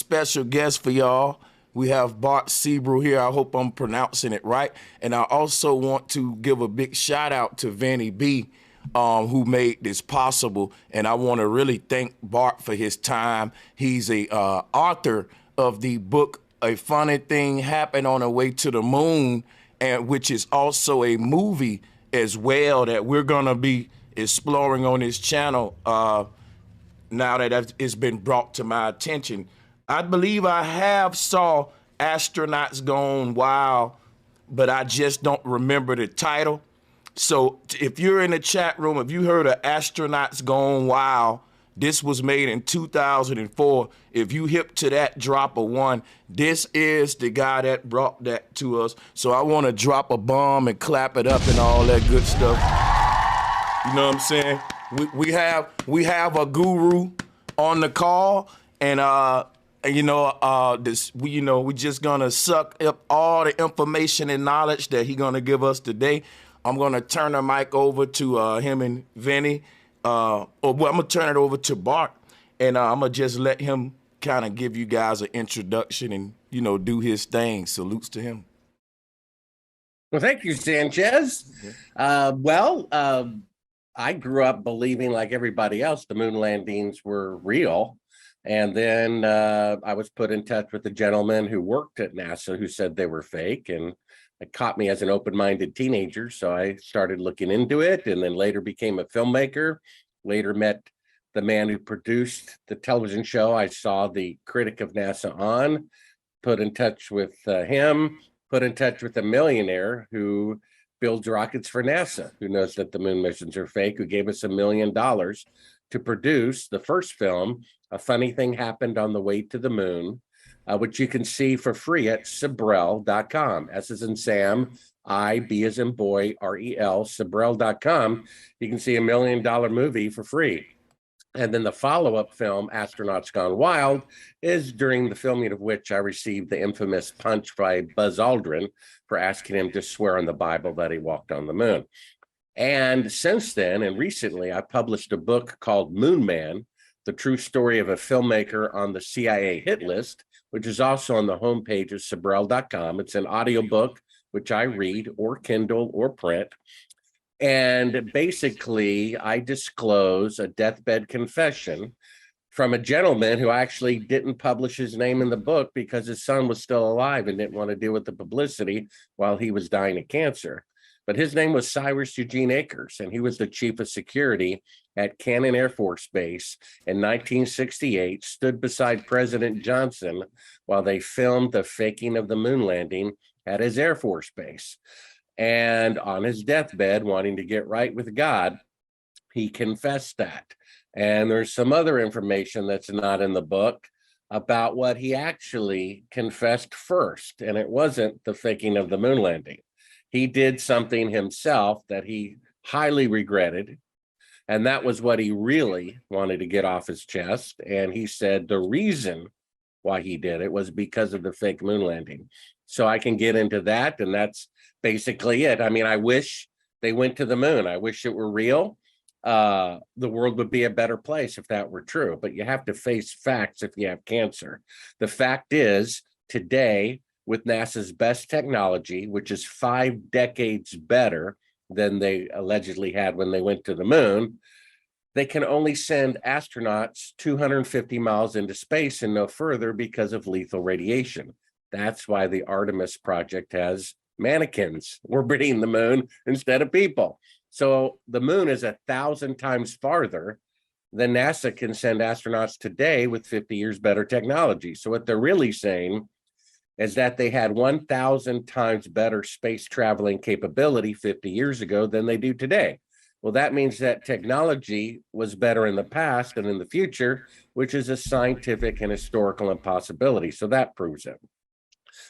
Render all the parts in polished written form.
special guest for y'all. We have Bart Sibrel here. I hope I'm pronouncing it right. And I also want to give a big shout out to Vanny B, who made this possible. And I want to really thank Bart for his time. He's a author of the book, A Funny Thing Happened on the Way to the Moon, and which is also a movie as well that we're going to be exploring on this channel now that it's been brought to my attention. I believe I have saw Astronauts Gone Wild, but I just don't remember the title. So if you're in the chat room, if you heard of Astronauts Gone Wild, this was made in 2004. If you hip to that, drop a 1. This is the guy that brought that to us. So I want to drop a bomb and clap it up and all that good stuff. You know what I'm saying? We have a guru on the call, and we just gonna suck up all the information and knowledge that he gonna give us today. I'm gonna turn the mic over to him and Vinny. I'm gonna turn it over to Bart, and I'm gonna just let him kind of give you guys an introduction and do his thing. Salutes to him. Well, thank you, Sanchez. I grew up believing, like everybody else, the moon landings were real. And then I was put in touch with a gentleman who worked at NASA who said they were fake. And it caught me as an open-minded teenager. So I started looking into it, and then later became a filmmaker, later met the man who produced the television show I saw the critic of NASA on, put in touch with him, put in touch with a millionaire who builds rockets for NASA, who knows that the moon missions are fake, who gave us $1 million to produce the first film, A Funny Thing Happened on the Way to the Moon, which you can see for free at Sibrel.com. S as in Sam, I, B as in boy, R-E-L, Sibrel.com. You can see $1 million movie for free. And then the follow-up film, Astronauts Gone Wild, is during the filming of which I received the infamous punch by Buzz Aldrin for asking him to swear on the Bible that he walked on the moon. And since then, and recently, I published a book called Moon Man, the true story of a filmmaker on the CIA hit list, which is also on the homepage of Sibrel.com. It's an audiobook, which I read, or Kindle, or print. And basically, I disclose a deathbed confession from a gentleman who actually didn't publish his name in the book because his son was still alive and didn't want to deal with the publicity while he was dying of cancer. But his name was Cyrus Eugene Akers, and he was the chief of security at Cannon Air Force Base in 1968, stood beside President Johnson while they filmed the faking of the moon landing at his Air Force Base. And on his deathbed, wanting to get right with God, he confessed that. And there's some other information that's not in the book about what he actually confessed first. And it wasn't the faking of the moon landing. He did something himself that he highly regretted. And that was what he really wanted to get off his chest. And he said the reason why he did it was because of the fake moon landing. So I can get into that, and that's basically it. I mean, I wish they went to the moon. I wish it were real. The world would be a better place if that were true, but you have to face facts if you have cancer. The fact is, today, with NASA's best technology, which is 5 decades better than they allegedly had when they went to the moon, they can only send astronauts 250 miles into space and no further because of lethal radiation. That's why the Artemis project has mannequins orbiting the moon instead of people. So the moon is 1,000 times farther than NASA can send astronauts today with 50 years better technology. So what they're really saying is that they had 1,000 times better space traveling capability 50 years ago than they do today. Well, that means that technology was better in the past and in the future, which is a scientific and historical impossibility. So that proves it.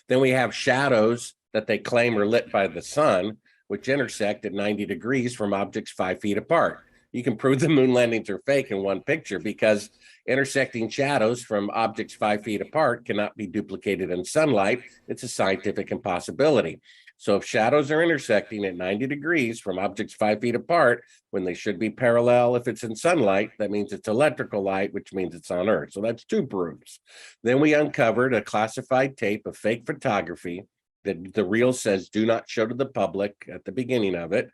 Then we have shadows that they claim are lit by the sun, which intersect at 90 degrees from objects 5 feet apart. You can prove the moon landings are fake in one picture because intersecting shadows from objects 5 feet apart cannot be duplicated in sunlight. It's a scientific impossibility. So if shadows are intersecting at 90 degrees from objects 5 feet apart, when they should be parallel, if it's in sunlight, that means it's electrical light, which means it's on Earth. So that's 2 proofs. Then we uncovered a classified tape of fake photography that the reel says do not show to the public at the beginning of it.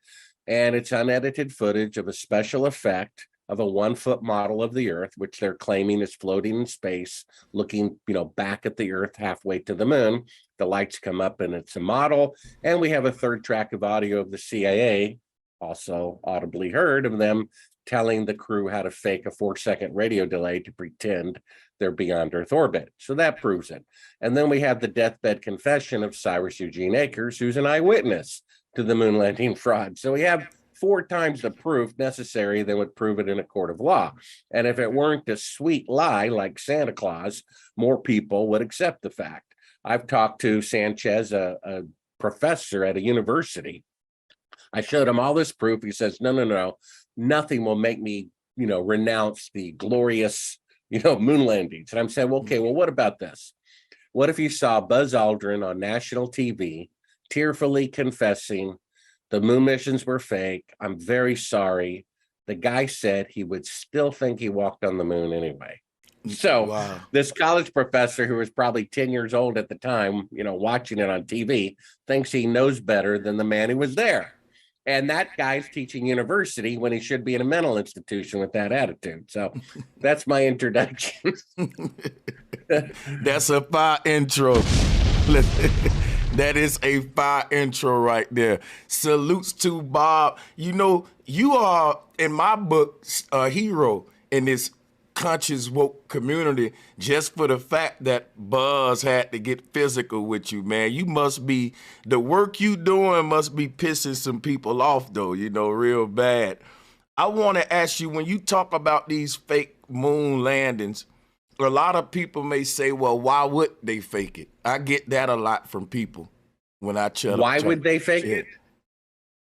And it's unedited footage of a special effect of a 1-foot model of the Earth, which they're claiming is floating in space, looking, back at the Earth halfway to the moon. The lights come up and it's a model. And we have a 3rd track of audio of the CIA, also audibly heard, of them telling the crew how to fake a 4-second radio delay to pretend they're beyond Earth orbit. So that proves it. And then we have the deathbed confession of Cyrus Eugene Akers, who's an eyewitness to the moon landing fraud. So we have 4 times the proof necessary that would prove it in a court of law. And if it weren't a sweet lie like Santa Claus, more people would accept the fact. I've talked to Sanchez, a professor at a university. I showed him all this proof. He says, no, nothing will make me, renounce the glorious, moon landings. And I'm saying, okay, well, what about this? What if you saw Buzz Aldrin on national TV tearfully confessing the moon missions were fake? I'm very sorry. The guy said he would still think he walked on the moon anyway. So wow. This college professor, who was probably 10 years old at the time, watching it on TV, thinks he knows better than the man who was there. And that guy's teaching university when he should be in a mental institution with that attitude. So that's my introduction. That's a fire intro. That is a fire intro right there. Salutes to Bob. You are, in my book, a hero in this conscious woke community, just for the fact that Buzz had to get physical with you, man. You must be, the work you doing must be pissing some people off, though, real bad. I want to ask you, when you talk about these fake moon landings, a lot of people may say, well, why would they fake it? I get that a lot from people when I tell them. Why would they fake it?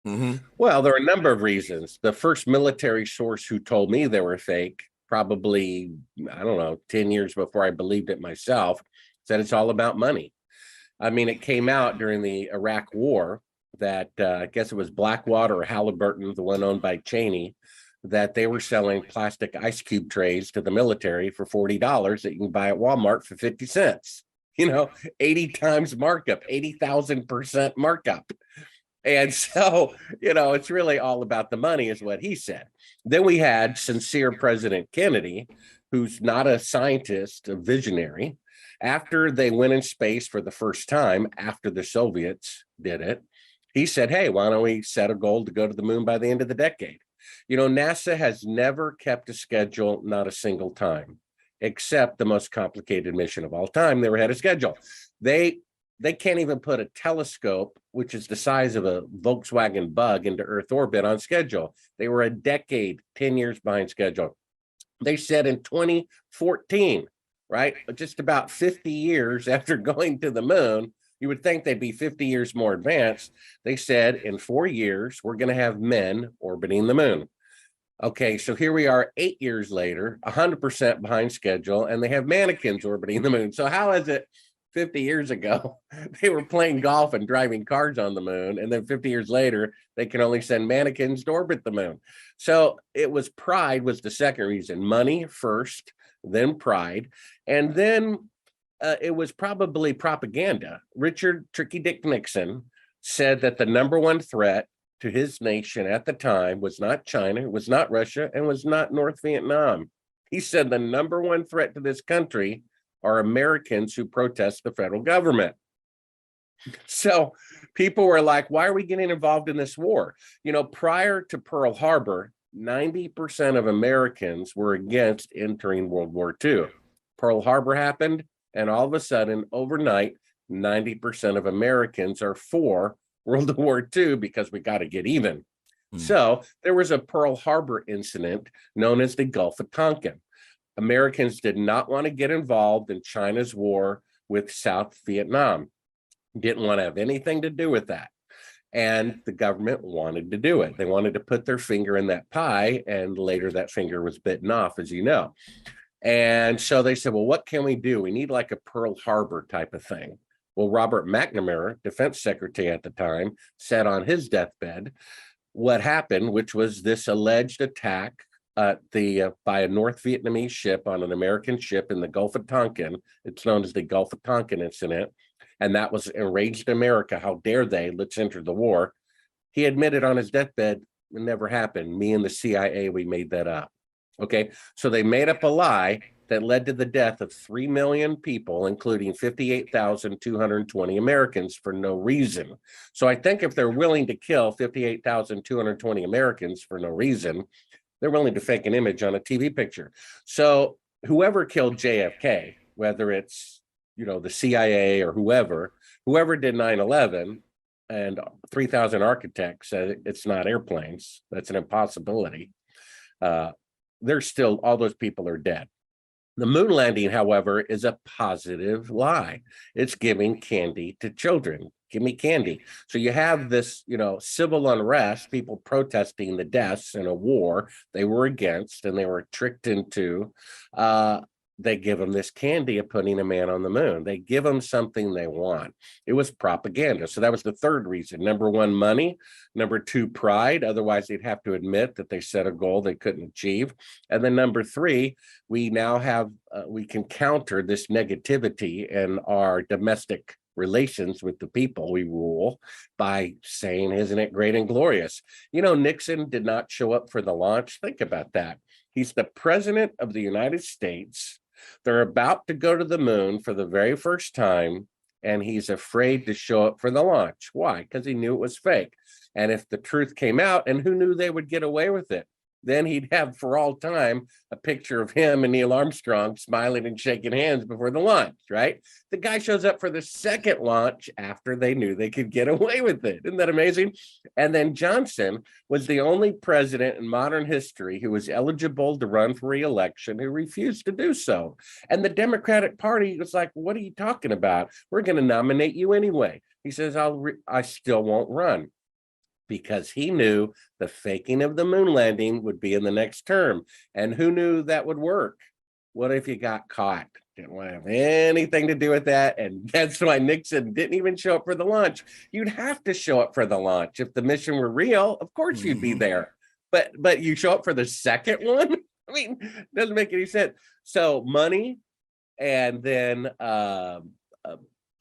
Mm-hmm. Well, there are a number of reasons. The first military source who told me they were fake, probably, 10 years before I believed it myself, said it's all about money. I mean, it came out during the Iraq War that I guess it was Blackwater or Halliburton, the one owned by Cheney, that they were selling plastic ice cube trays to the military for $40 that you can buy at Walmart for 50 cents. 80 times markup, 80,000% markup. And so, it's really all about the money, is what he said. Then we had sincere President Kennedy, who's not a scientist, a visionary. After they went in space for the first time, after the Soviets did it, he said, hey, why don't we set a goal to go to the moon by the end of the decade? NASA has never kept a schedule, not a single time, except the most complicated mission of all time. They were ahead of schedule. They can't even put a telescope, which is the size of a Volkswagen Bug, into Earth orbit on schedule. They were a decade, 10 years behind schedule. They said in 2014, right, just about 50 years after going to the moon, you would think they'd be 50 years more advanced. They said in 4 years, we're going to have men orbiting the moon. Okay, so here we are 8 years later, 100% behind schedule, and they have mannequins orbiting the moon. So how is it 50 years ago, they were playing golf and driving cars on the moon, and then 50 years later, they can only send mannequins to orbit the moon? So it was pride was the second reason. Money first, then pride, and then it was probably propaganda. Richard Tricky Dick Nixon said that the number one threat to his nation at the time was not China, was not Russia, and was not North Vietnam. He said the number one threat to this country are Americans who protest the federal government. So people were like, why are we getting involved in this war? Prior to Pearl Harbor, 90% of Americans were against entering World War II. Pearl Harbor happened, and all of a sudden, overnight, 90% of Americans are for World War II because we got to get even. So there was a Pearl Harbor incident known as the Gulf of Tonkin. Americans did not want to get involved in China's war with South Vietnam. Didn't want to have anything to do with that. And the government wanted to do it. They wanted to put their finger in that pie, and later that finger was bitten off, as you know. And so they said, well, what can we do? We need like a Pearl Harbor type of thing. Well, Robert McNamara, defense secretary at the time, said on his deathbed what happened, which was this alleged attack by a North Vietnamese ship on an American ship in the Gulf of Tonkin. It's known as the Gulf of Tonkin incident. And that was enraged America. How dare they? Let's enter the war. He admitted on his deathbed, it never happened. Me and the CIA, we made that up. Okay, so they made up a lie that led to the death of 3 million people, including 58,220 Americans for no reason. So I think if they're willing to kill 58,220 Americans for no reason, they're willing to fake an image on a TV picture. So whoever killed JFK, whether it's, the CIA or whoever did 9/11, and 3,000 architects said it's not airplanes, that's an impossibility. They're still, all those people are dead. The moon landing, however, is a positive lie. It's giving candy to children. Give me candy. So you have this, civil unrest, people protesting the deaths in a war they were against and they were tricked into. They give them this candy of putting a man on the moon. They give them something they want. It was propaganda. So that was the third reason. Number one, money. Number two, pride. Otherwise, they'd have to admit that they set a goal they couldn't achieve. And then number three, we now have, we can counter this negativity in our domestic relations with the people we rule by saying, isn't it great and glorious? Nixon did not show up for the launch. Think about that. He's the president of the United States. They're about to go to the moon for the very first time, and he's afraid to show up for the launch. Why? Because he knew it was fake. And if the truth came out, and who knew they would get away with it? Then he'd have for all time a picture of him and Neil Armstrong smiling and shaking hands before the launch, right? The guy shows up for the second launch after they knew they could get away with it. Isn't that amazing? And then Johnson was the only president in modern history who was eligible to run for re-election who refused to do so. And the Democratic Party was like, what are you talking about? We're going to nominate you anyway. He says, I still won't run. Because he knew the faking of the moon landing would be in the next term. And who knew that would work? What if you got caught? Didn't want to have anything to do with that. And that's why Nixon didn't even show up for the launch. You'd have to show up for the launch. If the mission were real, of course you'd be there. But you show up for the second one? I mean, doesn't make any sense. So money and then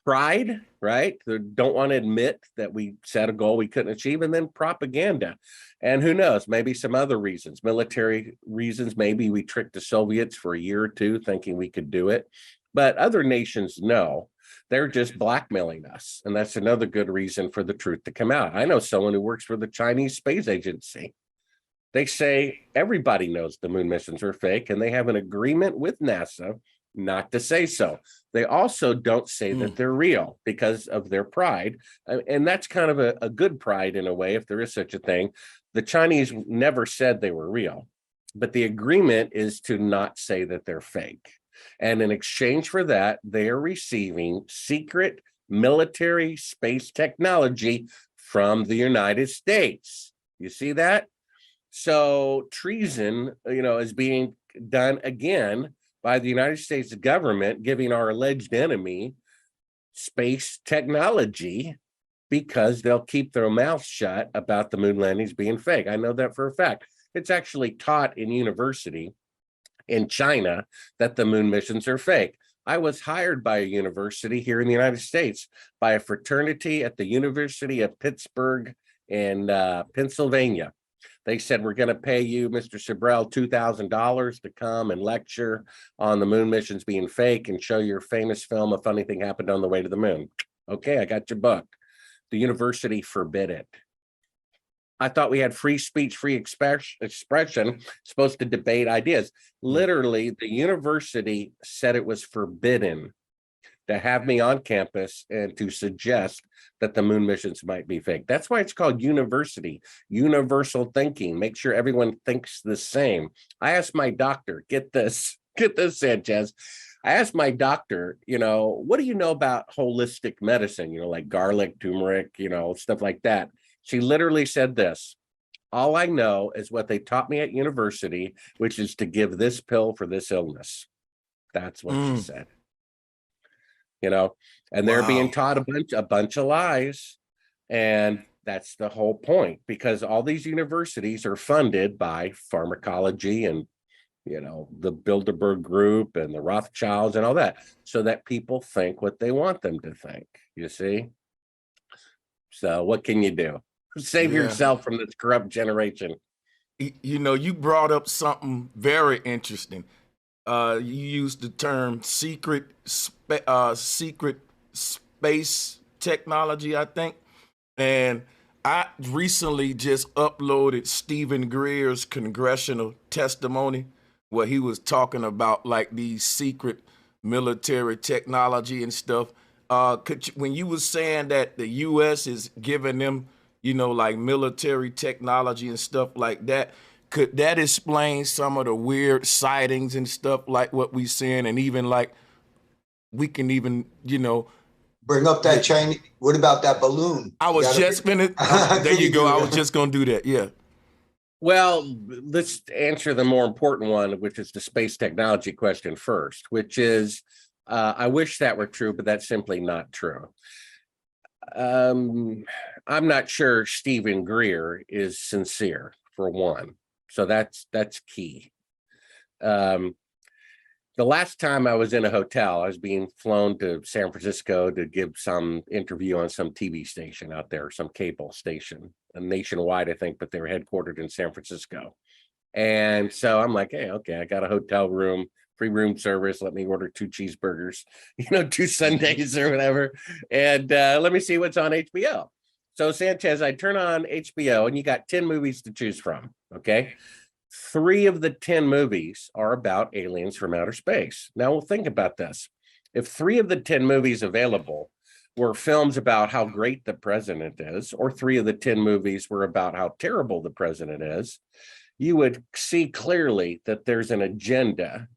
pride, right? They don't want to admit that we set a goal we couldn't achieve, and then propaganda. And who knows, maybe some other reasons, military reasons. Maybe we tricked the Soviets for a year or two thinking we could do it. But other nations know. They're just blackmailing us. And that's another good reason for the truth to come out. I know someone who works for the Chinese Space Agency. They say everybody knows the moon missions are fake, and they have an agreement with NASA not to say so. They also don't say that they're real because of their pride. And that's kind of a good pride in a way, if there is such a thing. The Chinese never said they were real, but the agreement is to not say that they're fake. And in exchange for that, they are receiving secret military space technology from the United States. You see that? So treason, is being done again by the United States government, giving our alleged enemy space technology because they'll keep their mouths shut about the moon landings being fake. I know that for a fact. It's actually taught in university in China that the moon missions are fake. I was hired by a university here in the United States by a fraternity at the University of Pittsburgh in Pennsylvania. They said, we're going to pay you, Mr. Sibrel, $2,000 to come and lecture on the moon missions being fake and show your famous film, A Funny Thing Happened on the Way to the Moon. Okay, I got your book. The university forbid it. I thought we had free speech, free expression, supposed to debate ideas. Literally, the university said it was forbidden to have me on campus and to suggest that the moon missions might be fake. That's why it's called university, universal thinking. Make sure everyone thinks the same. I asked my doctor, get this, Sanchez. I asked my doctor, what do you know about holistic medicine? Like garlic, turmeric, stuff like that. She literally said this: all I know is what they taught me at university, which is to give this pill for this illness. That's what she said. And they're being taught a bunch of lies. And that's the whole point, because all these universities are funded by pharmacology and, the Bilderberg Group and the Rothschilds and all that, so that people think what they want them to think, you see? So what can you do? Save yourself from this corrupt generation. You brought up something very interesting. You used the term secret space technology, I think. And I recently just uploaded Stephen Greer's congressional testimony where he was talking about like these secret military technology and stuff. When you was saying that the U.S. is giving them, like military technology and stuff like that, could that explain some of the weird sightings and stuff like what we seeing, and even like we can even, bring up that Chinese. What about that balloon? I was just gonna. There you go. I was just gonna do that. Yeah. Well, let's answer the more important one, which is the space technology question first, which is, I wish that were true, but that's simply not true. I'm not sure Stephen Greer is sincere, for one. So that's key. The last time I was in a hotel, I was being flown to San Francisco to give some interview on some TV station out there, some cable station, nationwide, I think, but they were headquartered in San Francisco. And so I'm like, hey, okay, I got a hotel room, free room service. Let me order 2 cheeseburgers, 2 sundaes or whatever. And let me see what's on HBO. So Sanchez, I turn on HBO and you got 10 movies to choose from. Okay. 3 of the 10 movies are about aliens from outer space. Now we'll think about this. If 3 of the 10 movies available were films about how great the president is, or 3 of the 10 movies were about how terrible the president is, you would see clearly that there's an agenda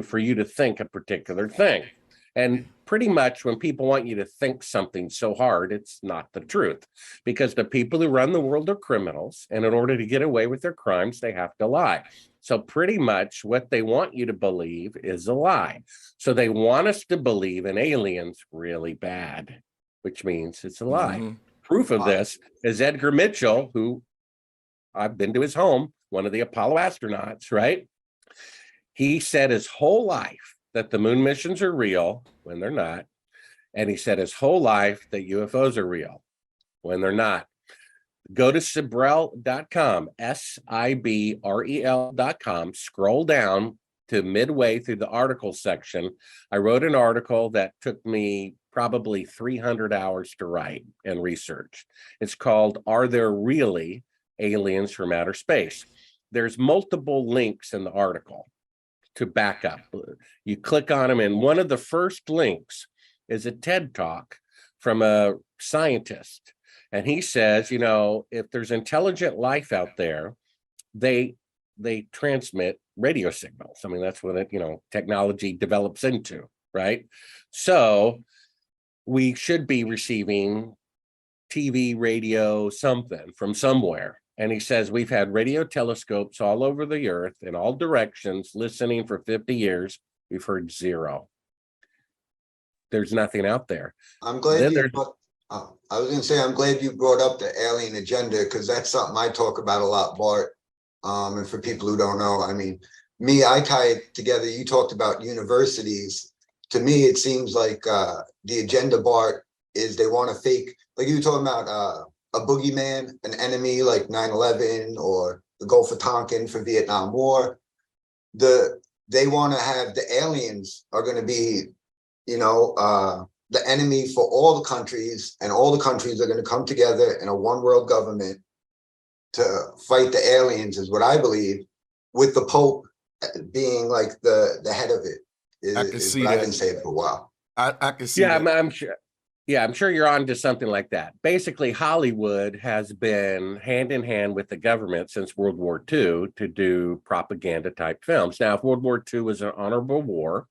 for you to think a particular thing. And pretty much when people want you to think something so hard, it's not the truth, because the people who run the world are criminals, and in order to get away with their crimes, they have to lie. So pretty much what they want you to believe is a lie. So they want us to believe in aliens really bad, which means it's a lie. Mm-hmm. Proof of this is Edgar Mitchell, who I've been to his home, one of the Apollo astronauts, right? He said his whole life that the moon missions are real when they're not. And he said his whole life that UFOs are real when they're not. Go to Sibrel.com, Sibrel.com, scroll down to midway through the article section. I wrote an article that took me probably 300 hours to write and research. It's called, Are There Really Aliens from Outer Space? There's multiple links in the article to back up. You click on them, and one of the first links is a TED Talk from a scientist. And he says, if there's intelligent life out there, they transmit radio signals. I mean, that's what technology develops into, right? So we should be receiving TV, radio, something from somewhere. And he says, we've had radio telescopes all over the earth in all directions, listening for 50 years. We've heard 0. There's nothing out there. I'm glad I was going to say, I'm glad you brought up the alien agenda, because that's something I talk about a lot, Bart. And for people who don't know, I mean, I tie it together. You talked about universities. To me, it seems like the agenda, Bart, is they want to fake, like you were talking about, a boogeyman, an enemy like 9/11 or the Gulf of Tonkin for Vietnam War. They want to have the aliens are going to be, the enemy for all the countries, and all the countries are going to come together in a one world government to fight the aliens, is what I believe, with the Pope being like the head of it. I can see that. I've been saying for a while. I can see that. I'm sure. Yeah, I'm sure you're on to something like that. Basically, Hollywood has been hand in hand with the government since World War II to do propaganda type films. Now, if World War II was an honorable war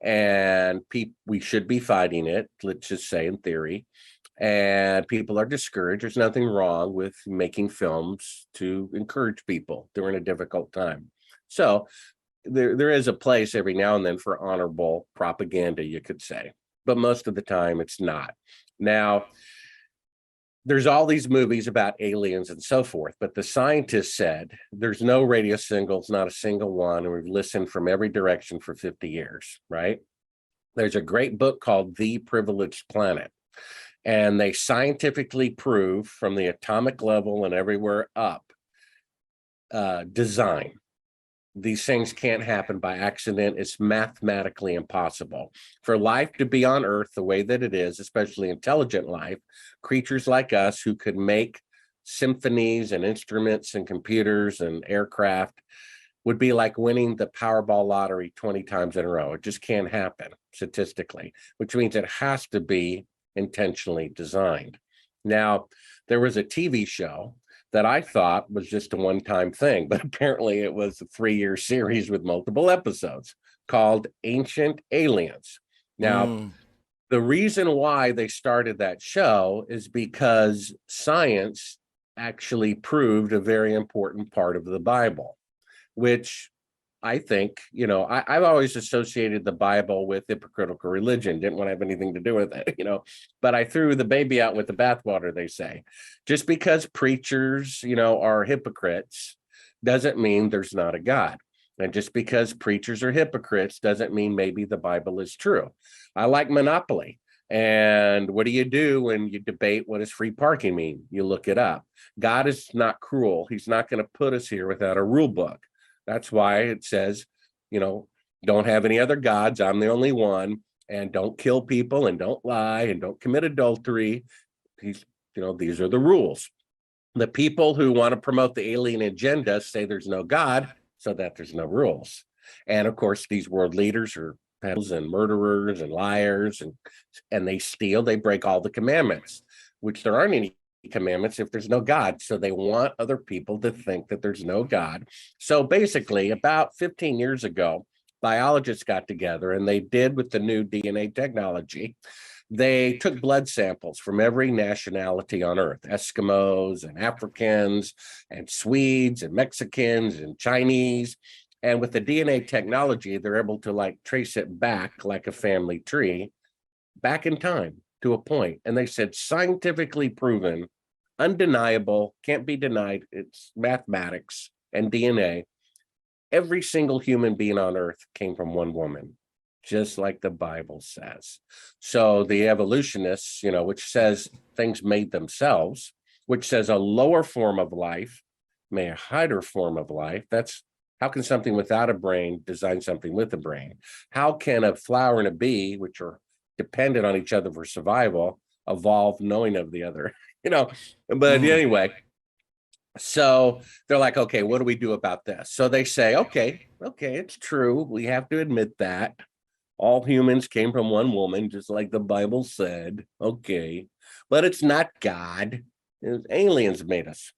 and we should be fighting it, let's just say in theory, and people are discouraged, there's nothing wrong with making films to encourage people during a difficult time. So there is a place every now and then for honorable propaganda, you could say. but most of the time it's not. Now, there's all these movies about aliens and so forth, but the scientists said there's no radio signals, not a single one, and we've listened from every direction for 50 years, right? There's a great book called The Privileged Planet, and they scientifically prove from the atomic level and everywhere up, design. These things can't happen by accident. It's mathematically impossible. For life to be on Earth the way that it is, especially intelligent life, creatures like us who could make symphonies and instruments and computers and aircraft would be like winning the Powerball lottery 20 times in a row. It just can't happen statistically, which means it has to be intentionally designed. Now, there was a TV show that I thought was just a one-time thing, but apparently it was a 3-year series with multiple episodes called Ancient Aliens. Now, the reason why they started that show is because science actually proved a very important part of the Bible, which I think, I've always associated the Bible with hypocritical religion, didn't want to have anything to do with it, but I threw the baby out with the bathwater, they say. Just because preachers, are hypocrites doesn't mean there's not a God. And just because preachers are hypocrites doesn't mean maybe the Bible is true. I like Monopoly. And what do you do when you debate what does free parking mean? You look it up. God is not cruel. He's not going to put us here without a rule book. That's why it says, don't have any other gods. I'm the only one. And don't kill people and don't lie and don't commit adultery. These are the rules. The people who want to promote the alien agenda say there's no God, so that there's no rules. And of course, these world leaders are pedals and murderers and liars, and they steal, they break all the commandments, which there aren't any commandments if there's no God. So they want other people to think that there's no God. So basically, about 15 years ago, biologists got together and they did with the new DNA technology. They took blood samples from every nationality on Earth, Eskimos and Africans and Swedes and Mexicans and Chinese. And with the DNA technology, they're able to trace it back like a family tree, back in time to a point. And they said scientifically proven, undeniable, can't be denied. It's mathematics and DNA. Every single human being on Earth came from one woman, just like the Bible says. So the evolutionists, which says things made themselves, which says a lower form of life may a higher form of life. That's how can something without a brain design something with a brain? How can a flower and a bee, which are dependent on each other for survival, evolve knowing of the other? But anyway, so they're like, okay, what do we do about this? So they say, okay, it's true. We have to admit that all humans came from one woman, just like the Bible said. Okay, but it's not God. Aliens made us.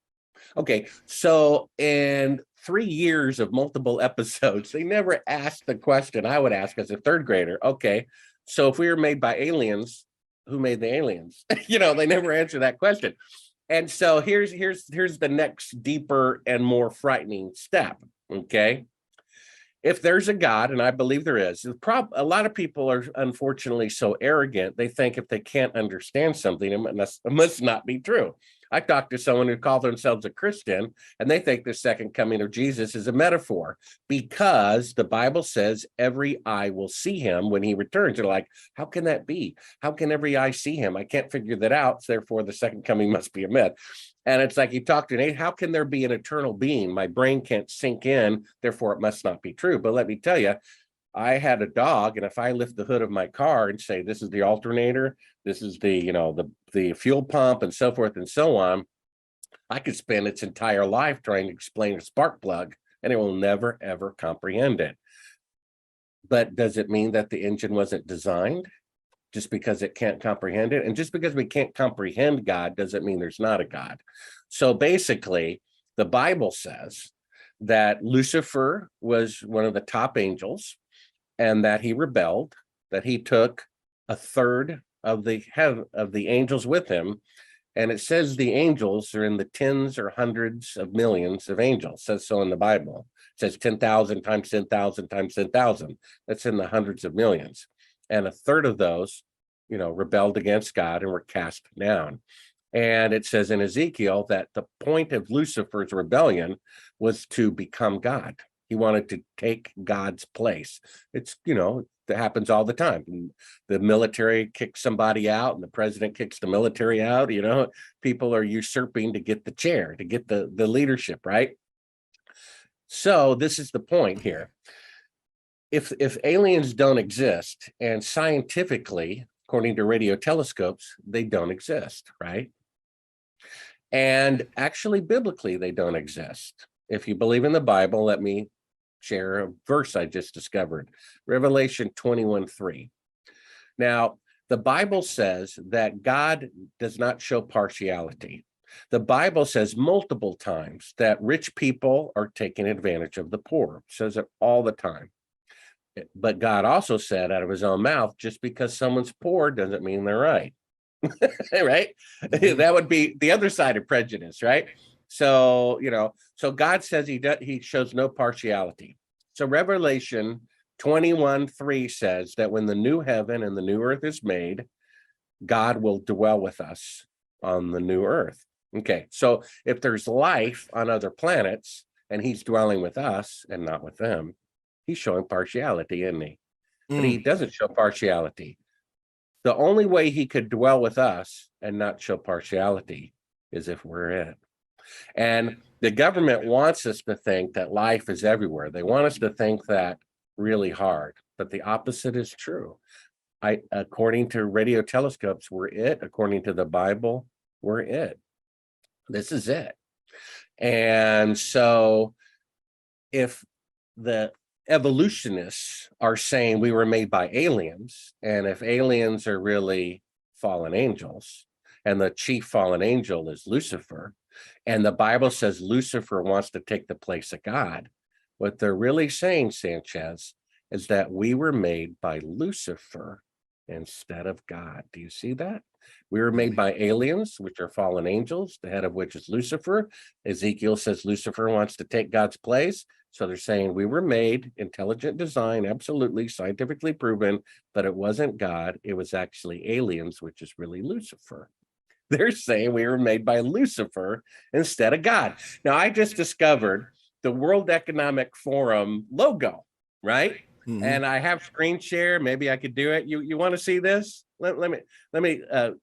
Okay, so in 3 years of multiple episodes, they never asked the question I would ask as a third grader. Okay, so if we were made by aliens, who made the aliens? They never answer that question. And so here's the next deeper and more frightening step. Okay, if there's a God, and I believe there is, a lot of people are unfortunately so arrogant, they think if they can't understand something, it must not be true. I talked to someone who called themselves a Christian, and they think the second coming of Jesus is a metaphor because the Bible says every eye will see him when he returns. They're like, how can that be? How can every eye see him? I can't figure that out. So therefore, the second coming must be a myth. And it's like you talk to Nate, how can there be an eternal being? My brain can't sink in, therefore it must not be true. But let me tell you, I had a dog, and if I lift the hood of my car and say, this is the alternator, this is the fuel pump and so forth and so on, I could spend its entire life trying to explain a spark plug, and it will never, ever comprehend it. But does it mean that the engine wasn't designed just because it can't comprehend it? And just because we can't comprehend God doesn't mean there's not a God. So basically, the Bible says that Lucifer was one of the top angels, and that he rebelled, that he took a third of the angels with him. And it says the angels are in the tens or hundreds of millions of angels. It says so in the Bible. It says 10,000 times 10,000 times 10,000. That's in the hundreds of millions. And a third of those rebelled against God and were cast down. And it says in Ezekiel that the point of Lucifer's rebellion was to become God. He wanted to take God's place. It's, that happens all the time. The military kicks somebody out and the president kicks the military out. People are usurping to get the chair, to get the leadership, right? So this is the point here. If aliens don't exist, and scientifically, according to radio telescopes, they don't exist, right? And actually, biblically, they don't exist. If you believe in the Bible, let me share a verse I just discovered, Revelation 21:3. Now, the Bible says that God does not show partiality. The Bible says multiple times that rich people are taking advantage of the poor. It says it all the time. But God also said out of his own mouth, just because someone's poor doesn't mean they're right. Right? Mm-hmm. That would be the other side of prejudice, right? So, so God says he shows no partiality. So Revelation 21:3 says that when the new heaven and the new earth is made, God will dwell with us on the new earth. Okay, so if there's life on other planets and he's dwelling with us and not with them, he's showing partiality, isn't he? But he doesn't show partiality. The only way he could dwell with us and not show partiality is if we're it. And the government wants us to think that life is everywhere. They want us to think that really hard, but the opposite is true. According to radio telescopes, we're it. According to the Bible, we're it. This is it. And so if the evolutionists are saying we were made by aliens, and if aliens are really fallen angels, and the chief fallen angel is Lucifer, and the Bible says Lucifer wants to take the place of God, what they're really saying, Sanchez, is that we were made by Lucifer instead of God. Do you see that? We were made by aliens, which are fallen angels, the head of which is Lucifer. Ezekiel says Lucifer wants to take God's place. So they're saying we were made, intelligent design, absolutely scientifically proven, but it wasn't God. It was actually aliens, which is really Lucifer. They're saying we were made by Lucifer instead of God. Now, I just discovered the World Economic Forum logo, right? Mm-hmm. And I have screen share. Maybe I could do it. You want to see this? Let me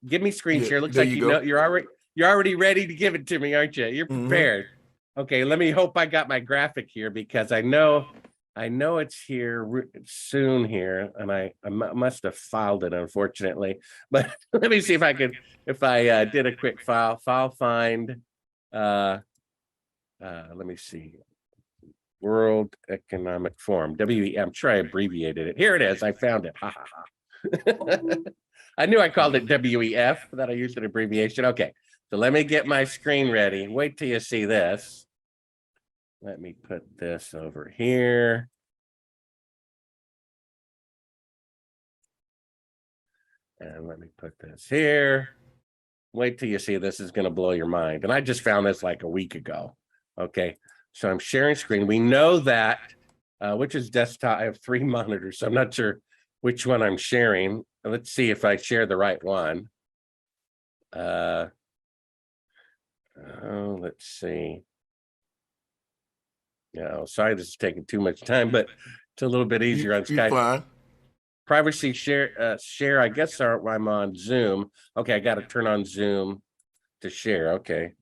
give me screen share. Looks like you're already ready to give it to me, aren't you? You're prepared. Mm-hmm. Okay, let me hope I got my graphic here, because I know it's here soon here, and I must have filed it, unfortunately. But let me see if I did a quick file find. Let me see. World Economic Forum, I'm sure I abbreviated it. Here it is. I found it. Ha ha ha. I knew I called it WEF, that I used an abbreviation. Okay, so let me get my screen ready. Wait till you see this. Let me put this over here. And let me put this here. Wait till you see this. Is going to blow your mind. And I just found this like a week ago. Okay, so I'm sharing screen. We know that, which is desktop. I have 3 monitors, so I'm not sure which one I'm sharing. Let's see if I share the right one. Let's see. Sorry, this is taking too much time, but it's a little bit easier on Skype. Fine. Privacy share. I guess I'm on Zoom. Okay, I got to turn on Zoom to share. Okay.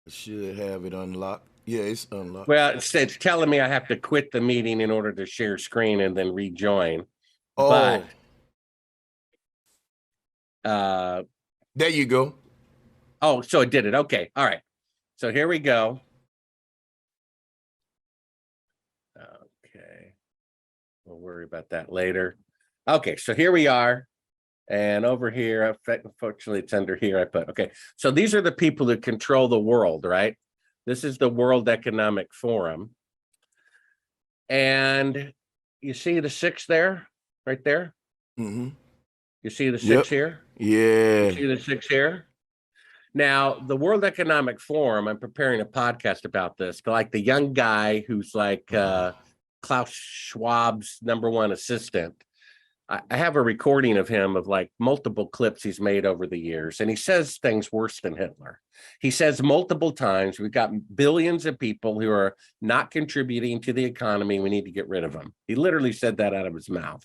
I should have it unlocked. Yeah, it's unlocked. Well, it's telling me I have to quit the meeting in order to share screen and then rejoin. Oh. But there you go. Oh, so it did it. Okay. All right. So here we go. Okay. We'll worry about that later. Okay. So here we are. And over here, unfortunately, it's under here. I put, okay. So these are the people that control the world, right? This is the World Economic Forum. And you see the 6 there, right there? Mm-hmm. You see the 6 here? Yeah. You see the 6 here? Now, the World Economic Forum, I'm preparing a podcast about this, like the young guy who's like Klaus Schwab's #1 assistant. I have a recording of him of like multiple clips he's made over the years, and he says things worse than Hitler. He says multiple times, we've got billions of people who are not contributing to the economy. We need to get rid of them. He literally said that out of his mouth.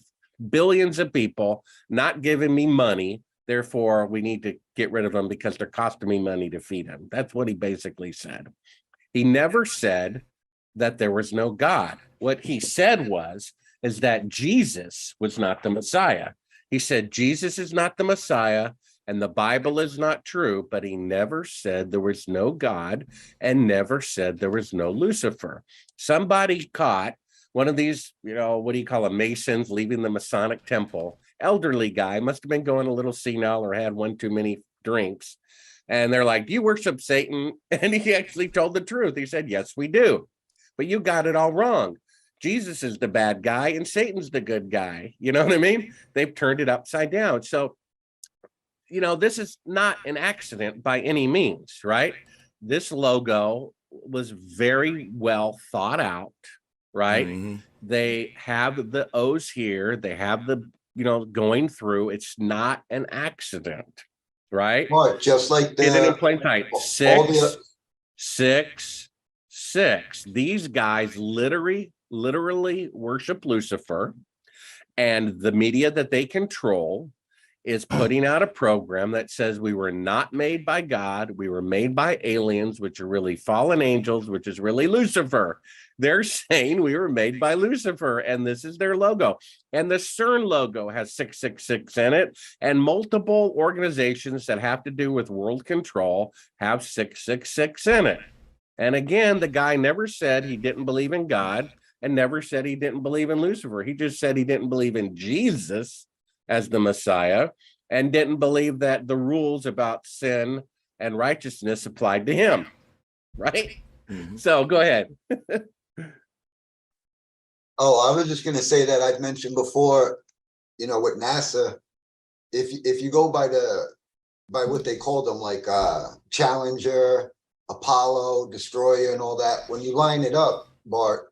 Billions of people not giving me money. Therefore, we need to get rid of them because they're costing me money to feed them. That's what he basically said. He never said that there was no God. What he said is that Jesus was not the Messiah. He said Jesus is not the Messiah and the Bible is not true, but he never said there was no God and never said there was no Lucifer. Somebody caught one of these, what do you call them, Masons leaving the Masonic temple. Elderly guy, must have been going a little senile or had one too many drinks. And they're like, do you worship Satan? And he actually told the truth. He said, yes, we do. But you got it all wrong. Jesus is the bad guy and Satan's the good guy. You know what I mean? They've turned it upside down. So, this is not an accident by any means, right? This logo was very well thought out, right? Mm-hmm. They have the O's here. They have the, going through. It's not an accident, right? Well, just like the in plain sight. 6, 6, 6. These guys literally worship Lucifer, and the media that they control is putting out a program that says we were not made by God, we were made by aliens, which are really fallen angels, which is really Lucifer. They're saying we were made by Lucifer, and this is their logo. And the CERN logo has 666 in it, and multiple organizations that have to do with world control have 666 in it. And again, the guy never said he didn't believe in God and never said he didn't believe in Lucifer. He just said he didn't believe in Jesus as the Messiah and didn't believe that the rules about sin and righteousness applied to him, right? Mm-hmm. So go ahead. I was just going to say that I've mentioned before, with NASA, if you go by what they called them, like Challenger, Apollo, Destroyer, and all that, when you line it up, Bart,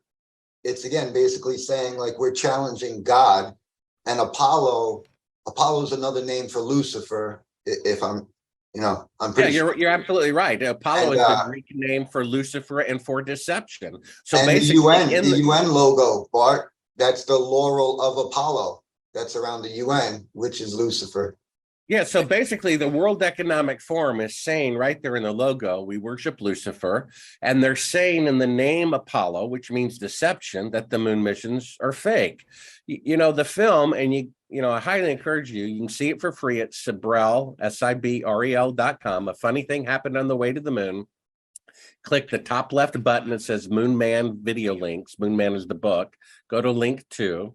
it's again basically saying like we're challenging God. And Apollo's another name for Lucifer. If I'm pretty sure. You're absolutely right. Apollo is the Greek name for Lucifer and for deception. So and basically, the UN logo, Bart, that's the laurel of Apollo. That's around the UN, which is Lucifer. Yeah, so basically the World Economic Forum is saying right there in the logo, we worship Lucifer, and they're saying in the name Apollo, which means deception, that the moon missions are fake. The film, and I highly encourage you can see it for free at Sibrel, Sibrel.com. A funny thing happened on the way to the moon. Click the top left button that says Moon Man video links. Moon Man is the book. Go to link 2.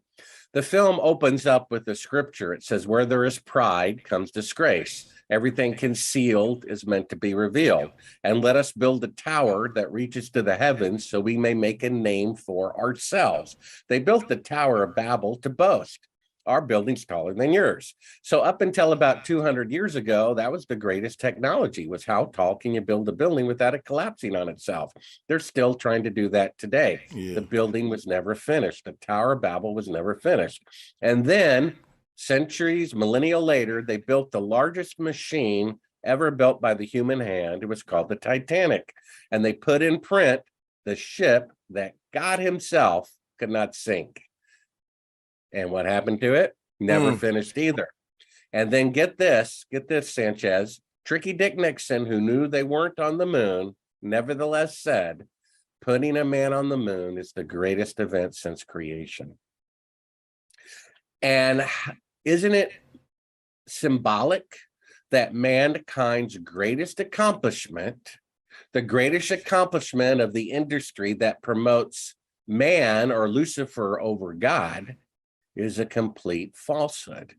The film opens up with a scripture. It says, where there is pride comes disgrace. Everything concealed is meant to be revealed. And let us build a tower that reaches to the heavens so we may make a name for ourselves. They built the Tower of Babel to boast. Our building's taller than yours. So up until about 200 years ago, that was the greatest technology, was how tall can you build a building without it collapsing on itself? They're still trying to do that today. Yeah. The building was never finished. The Tower of Babel was never finished. And then millennia later, they built the largest machine ever built by the human hand. It was called the Titanic. And they put in print the ship that God himself could not sink. And what happened to it? Never finished either. And then get this, Sanchez. Tricky Dick Nixon, who knew they weren't on the moon, nevertheless said, putting a man on the moon is the greatest event since creation. And isn't it symbolic that mankind's greatest accomplishment, the greatest accomplishment of the industry that promotes man or Lucifer over God, is a complete falsehood?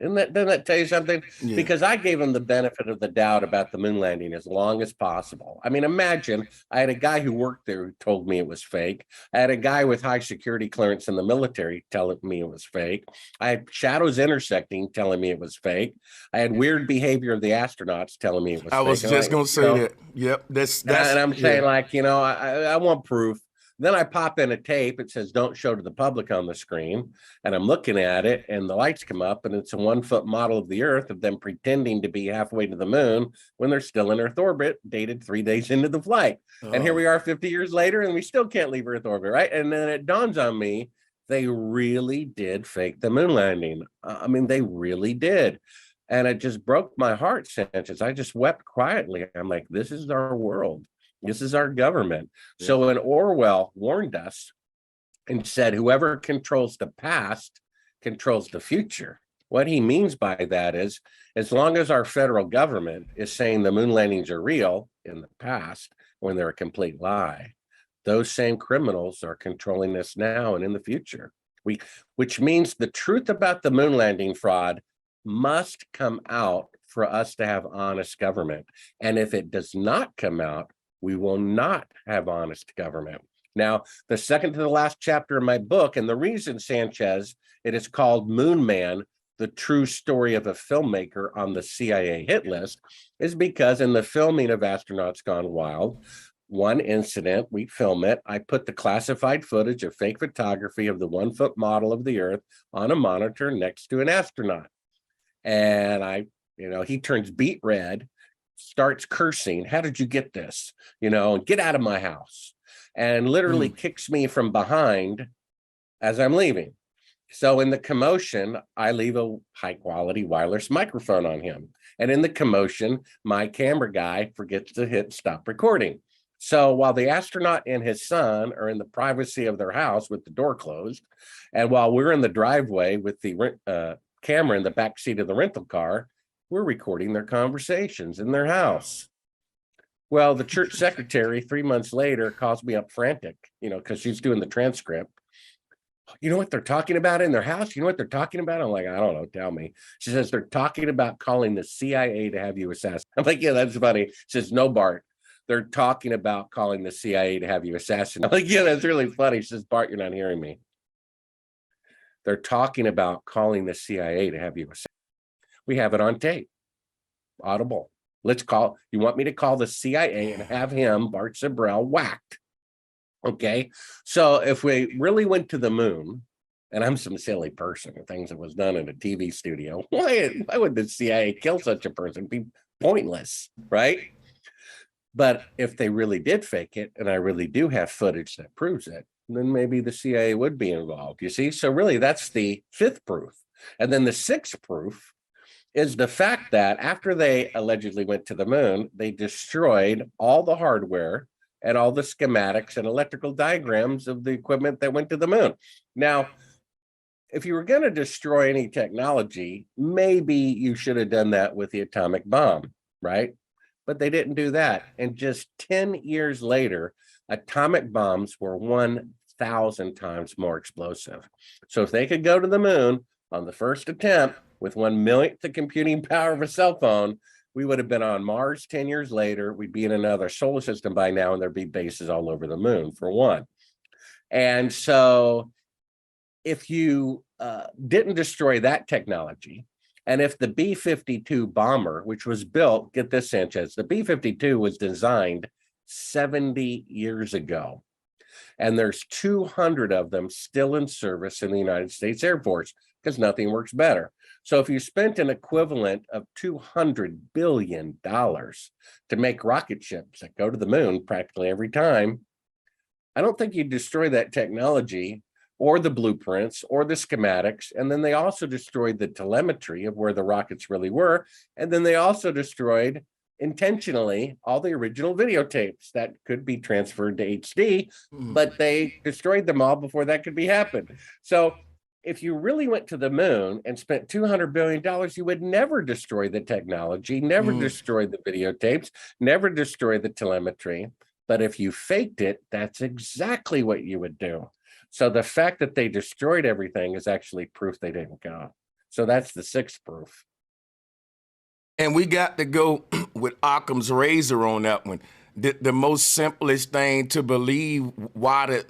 Doesn't that tell you something? Yeah. Because I gave him the benefit of the doubt about the moon landing as long as possible. I mean, imagine I had a guy who worked there who told me it was fake. I had a guy with high security clearance in the military telling me it was fake. I had shadows intersecting telling me it was fake. I had weird behavior of the astronauts telling me it was fake. I was just going to say that. Yep. That's and I'm saying I want proof. Then I pop in a tape. It says, don't show to the public on the screen. And I'm looking at it and the lights come up and it's a 1 foot model of the Earth of them pretending to be halfway to the moon when they're still in Earth orbit, dated 3 days into the flight. And here we are 50 years later and we still can't leave Earth orbit, right? And then it dawns on me, they really did fake the moon landing. I mean, they really did. And it just broke my heart, Sanchez. I just wept quietly. I'm like, this is our world. This is our government. Yeah. So when Orwell warned us and said, whoever controls the past controls the future. What he means by that is, as long as our federal government is saying the moon landings are real in the past, when they're a complete lie, those same criminals are controlling us now and in the future. Which means the truth about the moon landing fraud must come out for us to have honest government. And if it does not come out, we will not have honest government. Now, the second to the last chapter of my book, and the reason, Sanchez, it is called Moon Man, the true story of a filmmaker on the CIA hit list, is because in the filming of Astronauts Gone Wild, one incident, we film it, I put the classified footage of fake photography of the 1 foot model of the Earth on a monitor next to an astronaut. And he turns beet red, starts cursing, how did you get this? And get out of my house. And literally kicks me from behind as I'm leaving. So in the commotion, I leave a high quality wireless microphone on him. And in the commotion, my camera guy forgets to hit stop recording. So while the astronaut and his son are in the privacy of their house with the door closed, and while we're in the driveway with the camera in the back seat of the rental car, we're recording their conversations in their house. Well, the church secretary 3 months later calls me up frantic, because she's doing the transcript. You know what they're talking about in their house? You know what they're talking about? I'm like, I don't know, tell me. She says, they're talking about calling the CIA to have you assassinated. I'm like, yeah, that's funny. She says, no, Bart. They're talking about calling the CIA to have you assassinated. I'm like, yeah, that's really funny. She says, Bart, you're not hearing me. They're talking about calling the CIA to have you assassinated. We have it on tape. Audible. You want me to call the CIA and have him, Bart Sibrel, whacked. Okay. So if we really went to the moon, and I'm some silly person, things that was done in a TV studio, why would the CIA kill such a person? It'd be pointless, right? But if they really did fake it, and I really do have footage that proves it, then maybe the CIA would be involved, you see? So really, that's the fifth proof. And then the sixth proof is the fact that after they allegedly went to the moon, they destroyed all the hardware and all the schematics and electrical diagrams of the equipment that went to the moon. Now, if you were going to destroy any technology, maybe you should have done that with the atomic bomb, right? But they didn't do that. And just 10 years later, atomic bombs were 1,000 times more explosive. So if they could go to the moon on the first attempt with 1/1,000th the computing power of a cell phone, we would have been on Mars 10 years later. We'd be in another solar system by now, and there'd be bases all over the moon, for one. And so if you didn't destroy that technology, and if the B-52 bomber, which was built, get this, Sanchez, the B-52 was designed 70 years ago. And there's 200 of them still in service in the United States Air Force because nothing works better. So if you spent an equivalent of $200 billion to make rocket ships that go to the moon practically every time, I don't think you'd destroy that technology or the blueprints or the schematics. And then they also destroyed the telemetry of where the rockets really were. And then they also destroyed intentionally all the original videotapes that could be transferred to HD, but they destroyed them all before that could be happened. So if you really went to the moon and spent $200 billion, you would never destroy the technology, never destroy the videotapes, never destroy the telemetry. But if you faked it, that's exactly what you would do. So the fact that they destroyed everything is actually proof they didn't go. So that's the sixth proof. And we got to go with Occam's razor on that one. The most simplest thing to believe why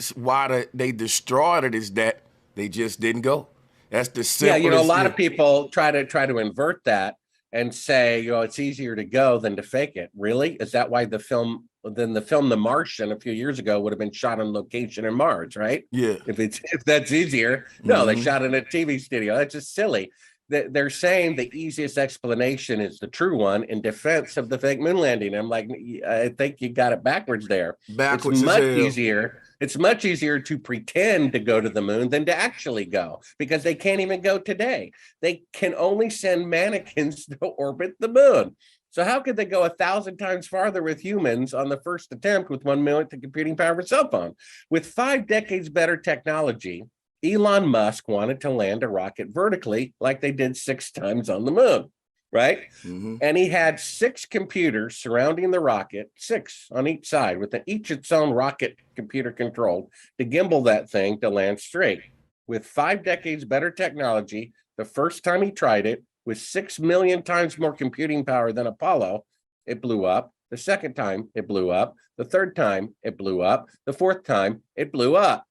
they destroyed it is that they just didn't go. That's the simplest. Yeah, a lot of people try to invert that and say, it's easier to go than to fake it. Really? Is that why the film then the film The Martian a few years ago would have been shot on location in Mars, right? Yeah. If that's easier. No, they shot in a TV studio. That's just silly. They're saying the easiest explanation is the true one in defense of the fake moon landing. I'm like, I think you got it backwards there. Backwards It's as much hell. easier. It's much easier to pretend to go to the moon than to actually go, because they can't even go today. They can only send mannequins to orbit the moon. So how could they go 1,000 times farther with humans on the first attempt with 1 million to computing power of a cell phone? With 5 decades better technology, Elon Musk wanted to land a rocket vertically like they did 6 times on the moon, right? And he had 6 computers surrounding the rocket, 6 on each side, with each its own rocket computer controlled to gimbal that thing to land straight. With 5 decades better technology, the first time he tried it, with 6 million times more computing power than Apollo, it blew up. The second time, it blew up. The third time, it blew up. The fourth time, it blew up.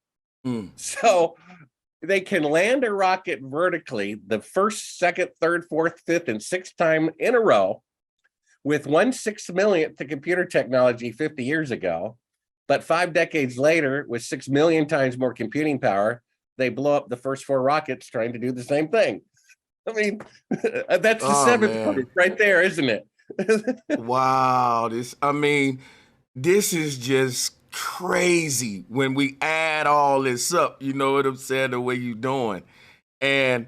So they can land a rocket vertically the first, second, third, fourth, fifth, and 6th time in a row with 1/6 millionth to computer technology 50 years ago. But 5 decades later, with 6 million times more computing power, they blow up the first 4 rockets trying to do the same thing. I mean, that's the 7th proof right there, isn't it? Wow. This is just crazy when we add all this up. You know what I'm saying? The way you're doing. And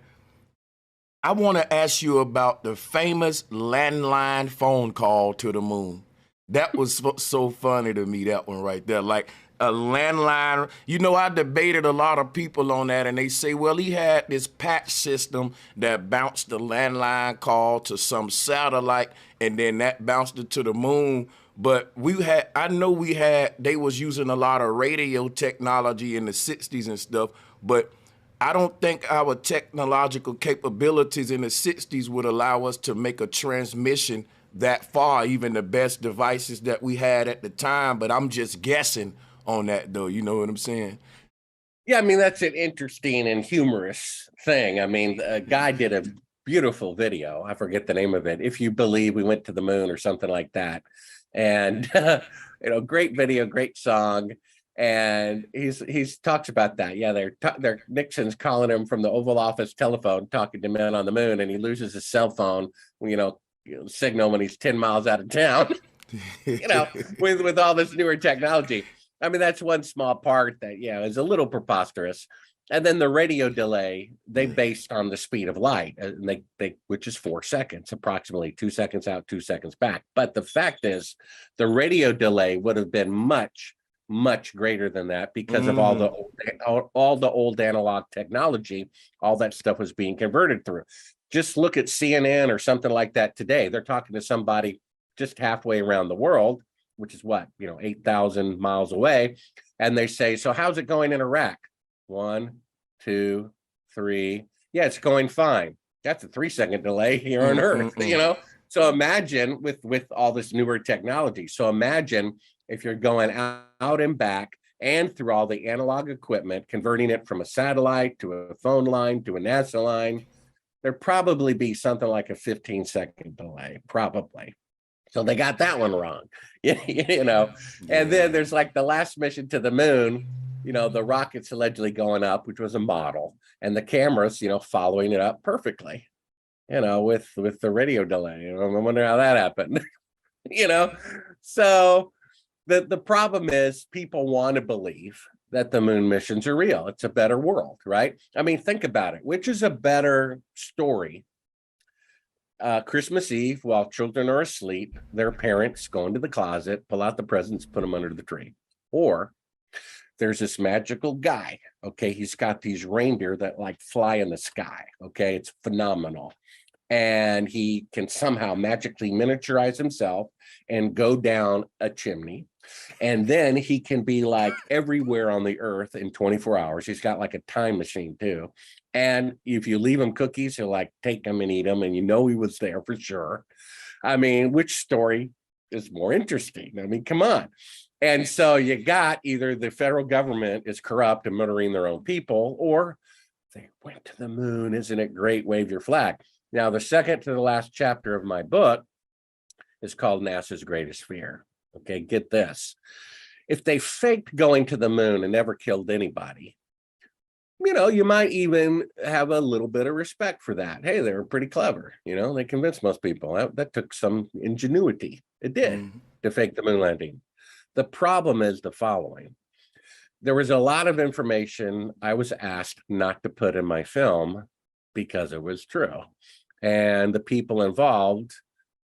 I want to ask you about the famous landline phone call to the moon. That was so funny to me, that one right there. Like a landline. You know, I debated a lot of people on that, and they say, well, he had this patch system that bounced the landline call to some satellite, and then that bounced it to the moon. But they was using a lot of radio technology in the 60s and stuff, but I don't think our technological capabilities in the 60s would allow us to make a transmission that far, even the best devices that we had at the time. But I'm just guessing on that, though. You know what I'm saying? Yeah, I mean, that's an interesting and humorous thing. I mean, a guy did a beautiful video. I forget the name of it. If You Believe We Went to the Moon or something like that. And, great video, great song. And he's talks about that. Yeah, they're Nixon's calling him from the Oval Office telephone, talking to men on the moon, and he loses his cell phone, signal when he's 10 miles out of town, with all this newer technology. I mean, that's one small part that, is a little preposterous. And then the radio delay, they based on the speed of light, and which is 4 seconds, approximately 2 seconds out, 2 seconds back. But the fact is, the radio delay would have been much, much greater than that because of all the old analog technology. All that stuff was being converted through. Just look at CNN or something like that today. They're talking to somebody just halfway around the world, which is 8,000 miles away. And they say, so how's it going in Iraq? 1, 2, 3. Yeah, it's going fine. That's a 3-second delay here on Earth, So imagine with all this newer technology. So imagine if you're going out and back and through all the analog equipment, converting it from a satellite to a phone line to a NASA line, there'd probably be something like a 15-second delay, probably. So they got that one wrong, And then there's like the last mission to the moon, the rockets allegedly going up, which was a model, and the cameras, following it up perfectly, with the radio delay. I wonder how that happened, So the problem is people want to believe that the moon missions are real. It's a better world, right? I mean, think about it. Which is a better story? Christmas Eve, while children are asleep, their parents go into the closet, pull out the presents, put them under the tree. Or there's this magical guy, okay? He's got these reindeer that fly in the sky, okay? It's phenomenal. And he can somehow magically miniaturize himself and go down a chimney. And then he can be everywhere on the earth in 24 hours. He's got a time machine too. And if you leave him cookies, he'll take them and eat them. And he was there for sure. I mean, which story is more interesting? I mean, come on. And so you got either the federal government is corrupt and murdering their own people, or they went to the moon. Isn't it great? Wave your flag. Now, the second to the last chapter of my book is called NASA's Greatest Fear. Okay, get this. If they faked going to the moon and never killed anybody, you might even have a little bit of respect for that. Hey, they were pretty clever. They convinced most people. That took some ingenuity. It did to fake the moon landing. The problem is the following. There was a lot of information I was asked not to put in my film because it was true. And the people involved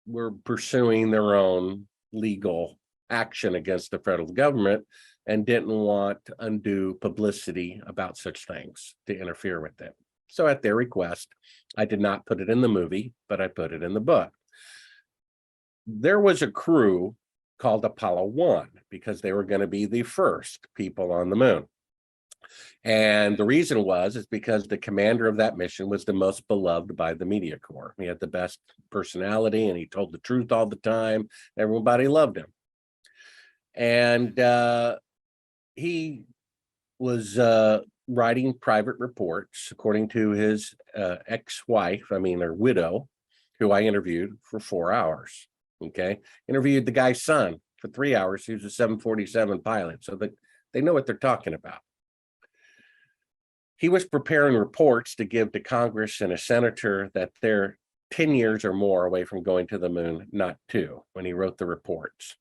were pursuing their own legal action against the federal government and didn't want undue publicity about such things to interfere with it. So at their request, I did not put it in the movie, but I put it in the book. There was a crew called Apollo 1 because they were going to be the first people on the moon. And the reason is because the commander of that mission was the most beloved by the media corps. He had the best personality and he told the truth all the time. Everybody loved him. And he was writing private reports according to his ex-wife, or widow, who I interviewed for 4 hours. Okay. Interviewed the guy's son for 3 hours. He was a 747 pilot. So that they know what they're talking about. He was preparing reports to give to Congress and a senator that they're 10 years or more away from going to the moon, not 2, when he wrote the reports.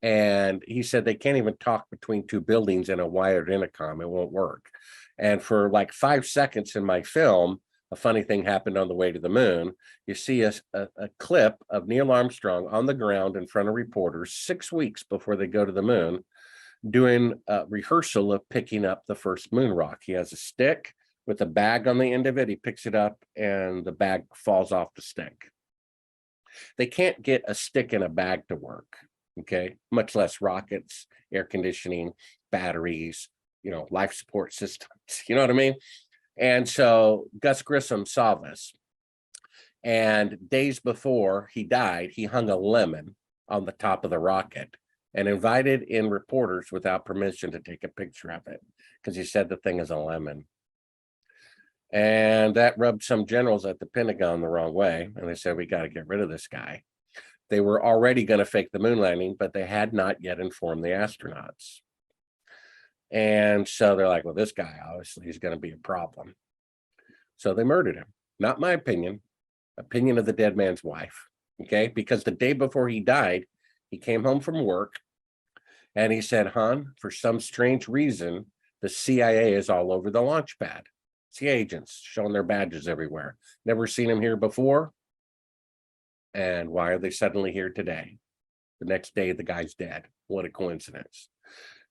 And he said they can't even talk between 2 buildings in a wired intercom. It won't work. And for like 5 seconds in my film, a funny thing happened on the way to the moon. You see a clip of Neil Armstrong on the ground in front of reporters 6 weeks before they go to the moon, doing a rehearsal of picking up the first moon rock. He has a stick with a bag on the end of it. He picks it up and the bag falls off the stick. They can't get a stick in a bag to work, okay? Much less rockets, air conditioning, batteries, life support systems, you know what I mean? And so Gus Grissom saw this. And days before he died, he hung a lemon on the top of the rocket and invited in reporters without permission to take a picture of it because he said the thing is a lemon. And that rubbed some generals at the Pentagon the wrong way. And they said, we got to get rid of this guy. They were already going to fake the moon landing, but they had not yet informed the astronauts. And so they're like, well, this guy, obviously, is going to be a problem. So they murdered him. Not my opinion of the dead man's wife. Okay. Because the day before he died, he came home from work and he said, hon, for some strange reason, the CIA is all over the launch pad. CIA agents showing their badges everywhere. Never seen them here before. And why are they suddenly here today? The next day, the guy's dead. What a coincidence.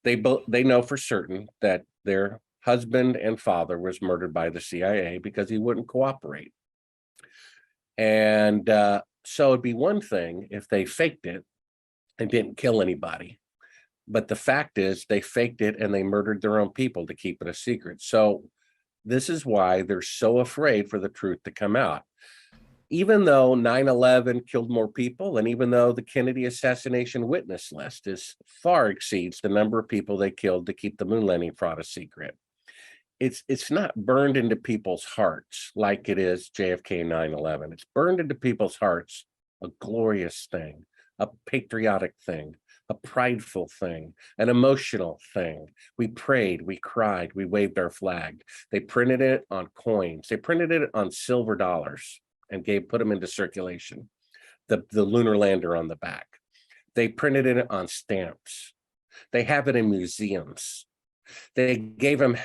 They know for certain that their husband and father was murdered by the CIA because he wouldn't cooperate. And so it'd be one thing if they faked it and didn't kill anybody. But the fact is they faked it and they murdered their own people to keep it a secret. So this is why they're so afraid for the truth to come out. Even though 9/11 killed more people, and even though the Kennedy assassination witness list far exceeds the number of people they killed to keep the moon landing fraud a secret, it's not burned into people's hearts like it is JFK 9/11. It's burned into people's hearts, a glorious thing, a patriotic thing, a prideful thing, an emotional thing. We prayed, we cried, we waved our flag. They printed it on coins. They printed it on silver dollars and put them into circulation. The lunar lander on the back. They printed it on stamps. They have it in museums. They gave them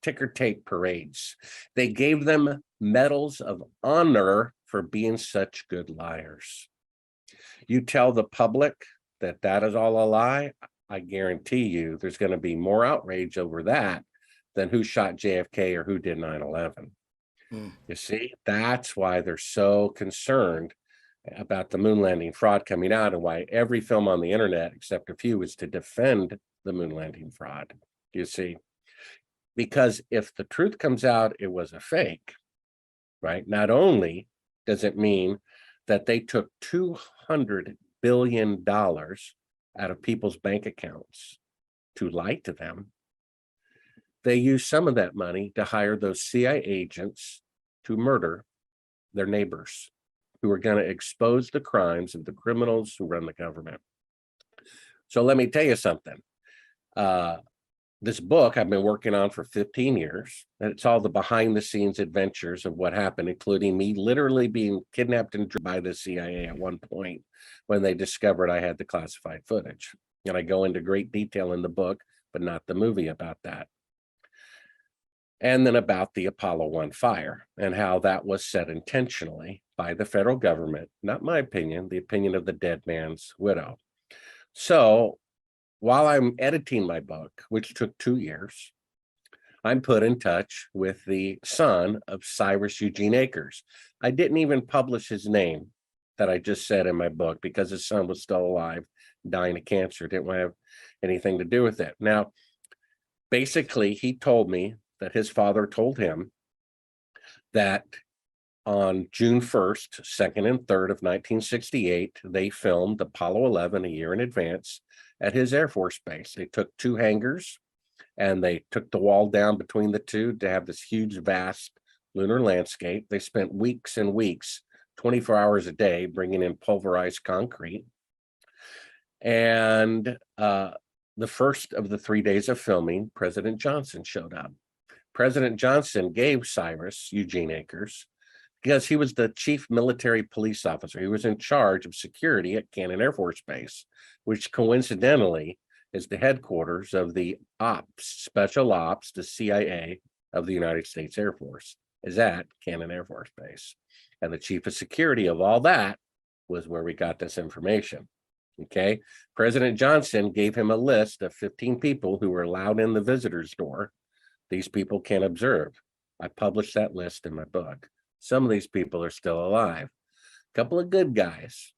ticker tape parades. They gave them medals of honor for being such good liars. You tell the public that is all a lie, I guarantee you there's going to be more outrage over that than who shot JFK or who did 9/11. You see, that's why they're so concerned about the moon landing fraud coming out and why every film on the internet, except a few, is to defend the moon landing fraud. You see, because if the truth comes out, it was a fake, right? Not only does it mean that they took $200 billion out of people's bank accounts to lie to them, they use some of that money to hire those CIA agents to murder their neighbors who are going to expose the crimes of the criminals who run the government. So let me tell you something. This book I've been working on for 15 years, and it's all the behind the scenes adventures of what happened, including me literally being kidnapped and by the CIA at one point when they discovered I had the classified footage. And I go into great detail in the book, but not the movie about that. And then about the Apollo 1 fire and how that was set intentionally by the federal government, not my opinion, the opinion of the dead man's widow. So while I'm editing my book, which took 2 years, I'm put in touch with the son of Cyrus Eugene Akers. I didn't even publish his name that I just said in my book because his son was still alive, dying of cancer. Didn't want to have anything to do with it. Now, basically, he told me that his father told him that on June 1st, 2nd, and 3rd of 1968, they filmed Apollo 11 a year in advance at his Air Force Base. They took 2 hangars and they took the wall down between the two to have this huge, vast lunar landscape. They spent weeks and weeks, 24 hours a day, bringing in pulverized concrete. And the first of the 3 days of filming, President Johnson showed up. President Johnson gave Cyrus Eugene Akers, because he was the chief military police officer. He was in charge of security at Cannon Air Force Base, which coincidentally is the headquarters of the special ops, the CIA of the United States Air Force, is at Cannon Air Force Base. And the chief of security of all that was where we got this information. Okay. President Johnson gave him a list of 15 people who were allowed in the visitor's door. These people can observe. I published that list in my book. Some of these people are still alive. A couple of good guys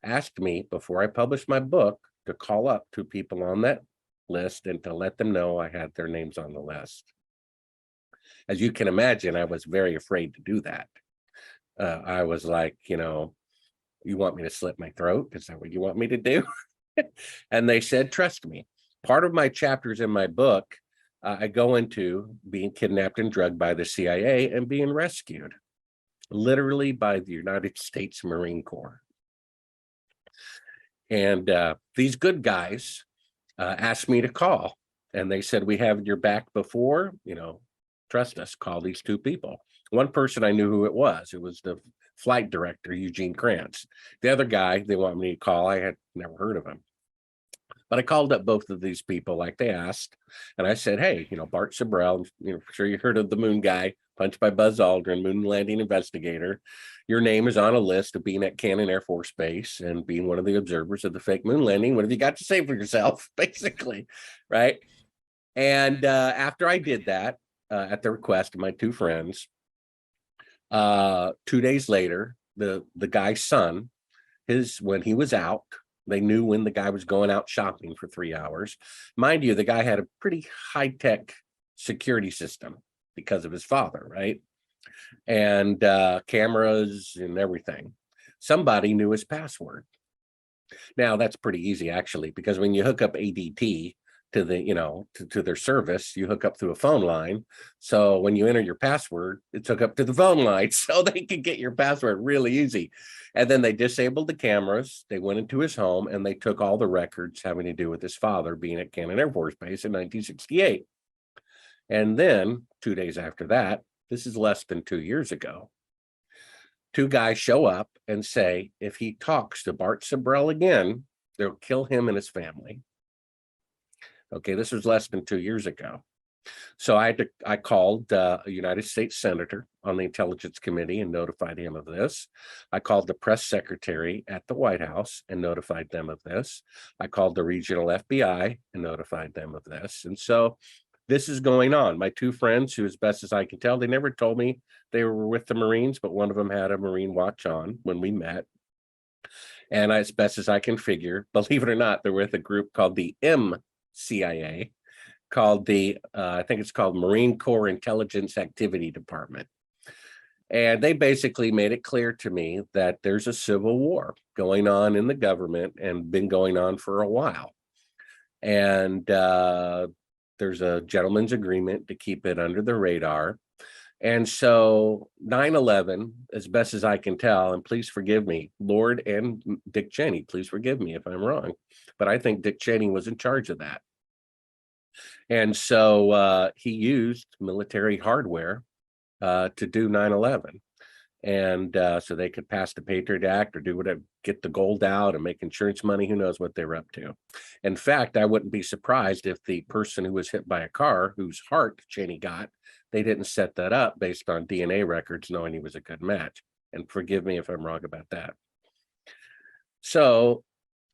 asked me before I published my book to call up 2 people on that list and to let them know I had their names on the list. As you can imagine, I was very afraid to do that. I was like, you want me to slit my throat? Is that what you want me to do? And they said, trust me. Part of my chapters in my book, I go into being kidnapped and drugged by the CIA and being rescued, literally by the United States Marine Corps. And these good guys asked me to call, and they said, we have your back before, trust us, call these 2 people. One person I knew who it was. It was the flight director, Eugene Krantz. The other guy they want me to call, I had never heard of him. But I called up both of these people like they asked, and I said, hey, Bart Sibrel, sure you heard of the moon guy, punched by Buzz Aldrin, moon landing investigator. Your name is on a list of being at Cannon Air Force Base and being one of the observers of the fake moon landing. What have you got to say for yourself, basically, right? And after I did that, at the request of my 2 friends, 2 days later, the guy's son, when he was out, they knew when the guy was going out shopping for 3 hours. Mind you, the guy had a pretty high-tech security system because of his father, right? And cameras and everything. Somebody knew his password. Now, that's pretty easy, actually, because when you hook up ADT to the, to their service, you hook up through a phone line. So when you enter your password, it's hooked up to the phone line, so they could get your password really easy. And then they disabled the cameras. They went into his home and they took all the records having to do with his father being at Cannon Air Force Base in 1968. And then 2 days after that, this is less than 2 years ago, 2 guys show up and say, if he talks to Bart Sibrel again, they'll kill him and his family. Okay, this was less than 2 years ago. So I called a United States Senator on the Intelligence Committee and notified him of this. I called the press secretary at the White House and notified them of this. I called the regional FBI and notified them of this. And so this is going on. My 2 friends, who, as best as I can tell, they never told me they were with the Marines, but one of them had a Marine watch on when we met. And as best as I can figure, believe it or not, they're with a group called the CIA, called the, I think it's called Marine Corps Intelligence Activity Department. And they basically made it clear to me that there's a civil war going on in the government and been going on for a while. And there's a gentleman's agreement to keep it under the radar. And so 9/11, as best as I can tell, and please forgive me, Lord and Dick Cheney, please forgive me if I'm wrong, but I think Dick Cheney was in charge of that. And so he used military hardware to do 9/11. And so they could pass the Patriot Act or do whatever, get the gold out and make insurance money. Who knows what they were up to? In fact, I wouldn't be surprised if the person who was hit by a car, whose heart Cheney got, they didn't set that up based on DNA records, knowing he was a good match. And forgive me if I'm wrong about that. So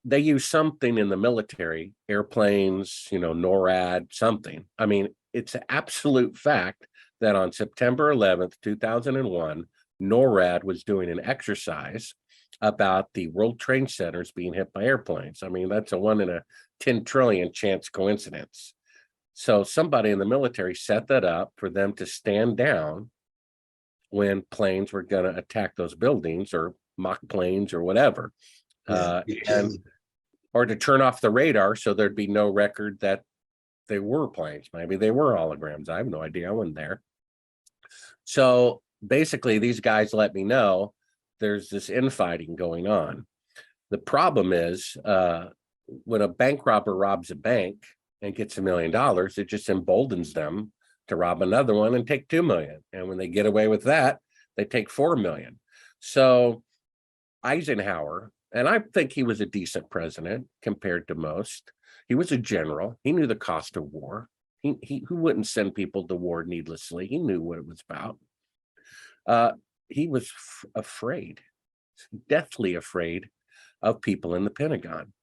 they use something in the military, airplanes, NORAD, something. I mean, it's an absolute fact that on September 11th, 2001, NORAD was doing an exercise about the World Trade Centers being hit by airplanes. I mean, that's a 1 in a 10 trillion chance coincidence. So somebody in the military set that up for them to stand down when planes were going to attack those buildings, or mock planes or whatever, or to turn off the radar so there'd be no record that they were planes. Maybe they were holograms. I have no idea. I wasn't there. So basically, these guys let me know there's this infighting going on. The problem is when a bank robber robs a bank and gets $1 million, it just emboldens them to rob another one and take 2 million. And when they get away with that, they take 4 million. So Eisenhower, and I think he was a decent president compared to most. He was a general. He knew the cost of war. He who wouldn't send people to war needlessly. He knew what it was about. He was afraid, deathly afraid of people in the Pentagon.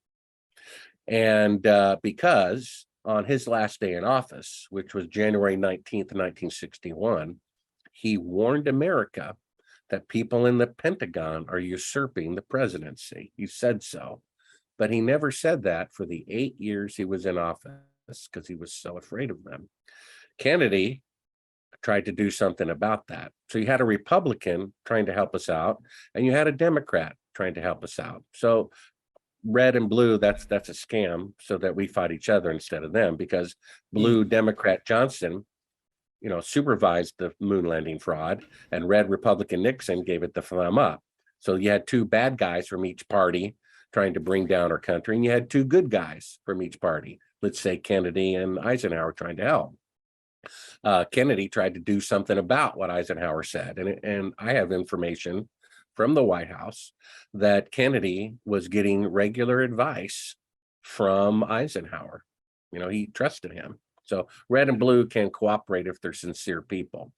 And because on his last day in office, which was January 19th, 1961, he warned America that people in the Pentagon are usurping the presidency. He said so, but he never said that for the 8 years he was in office because he was so afraid of them. Kennedy tried to do something about that. So you had a Republican trying to help us out, and you had a Democrat trying to help us out. So red and blue, that's a scam, so that we fight each other instead of them, because blue Democrat Johnson, supervised the moon landing fraud, and red Republican Nixon gave it the thumb up. So you had two bad guys from each party trying to bring down our country, and you had two good guys from each party. Let's say Kennedy and Eisenhower trying to help. Kennedy tried to do something about what Eisenhower said, and I have information from the White House that Kennedy was getting regular advice from Eisenhower. He trusted him. So red and blue can cooperate if they're sincere people.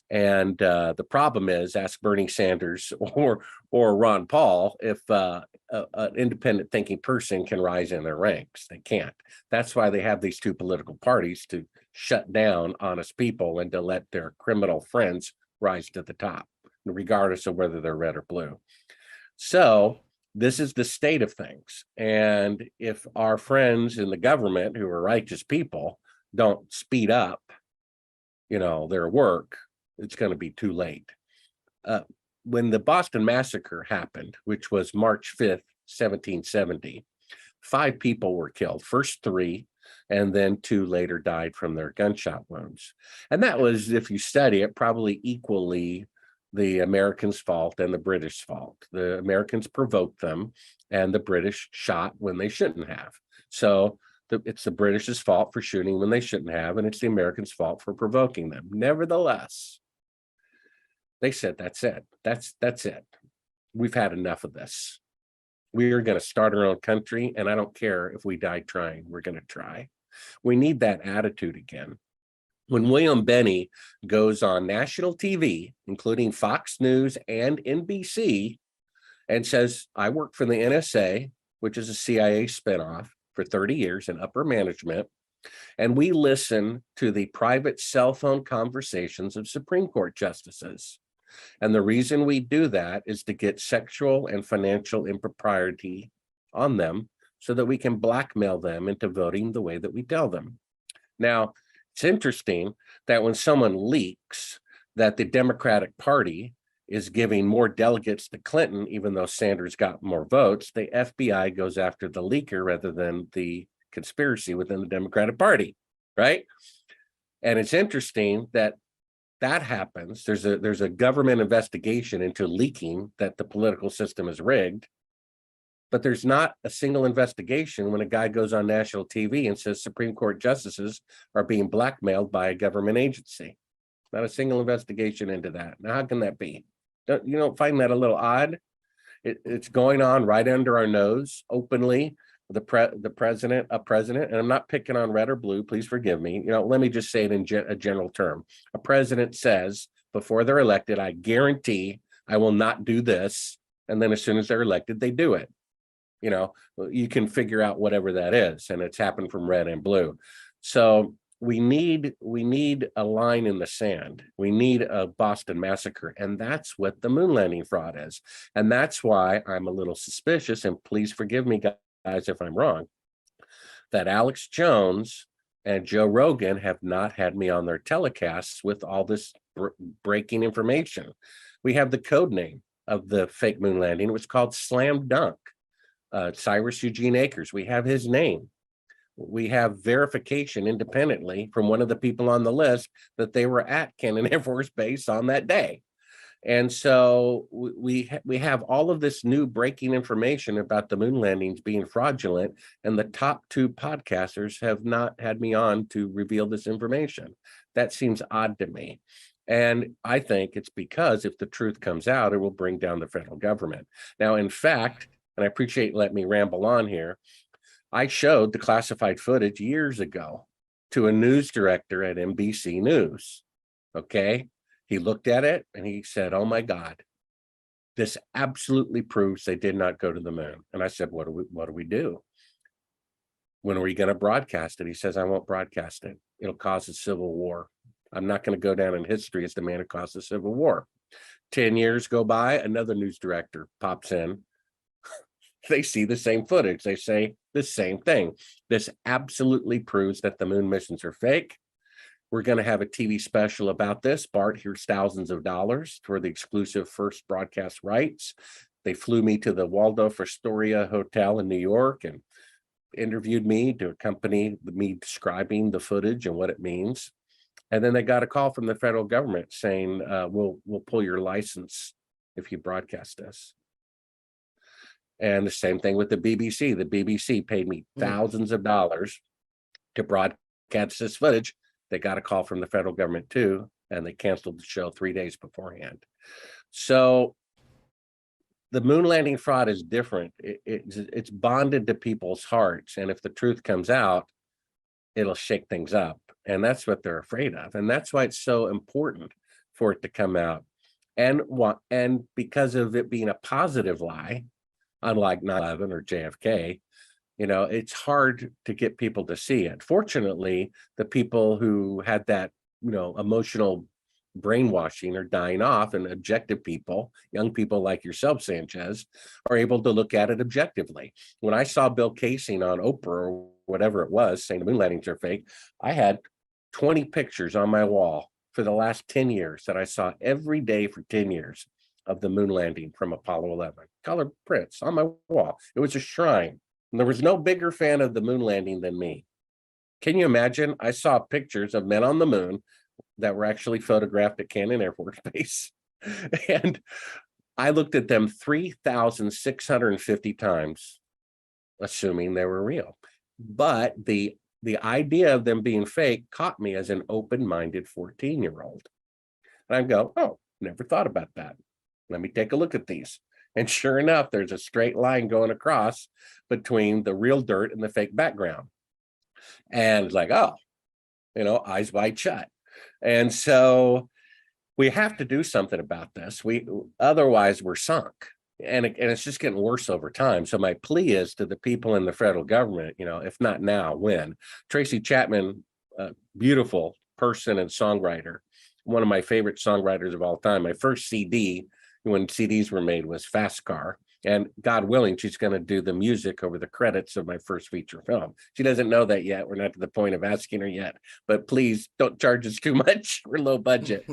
And the problem is, ask Bernie Sanders or Ron Paul if an independent thinking person can rise in their ranks. They can't. That's why they have these two political parties, to shut down honest people and to let their criminal friends rise to the top, regardless of whether they're red or blue. So this is the state of things. And if our friends in the government, who are righteous people, don't speed up, their work, it's going to be too late. When the Boston Massacre happened, which was March 5th, 1770, 5 people were killed. First 3, and then 2 later died from their gunshot wounds. And that was, if you study it, probably equally the Americans' fault and the British fault. The Americans provoked them, and the British shot when they shouldn't have. So it's the British's fault for shooting when they shouldn't have, and it's the Americans' fault for provoking them. Nevertheless, they said, that's it. That's it. We've had enough of this. We are going to start our own country, and I don't care if we die trying. We're going to try. We need that attitude again. When William Benny goes on national TV, including Fox News and NBC, and says, I worked for the NSA, which is a CIA spinoff, for 30 years in upper management, and we listen to the private cell phone conversations of Supreme Court justices. And the reason we do that is to get sexual and financial impropriety on them so that we can blackmail them into voting the way that we tell them. Now, it's interesting that when someone leaks that the Democratic Party is giving more delegates to Clinton, even though Sanders got more votes, the FBI goes after the leaker rather than the conspiracy within the Democratic Party, right? And it's interesting that that happens, there's a government investigation into leaking that the political system is rigged. But there's not a single investigation when a guy goes on national TV and says Supreme Court justices are being blackmailed by a government agency. Not a single investigation into that. Now, how can that be? You don't find that a little odd? It's going on right under our nose, openly. The president, and I'm not picking on red or blue, please forgive me. Let me just say it in a general term. A president says before they're elected, I guarantee I will not do this. And then as soon as they're elected, they do it. You can figure out whatever that is, and it's happened from red and blue. So we need a line in the sand. We need a Boston Massacre, and that's what the moon landing fraud is. And that's why I'm a little suspicious, and please forgive me, guys, if I'm wrong, that Alex Jones and Joe Rogan have not had me on their telecasts with all this breaking information. We have the code name of the fake moon landing. It was called Slam Dunk. Cyrus Eugene Akers, we have his name. We have verification independently from one of the people on the list that they were at Cannon Air Force Base on that day. And so we have all of this new breaking information about the moon landings being fraudulent, and the top two podcasters have not had me on to reveal this information. That seems odd to me. And I think it's because if the truth comes out, it will bring down the federal government. Now, in fact, and I appreciate letting me ramble on here, I showed the classified footage years ago to a news director at NBC News. Okay. He looked at it and he said, oh my God, this absolutely proves they did not go to the moon. And I said, what do we do? When are we going to broadcast it? He says, I won't broadcast it. It'll cause a civil war. I'm not going to go down in history as the man who caused the Civil War. 10 years go by, another news director pops in. They see the same footage. They say the same thing. This absolutely proves that the moon missions are fake. We're going to have a TV special about this. Bart, here's thousands of dollars for the exclusive first broadcast rights. They flew me to the Waldorf Astoria Hotel in New York and interviewed me to accompany me describing the footage and what it means. And then they got a call from the federal government saying, we'll pull your license if you broadcast this. And the same thing with the BBC. The BBC paid me thousands of dollars to broadcast this footage. They got a call from the federal government too, and they canceled the show 3 days beforehand. So the moon landing fraud is different. It's bonded to people's hearts. And if the truth comes out, it'll shake things up. And that's what they're afraid of. And that's why it's so important for it to come out. And because of it being a positive lie, unlike 9/11 or JFK, it's hard to get people to see it. Fortunately, the people who had that, emotional brainwashing are dying off, and objective people, young people like yourself, Sanchez, are able to look at it objectively. When I saw Bill Casing on Oprah or whatever it was saying the moon landings are fake, I had 20 pictures on my wall for the last 10 years that I saw every day for 10 years of the moon landing from Apollo 11. Color prints on my wall. It was a shrine. And there was no bigger fan of the moon landing than me. Can you imagine? I saw pictures of men on the moon that were actually photographed at Cannon Air Force Base. And I looked at them 3,650 times, assuming they were real. But the idea of them being fake caught me as an open-minded 14-year-old. And I go, oh, never thought about that. Let me take a look at these. And sure enough, there's a straight line going across between the real dirt and the fake background. And it's like, oh, eyes wide shut. And so we have to do something about this. Otherwise we're sunk. And it's just getting worse over time. So my plea is to the people in the federal government, if not now, when? Tracy Chapman, beautiful person and songwriter, one of my favorite songwriters of all time. My first CD, when CDs were made, was Fast Car. And God willing, she's going to do the music over the credits of my first feature film. She doesn't know that yet. We're not to the point of asking her yet. But please don't charge us too much. We're low budget.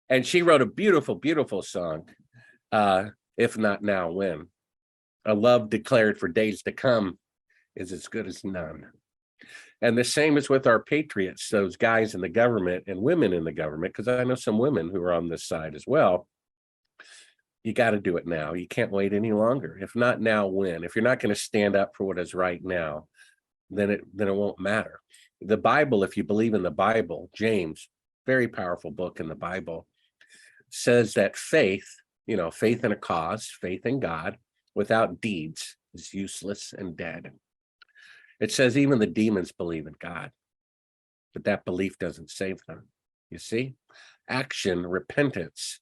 And she wrote a beautiful, beautiful song. If not now, when? A love declared for days to come is as good as none. And the same is with our patriots, those guys in the government and women in the government, because I know some women who are on this side as well. You got to do it now. You can't wait any longer. If not now, when? If you're not going to stand up for what is right now, then it won't matter. The Bible, if you believe in the Bible, James, very powerful book in the Bible, says that faith, faith in a cause, faith in God, without deeds is useless and dead. It says even the demons believe in God, but that belief doesn't save them. You see, action, repentance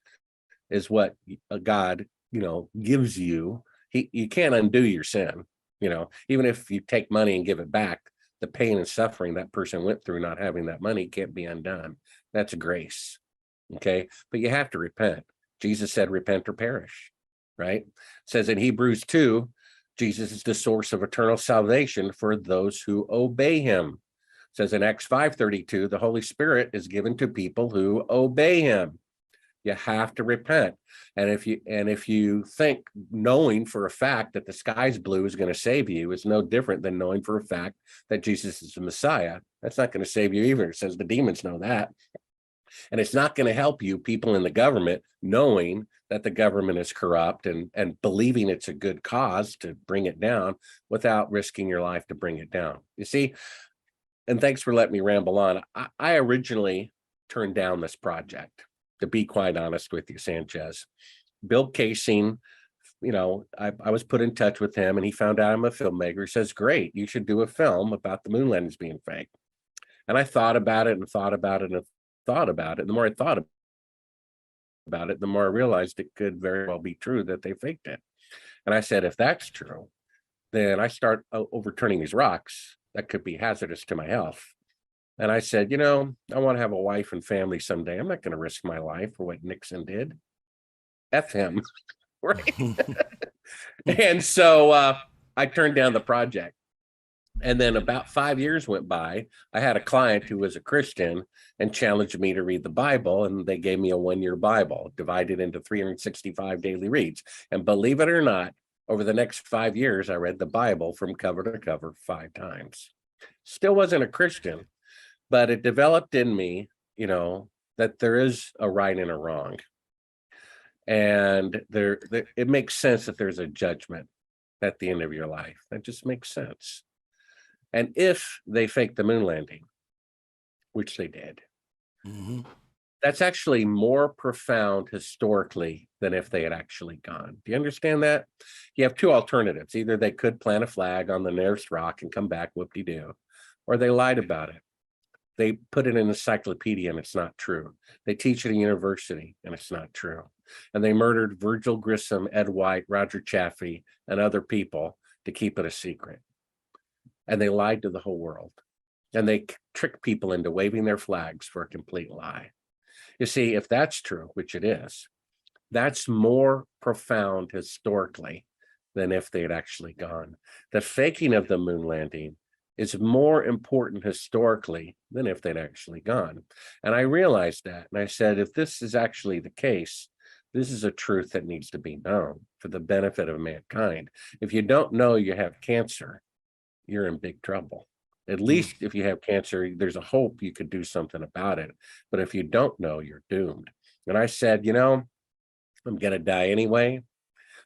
is what God, gives you. You can't undo your sin. Even if you take money and give it back, the pain and suffering that person went through not having that money can't be undone. That's grace. Okay. But you have to repent. Jesus said, repent or perish, right? It says in Hebrews 2, Jesus is the source of eternal salvation for those who obey him. It says in Acts 5:32, the Holy Spirit is given to people who obey him. You have to repent. And if you think knowing for a fact that the sky's blue is going to save you is no different than knowing for a fact that Jesus is the Messiah, that's not going to save you either. It says the demons know that. And it's not going to help you, people in the government, knowing that the government is corrupt and believing it's a good cause to bring it down without risking your life to bring it down. You see, and thanks for letting me ramble on. I originally turned down this project, to be quite honest with you, Sanchez. Bill Casing, I was put in touch with him and he found out I'm a filmmaker. He says, great, you should do a film about the moon landings being fake. And I thought about it and thought about it and thought about it. And the more I thought about it, the more I realized it could very well be true that they faked it. And I said, if that's true, then I start overturning these rocks that could be hazardous to my health. And I said, I want to have a wife and family someday. I'm not going to risk my life for what Nixon did. F him. Right. And so I turned down the project. And then about 5 years went by. I had a client who was a Christian and challenged me to read the Bible. And they gave me a 1-year Bible divided into 365 daily reads. And believe it or not, over the next 5 years, I read the Bible from cover to cover 5 times. Still wasn't a Christian, but it developed in me, that there is a right and a wrong. And it makes sense that there's a judgment at the end of your life. That just makes sense. And if they faked the moon landing, which they did, that's actually more profound historically than if they had actually gone. Do you understand that? You have 2 alternatives. Either they could plant a flag on the nearest rock and come back whoop-de-doo, or they lied about it. They put it in an encyclopedia and it's not true. They teach at a university and it's not true. And they murdered Virgil Grissom, Ed White, Roger Chaffee, and other people to keep it a secret. And they lied to the whole world. And they tricked people into waving their flags for a complete lie. You see, if that's true, which it is, that's more profound historically than if they had actually gone. The faking of the moon landing is more important historically than if they'd actually gone. And I realized that. And I said, if this is actually the case, this is a truth that needs to be known for the benefit of mankind. If you don't know you have cancer, you're in big trouble. At least if you have cancer, there's a hope you could do something about it. But if you don't know, you're doomed. And I said, I'm going to die anyway,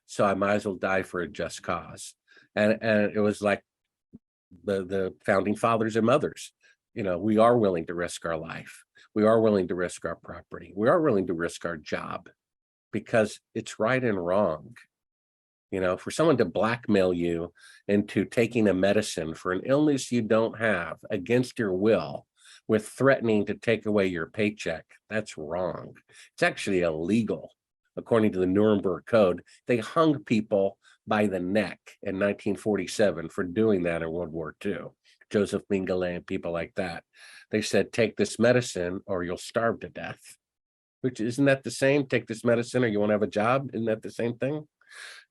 so I might as well die for a just cause. And it was like the founding fathers and mothers. We are willing to risk our life. We are willing to risk our property. We are willing to risk our job because it's right and wrong. For someone to blackmail you into taking a medicine for an illness you don't have against your will with threatening to take away your paycheck, that's wrong. It's actually illegal. According to the Nuremberg Code, they hung people by the neck in 1947 for doing that in World War II. Joseph Mengele and people like that. They said, take this medicine or you'll starve to death. Which, isn't that the same? Take this medicine or you won't have a job? Isn't that the same thing?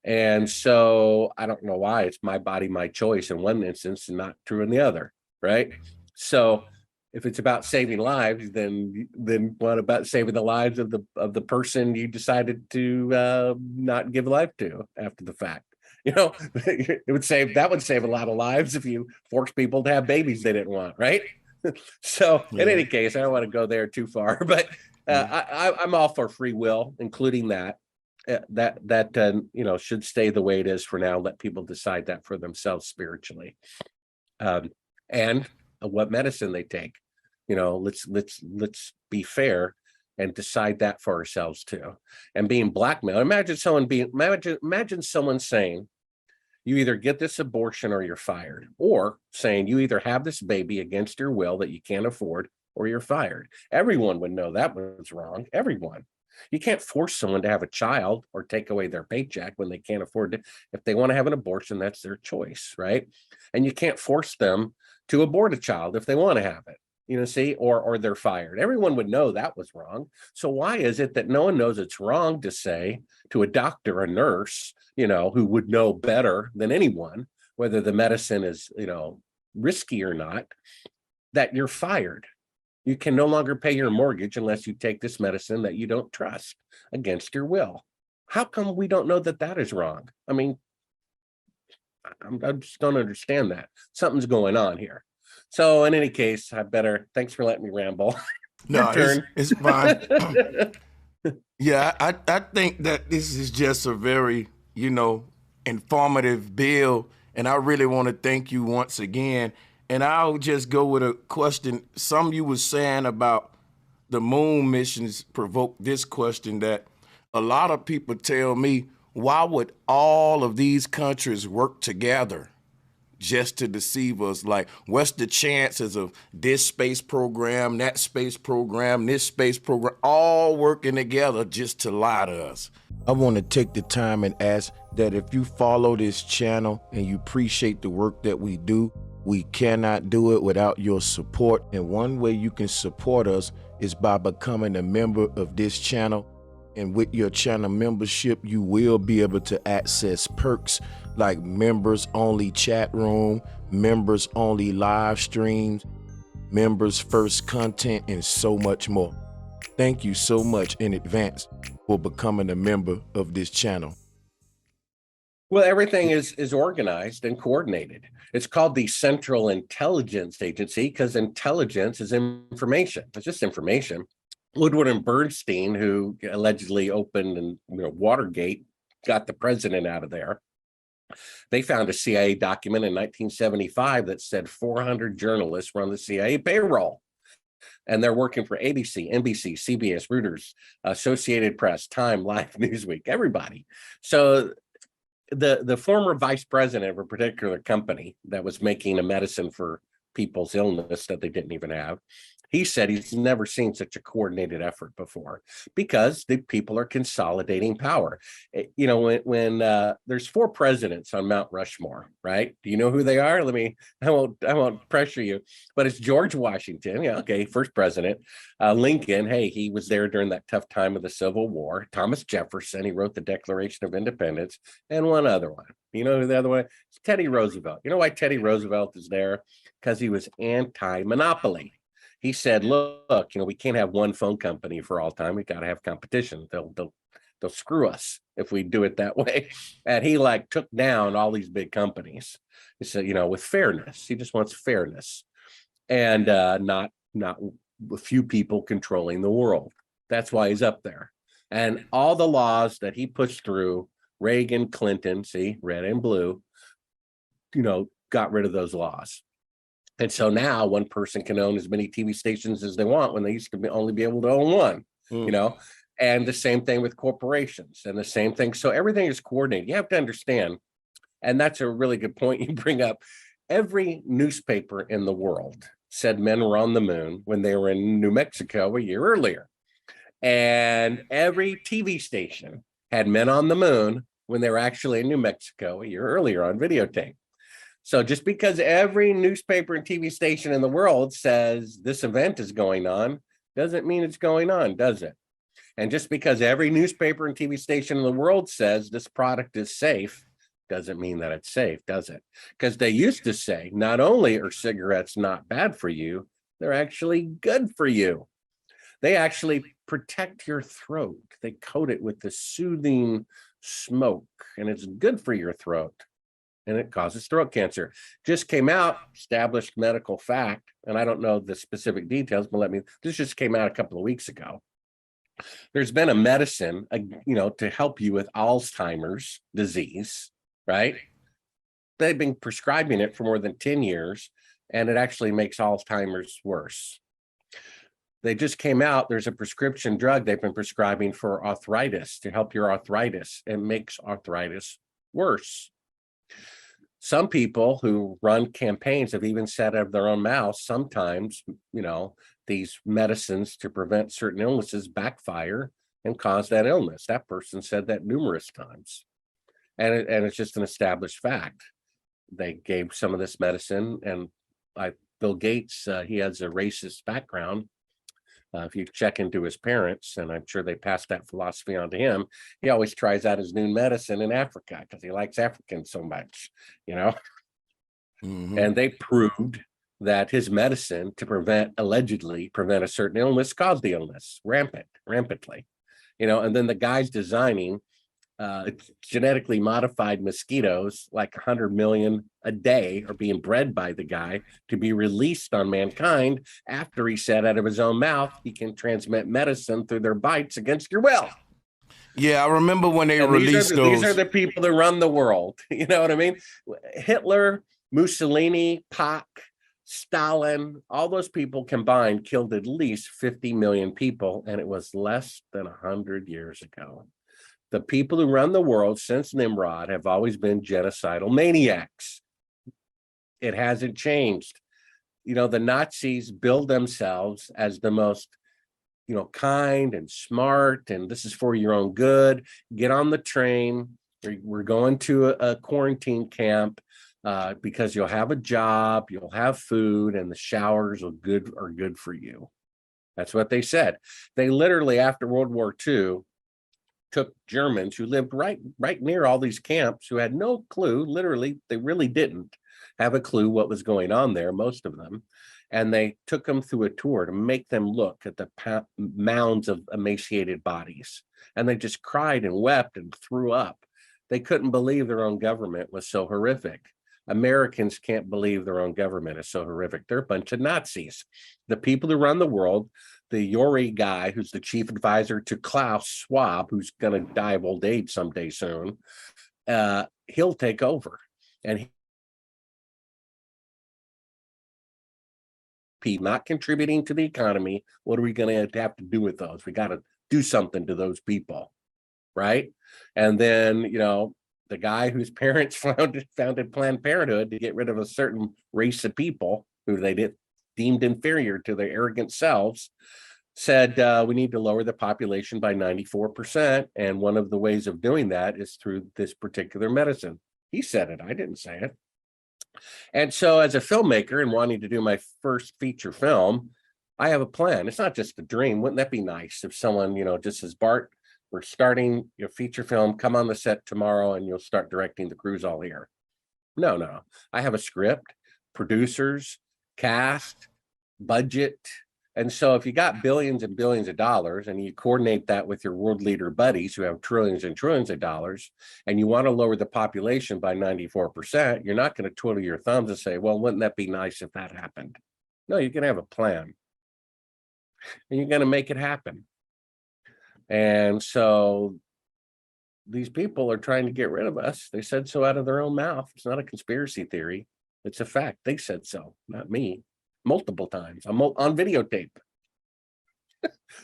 And so I don't know why it's my body, my choice in one instance and not true in the other, right? So if it's about saving lives, then what about saving the lives of the person you decided to not give life to after the fact? You know, that would save a lot of lives if you forced people to have babies they didn't want, right? So in Yeah. any case, I don't want to go there too far, but I'm all for free will, including that. Should stay the way it is for now. Let people decide that for themselves spiritually, and what medicine they take. Let's be fair and decide that for ourselves too. And being blackmailed. Imagine someone saying, you either get this abortion or you're fired, or saying you either have this baby against your will that you can't afford or you're fired. Everyone would know that was wrong. Everyone. You can't force someone to have a child or take away their paycheck when they can't afford it. If they want to have an abortion, that's their choice, right? And you can't force them to abort a child if they want to have it. Or they're fired. Everyone would know that was wrong. So why is it that no one knows it's wrong to say to a doctor, a nurse, who would know better than anyone, whether the medicine is, risky or not, that you're fired? You can no longer pay your mortgage unless you take this medicine that you don't trust against your will. How come we don't know that that is wrong? I mean, I just don't understand that. Something's going on here. So in any case, thanks for letting me ramble. No, turn. it's fine. Yeah, I think that this is just a very, informative bill. And I really want to thank you once again. And I'll just go with a question. Some you were saying about the moon missions provoked this question that a lot of people tell me, why would all of these countries work together just to deceive us? Like, what's the chances of this space program, that space program, this space program, all working together just to lie to us? I want to take the time and ask that if you follow this channel and you appreciate the work that we do, we cannot do it without your support. And one way you can support us is by becoming a member of this channel. And with your channel membership, you will be able to access perks like members only chat room, members only live streams, members first content, and so much more. Thank you so much in advance for becoming a member of this channel. Well, everything is organized and coordinated. It's called the Central Intelligence Agency because intelligence is information. It's just information. Woodward and Bernstein, who allegedly opened and Watergate, got the president out of there. They found a CIA document in 1975 that said 400 journalists were on the CIA payroll. And they're working for ABC, NBC, CBS, Reuters, Associated Press, Time, Life, Newsweek, everybody. So the former vice president of a particular company that was making a medicine for people's illness that they didn't even have, he said he's never seen such a coordinated effort before because the people are consolidating power. When there's 4 presidents on Mount Rushmore, right? Do you know who they are? I won't pressure you, but it's George Washington. Yeah, okay, first president. Lincoln, hey, he was there during that tough time of the Civil War. Thomas Jefferson, he wrote the Declaration of Independence, and one other one. You know who the other one? It's Teddy Roosevelt. You know why Teddy Roosevelt is there? Because he was anti-monopoly. He said, look, we can't have one phone company for all time. We got to have competition. They'll screw us if we do it that way. And he took down all these big companies. He said, with fairness. He just wants fairness and not a few people controlling the world. That's why he's up there. And all the laws that he pushed through, Reagan, Clinton, see, red and blue, got rid of those laws. And so now one person can own as many TV stations as they want when they used to only be able to own one, and the same thing with corporations and the same thing. So everything is coordinated. You have to understand, and that's a really good point you bring up. Every newspaper in the world said men were on the moon when they were in New Mexico a year earlier. And every TV station had men on the moon when they were actually in New Mexico a year earlier on videotape. So just because every newspaper and TV station in the world says this event is going on, doesn't mean it's going on, does it? And just because every newspaper and TV station in the world says this product is safe, doesn't mean that it's safe, does it? Because they used to say, not only are cigarettes not bad for you, they're actually good for you. They actually protect your throat. They coat it with the soothing smoke, and it's good for your throat, and it causes throat cancer. Just came out, established medical fact, and I don't know the specific details, but this just came out a couple of weeks ago. There's been a medicine, to help you with Alzheimer's disease, right? They've been prescribing it for more than 10 years, and it actually makes Alzheimer's worse. They just came out, there's a prescription drug they've been prescribing for arthritis, to help your arthritis. It makes arthritis worse. Some people who run campaigns have even said out of their own mouths, sometimes, these medicines to prevent certain illnesses backfire and cause that illness. That person said that numerous times. And it's just an established fact. They gave some of this medicine, and Bill Gates, he has a racist background. If you check into his parents, and I'm sure they passed that philosophy on to him, he always tries out his new medicine in Africa because he likes Africans so much, Mm-hmm. And they proved that his medicine to allegedly prevent a certain illness caused the illness rampantly, and then the guy's designing genetically modified mosquitoes, like 100 million a day, are being bred by the guy to be released on mankind after he said out of his own mouth he can transmit medicine through their bites against your will. Yeah, I remember when they released those. These are the people that run the world. You know what I mean? Hitler, Mussolini, Pac, Stalin, all those people combined killed at least 50 million people, and it was less than 100 years ago. The people who run the world since Nimrod have always been genocidal maniacs. It hasn't changed. The Nazis billed themselves as the most, kind and smart, and this is for your own good. Get on the train. We're going to a quarantine camp because you'll have a job, you'll have food, and the showers are good for you. That's what they said. They literally, after World War II, took Germans who lived right near all these camps, who had no clue, literally, they really didn't have a clue what was going on there, most of them, and they took them through a tour to make them look at the mounds of emaciated bodies, and they just cried and wept and threw up. They couldn't believe their own government was so horrific. Americans can't believe their own government is so horrific. They're a bunch of Nazis. The people who run the world, the Yori guy, who's the chief advisor to Klaus Schwab, who's going to die of old age someday soon, he'll take over. And people not contributing to the economy, what are we going to have to do with those? We got to do something to those people, right? And then, the guy whose parents founded Planned Parenthood to get rid of a certain race of people who they deemed inferior to their arrogant selves, said we need to lower the population by 94%. And one of the ways of doing that is through this particular medicine. He said it. I didn't say it. And so as a filmmaker and wanting to do my first feature film, I have a plan. It's not just a dream. Wouldn't that be nice if someone, just says, Bart, we're starting your feature film, come on the set tomorrow and you'll start directing, the crew's all here. No. I have a script, producers, cast, budget. And so if you got billions and billions of dollars and you coordinate that with your world leader buddies who have trillions and trillions of dollars, and you want to lower the population by 94%, you're not going to twiddle your thumbs and say, well, wouldn't that be nice if that happened? No, you're going to have a plan. And you're going to make it happen. And so these people are trying to get rid of us. They said so out of their own mouth. It's not a conspiracy theory. It's a fact. They said so, not me. Multiple times. I'm on videotape.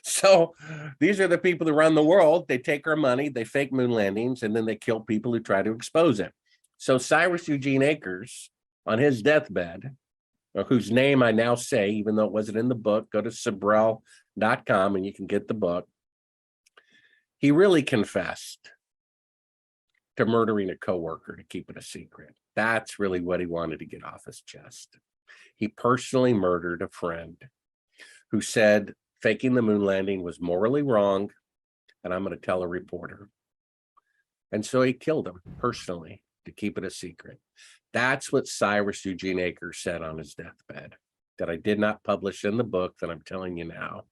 So these are the people who run the world. They take our money, they fake moon landings, and then they kill people who try to expose it. So Cyrus Eugene Akers, on his deathbed, whose name I now say, even though it wasn't in the book, go to Sibrel.com and you can get the book. He really confessed to murdering a coworker to keep it a secret. That's really what he wanted to get off his chest. He personally murdered a friend who said faking the moon landing was morally wrong, and I'm going to tell a reporter. And so he killed him personally to keep it a secret. That's what Cyrus Eugene Akers said on his deathbed, that I did not publish in the book that I'm telling you now.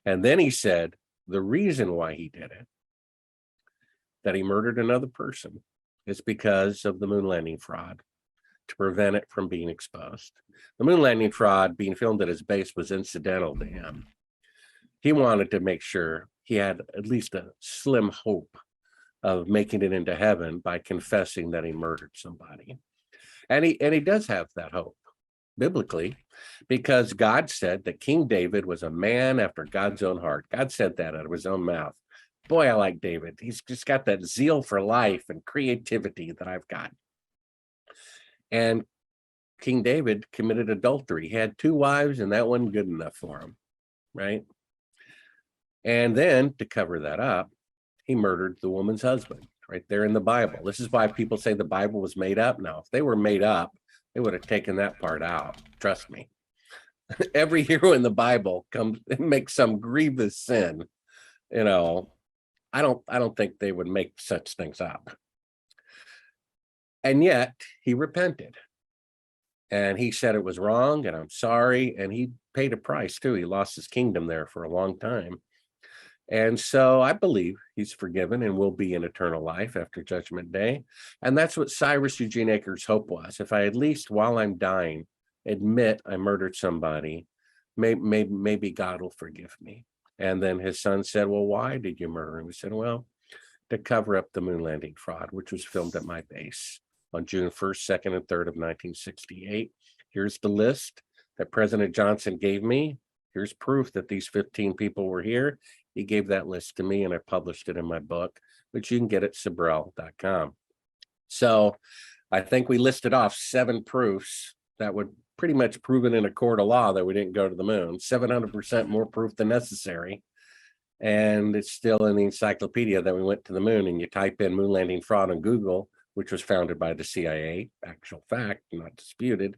And then he said the reason why he did it, that he murdered another person, is because of the moon landing fraud, to prevent it from being exposed. The moon landing fraud being filmed at his base was incidental to him. He wanted to make sure he had at least a slim hope of making it into heaven by confessing that he murdered somebody. And he does have that hope biblically, because God said that King David was a man after God's own heart. God said that out of his own mouth. Boy, I like David. He's just got that zeal for life and creativity that I've got. And King David committed adultery. He had 2 wives, and that wasn't good enough for him, right? And then to cover that up, he murdered the woman's husband right there in the Bible. This is why people say the Bible was made up. Now, if they were made up, they would have taken that part out. Trust me. Every hero in the Bible comes and makes some grievous sin. You know, I don't think they would make such things up. And yet he repented. And he said it was wrong, and I'm sorry. And he paid a price too. He lost his kingdom there for a long time. And so I believe he's forgiven and will be in eternal life after Judgment Day. And that's what Cyrus Eugene Akers' hope was. If I at least, while I'm dying, admit I murdered somebody, maybe God will forgive me. And then his son said, well, why did you murder him? He said, well, to cover up the moon landing fraud, which was filmed at my base on June 1st, 2nd, and 3rd of 1968. Here's the list that President Johnson gave me. Here's proof that these 15 people were here. He gave that list to me, and I published it in my book, which you can get at Sibrel.com. So I think we listed off 7 proofs that would pretty much prove it in a court of law that we didn't go to the moon. 700% more proof than necessary. And it's still in the encyclopedia that we went to the moon. And you type in moon landing fraud on Google, which was founded by the CIA, actual fact, not disputed.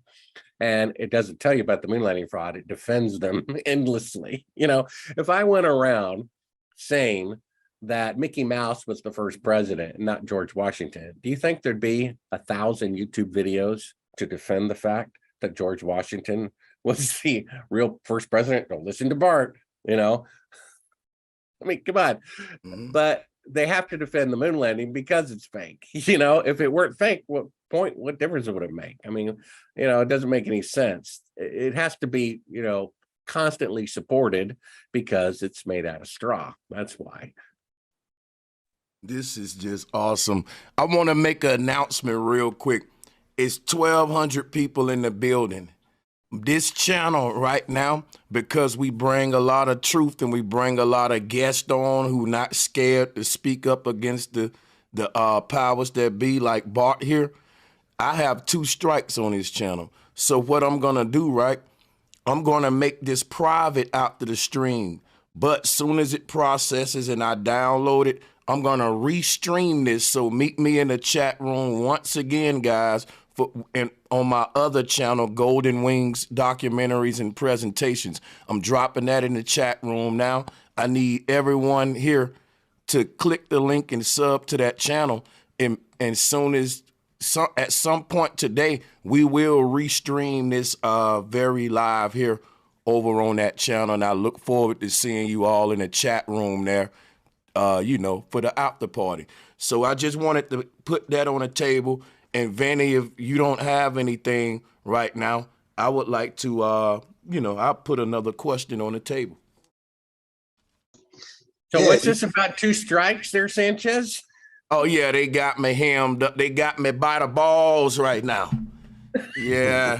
And it doesn't tell you about the moon landing fraud. It defends them endlessly. You know, if I went around saying that Mickey Mouse was the first president and not George Washington, do you think there'd be 1,000 YouTube videos to defend the fact that George Washington was the real first president? Don't listen to Bart, you know. I mean, come on. Mm-hmm. But they have to defend the moon landing because it's fake. You know, if it weren't fake, what difference would it make? I mean, you know, it doesn't make any sense. It has to be, you know, constantly supported because it's made out of straw. That's why. This is just awesome. I want to make an announcement real quick. It's 1,200 people in the building. This channel right now, because we bring a lot of truth and we bring a lot of guests on who not scared to speak up against the powers that be, like Bart here. I have 2 strikes on this channel. So what I'm going to do, right, I'm going to make this private after the stream. But soon as it processes and I download it, I'm going to restream this. So meet me in the chat room once again, guys, on my other channel, Golden Wings Documentaries and Presentations. I'm dropping that in the chat room now. I need everyone here to click the link and sub to that channel. And soon as at some point today, we will restream this very live here over on that channel. And I look forward to seeing you all in the chat room there, you know, for the after party. So I just wanted to put that on the table. And Vanny, if you don't have anything right now, I would like to, you know, I'll put another question on the table. So yeah, what's this about 2 strikes there, Sanchez? Oh, yeah, they got me hemmed up. They got me by the balls right now. Yeah.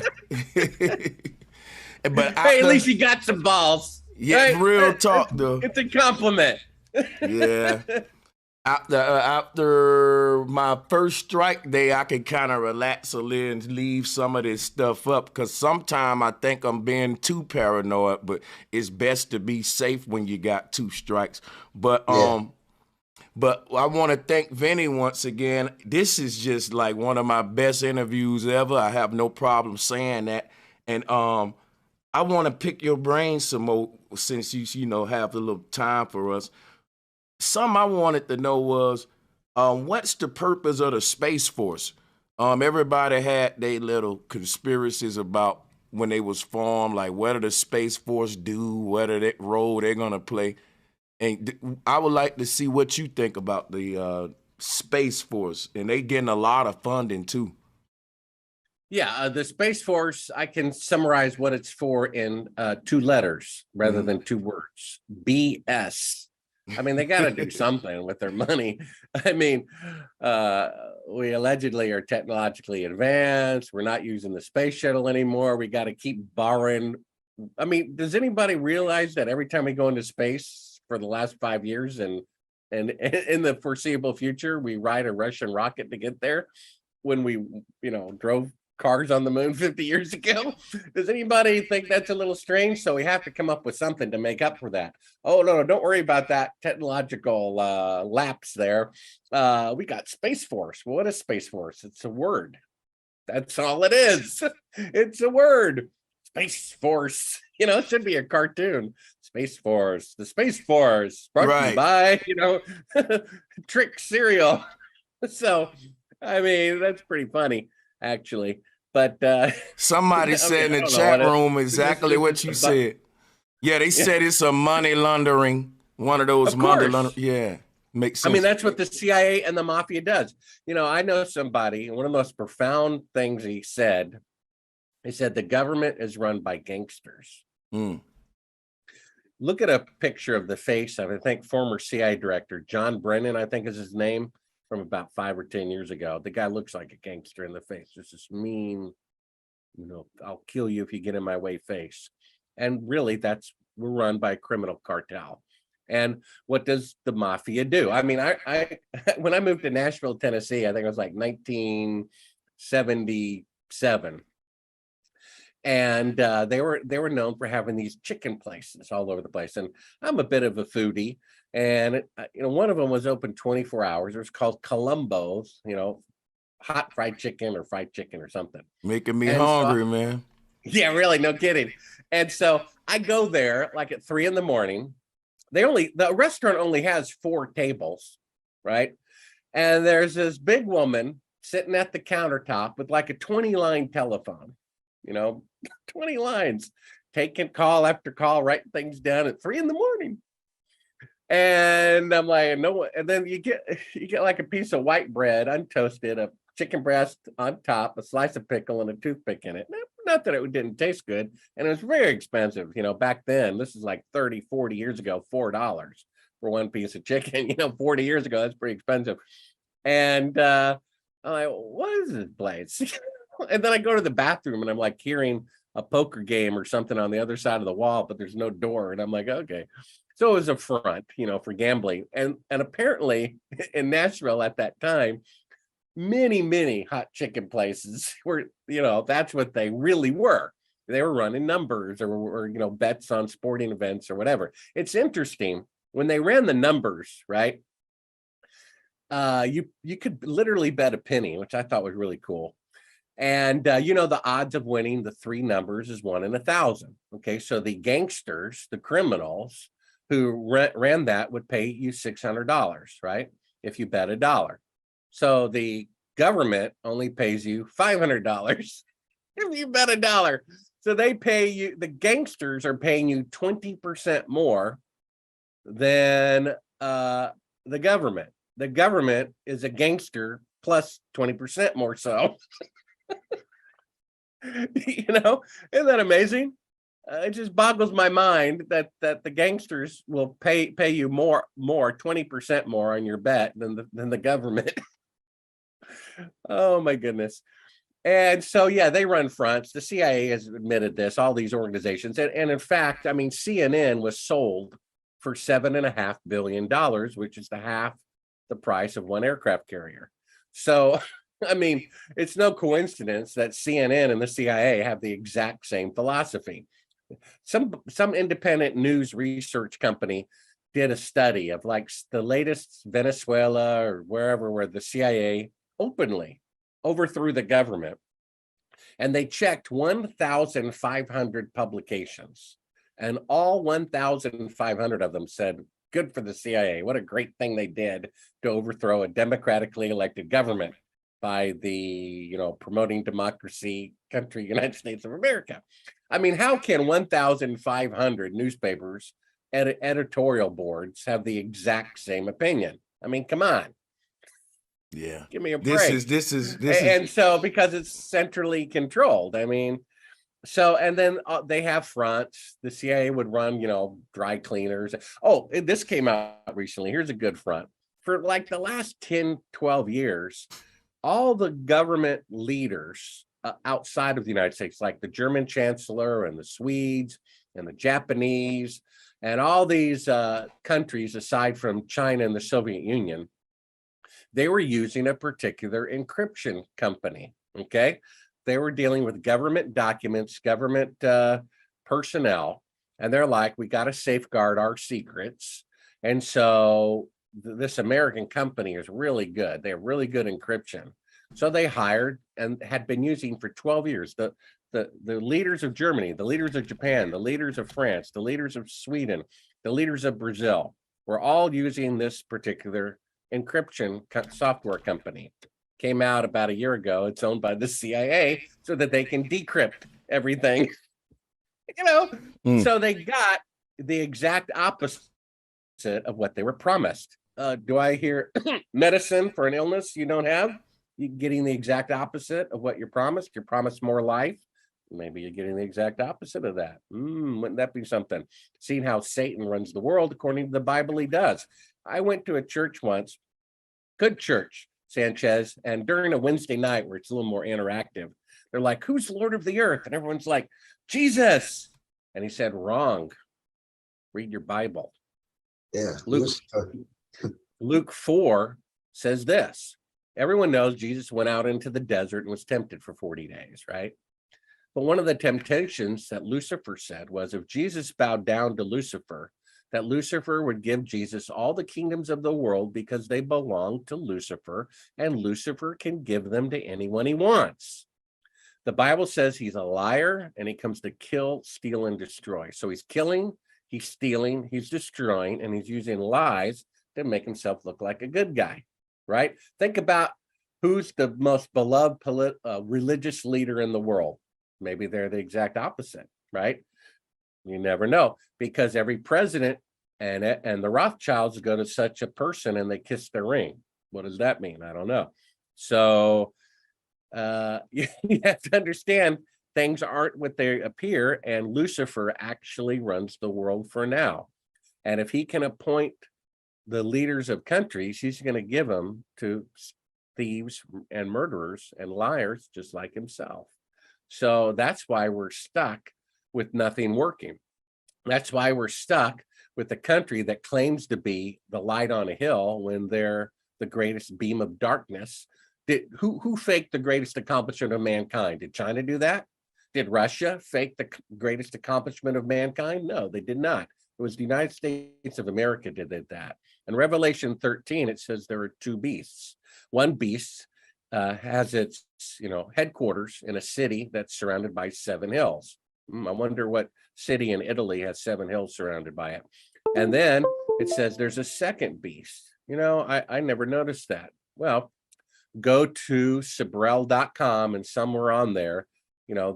But hey, at least you got some balls. Yeah, right? Real talk, though. It's a compliment. Yeah. After my first strike day, I can kind of relax a little and leave some of this stuff up, because sometimes I think I'm being too paranoid, but it's best to be safe when you got 2 strikes. But but I want to thank Vinny once again. This is just like one of my best interviews ever. I have no problem saying that. And I want to pick your brain some more, since you know, have a little time for us. Something I wanted to know was, what's the purpose of the Space Force? Everybody had their little conspiracies about when they was formed, like what did the Space Force do, what are that role they're gonna play. And I would like to see what you think about the Space Force, and they getting a lot of funding too. Yeah, the Space Force, I can summarize what it's for in 2 letters rather than 2 words. BS. I mean, they got to do something with their money. I mean, we allegedly are technologically advanced. We're not using the space shuttle anymore. We got to keep borrowing. I mean, does anybody realize that every time we go into space for the last 5 years and in the foreseeable future, we ride a Russian rocket to get there when we, drove cars on the moon 50 years ago? Does anybody think that's a little strange? So we have to come up with something to make up for that. Oh, no, don't worry about that technological lapse there. We got Space Force. Well, what is Space Force? It's a word. That's all it is. It's a word. Space Force. It should be a cartoon. Space Force. The Space Force. Brought to you by, Trick Cereal. So, I mean, that's pretty funny, actually. But somebody said in the chat room exactly what you said. Yeah, they said it's a money laundering, one of those money laundering. Yeah, makes sense. I mean, that's what the CIA and the mafia does. I know somebody, one of the most profound things he said the government is run by gangsters. Look at a picture of the face of, I think, former CIA director John Brennan, I think is his name, from about 5 or 10 years ago. The guy looks like a gangster in the face. Just this mean, I'll kill you if you get in my way face. And really, we're run by a criminal cartel. And what does the mafia do? I mean, I when I moved to Nashville, Tennessee, I think it was like 1977. And they were known for having these chicken places all over the place. And I'm a bit of a foodie. And one of them was open 24 hours. It was called Columbo's, hot fried chicken or something. Making me hungry, man. Yeah, really, no kidding. And so I go there like at 3 a.m. The restaurant only has 4 tables, right? And there's this big woman sitting at the countertop with like a 20-line telephone, 20 lines, taking call after call, writing things down at 3 a.m. And I'm like, no. And then you get like a piece of white bread, untoasted, a chicken breast on top, a slice of pickle, and a toothpick in it. Not that it didn't taste good. And it was very expensive. Back then, this is like 30, 40 years ago, $4 for one piece of chicken. 40 years ago, that's pretty expensive. And I'm like, what is this place? And then I go to the bathroom and I'm like hearing a poker game or something on the other side of the wall, but there's no door. And I'm like, okay. So it was a front, for gambling. And apparently in Nashville at that time, many hot chicken places were, that's what they really were. They were running numbers or bets on sporting events or whatever. It's interesting when they ran the numbers, right? You could literally bet a penny, which I thought was really cool. And the odds of winning the 3 numbers is 1 in 1,000. Okay, so the gangsters, the criminals who ran that would pay you $600, right? If you bet $1. So the government only pays you $500 if you bet $1. So they pay you, the gangsters are paying you 20% more than the government. The government is a gangster plus 20% more so. Isn't that amazing? It just boggles my mind that the gangsters will pay you more 20% more on your bet than the government. Oh my goodness. And so they run fronts. The CIA has admitted this, all these organizations. And in fact, I mean, CNN was sold for $7.5 billion, which is half the price of one aircraft carrier. So I mean, it's no coincidence that CNN and the CIA have the exact same philosophy. Some independent news research company did a study of like the latest Venezuela or wherever, where the CIA openly overthrew the government. And they checked 1,500 publications, and all 1,500 of them said, good for the CIA. What a great thing they did to overthrow a democratically elected government. by the, promoting democracy country, United States of America. I mean, how can 1,500 newspapers, editorial boards have the exact same opinion? I mean, come on. Yeah. Give me a break. This is And so because it's centrally controlled, I mean, so, and then they have fronts. The CIA would run, dry cleaners. Oh, this came out recently. Here's a good front. For like the last 10, 12 years, all the government leaders outside of the United States, like the German chancellor and the Swedes and the Japanese and all these countries aside from China and the Soviet Union, they were using a particular encryption company, okay? They were dealing with government documents, government personnel, and they're like, we got to safeguard our secrets. And so this American company is really good. They have really good encryption. So they hired and had been using for 12 years. The leaders of Germany, the leaders of Japan, the leaders of France, the leaders of Sweden, the leaders of Brazil were all using this particular encryption software company. Came out about a year ago. It's owned by the CIA so that they can decrypt everything. So they got the exact opposite of what they were promised. Do I hear medicine for an illness you don't have? You're getting the exact opposite of what you're promised. You're promised more life. Maybe you're getting the exact opposite of that. Wouldn't that be something? Seeing how Satan runs the world, according to the Bible, he does. I went to a church once, good church, Sanchez, and during a Wednesday night where it's a little more interactive, they're like, who's Lord of the earth? And everyone's like, Jesus. And he said, wrong. Read your Bible. Yeah. Luke 4 says this. Everyone knows Jesus went out into the desert and was tempted for 40 days, right? But one of the temptations that Lucifer said was if Jesus bowed down to Lucifer, that Lucifer would give Jesus all the kingdoms of the world because they belong to Lucifer, and Lucifer can give them to anyone he wants. The Bible says he's a liar and he comes to kill, steal, and destroy. So he's killing, he's stealing, he's destroying, and he's using lies to make himself look like a good guy, right? Think about who's the most beloved religious leader in the world. Maybe they're the exact opposite, right? You never know, because every president and the Rothschilds go to such a person and they kiss their ring. What does that mean? I don't know. So you have to understand things aren't what they appear, and Lucifer actually runs the world for now. And if he can appoint the leaders of countries, he's going to give them to thieves and murderers and liars just like himself. So that's why we're stuck with nothing working. That's why we're stuck with a country that claims to be the light on a hill when they're the greatest beam of darkness. Who faked the greatest accomplishment of mankind? Did China do that? Did Russia fake the greatest accomplishment of mankind? No, they did not. It was the United States of America that did that. In Revelation 13, it says there are two beasts. One beast has its headquarters in a city that's surrounded by 7 hills. I wonder what city in Italy has 7 hills surrounded by it. And then it says there's a second beast. I never noticed that. Well, go to Sibrel.com, and somewhere on there,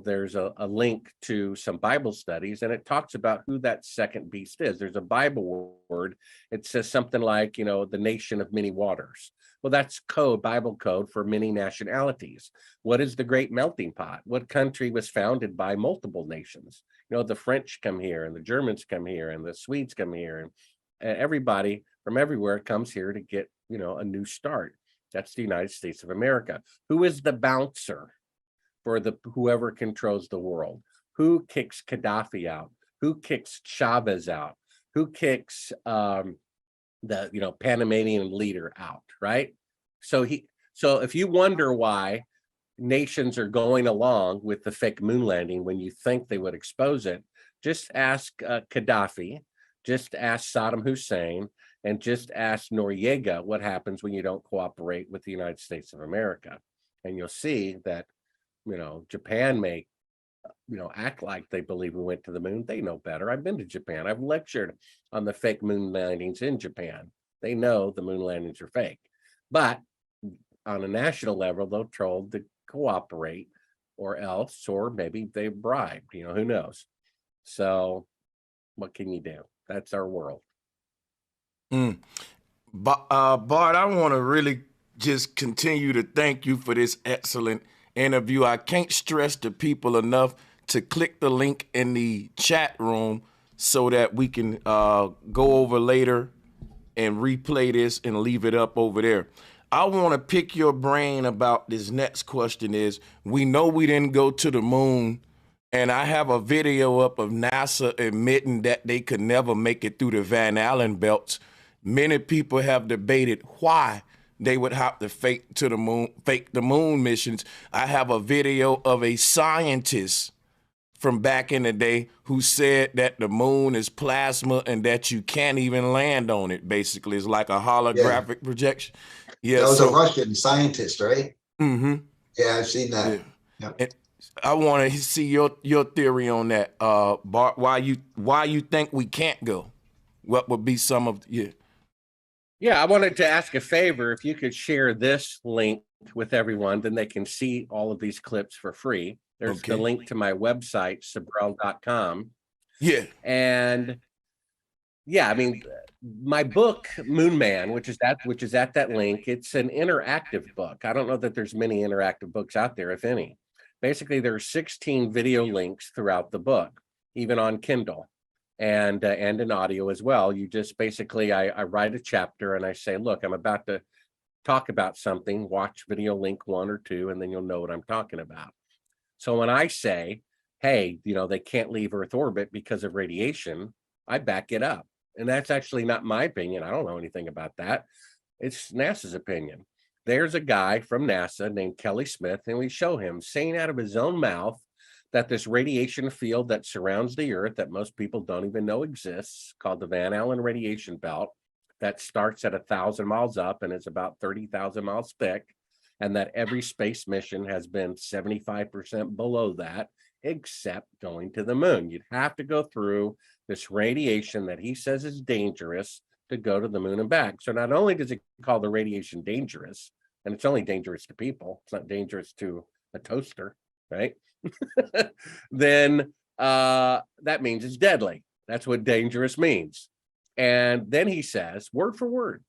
there's a link to some Bible studies, and it talks about who that second beast is. There's a Bible word. It says something like, the nation of many waters. Well, that's Bible code for many nationalities. What is the great melting pot? What country was founded by multiple nations? The French come here, and the Germans come here, and the Swedes come here, and everybody from everywhere comes here to get, a new start. That's the United States of America. Who is the bouncer for whoever controls the world? Who kicks Gaddafi out? Who kicks Chavez out? Who kicks the Panamanian leader out, right? So if you wonder why nations are going along with the fake moon landing when you think they would expose it, just ask Gaddafi, just ask Saddam Hussein, and just ask Noriega what happens when you don't cooperate with the United States of America. And you'll see that, Japan may, act like they believe we went to the moon. They know better. I've been to Japan. I've lectured on the fake moon landings in Japan. They know the moon landings are fake. But on a national level, they're told to cooperate or else, or maybe they bribed, who knows? So what can you do? That's our world. But Bart, I want to really just continue to thank you for this excellent interview. I can't stress to people enough to click the link in the chat room so that we can go over later and replay this and leave it up over there. I want to pick your brain about this next question is, we know we didn't go to the moon, and I have a video up of NASA admitting that they could never make it through the Van Allen belts. Many people have debated why they would have to fake the moon missions. I have a video of a scientist from back in the day who said that the moon is plasma and that you can't even land on it. Basically, it's like a holographic projection. Yeah, that was a Russian scientist, right? Mm-hmm. Yeah, I've seen that. Yeah. Yep. I want to see your theory on that, Bart. Why you think we can't go? What would be some of Yeah, I wanted to ask a favor. If you could share this link with everyone, then they can see all of these clips for free. There's the link to my website, Sibrel.com. Yeah. And yeah, I mean, my book, Moon Man, which is at that link, it's an interactive book. I don't know that there's many interactive books out there, if any. Basically, there are 16 video links throughout the book, even on Kindle and in audio as well. You just basically, I write a chapter and I say, look, I'm about to talk about something, watch video link 1 or 2, and then you'll know what I'm talking about. So when I say, hey, they can't leave Earth orbit because of radiation, I back it up. And that's actually not my opinion. I don't know anything about that. It's NASA's opinion. There's a guy from NASA named Kelly Smith, and we show him saying out of his own mouth that this radiation field that surrounds the Earth that most people don't even know exists, called the Van Allen radiation belt, that starts at 1,000 miles up and is about 30,000 miles thick, and that every space mission has been 75% below that, except going to the moon. You'd have to go through this radiation that he says is dangerous to go to the moon and back. So not only does it call the radiation dangerous, and it's only dangerous to people, it's not dangerous to a toaster, right? Then that means it's deadly. That's what dangerous means. And then he says, word for word,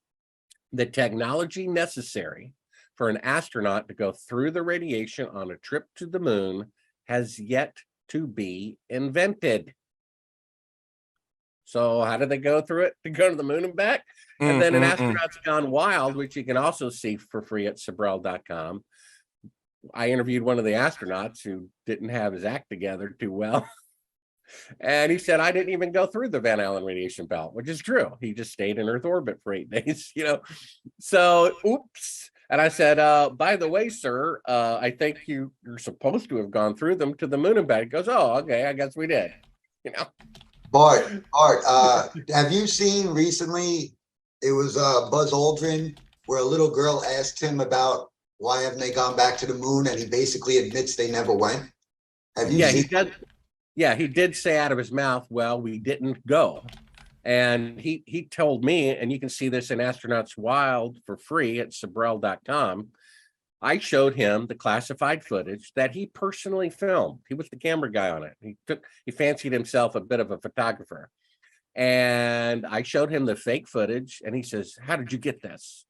the technology necessary for an astronaut to go through the radiation on a trip to the moon has yet to be invented. So how did they go through it to go to the moon and back? And then an astronaut's gone wild, which you can also see for free at Sibrel.com. I interviewed one of the astronauts who didn't have his act together too well. And he said, I didn't even go through the Van Allen radiation belt, which is true. He just stayed in Earth orbit for 8 days, So, oops. And I said, by the way, sir, I think you're supposed to have gone through them to the moon and back. He goes, oh, okay, I guess we did. Bart, have you seen recently, it was Buzz Aldrin, where a little girl asked him about why haven't they gone back to the moon, and he basically admits they never went? Have you seen? He did say out of his mouth, well, we didn't go. And he told me, and you can see this in Astronauts Wild for free at Sibrel.com. I showed him the classified footage that he personally filmed. He was the camera guy on it. He fancied himself a bit of a photographer. And I showed him the fake footage, and he says, how did you get this?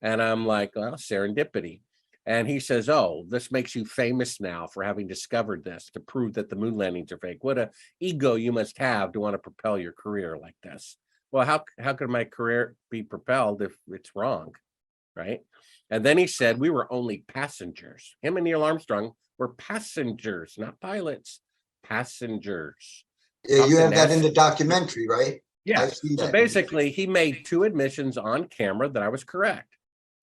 And I'm like, well, serendipity. And he says, oh, this makes you famous now for having discovered this to prove that the moon landings are fake. What an ego you must have to want to propel your career like this. Well, how could my career be propelled if it's wrong, right? And then he said, we were only passengers. Him and Neil Armstrong were passengers, not pilots, passengers. Yeah, you have that in the documentary, right? Yeah. I've seen that. So basically, he made 2 admissions on camera that I was correct.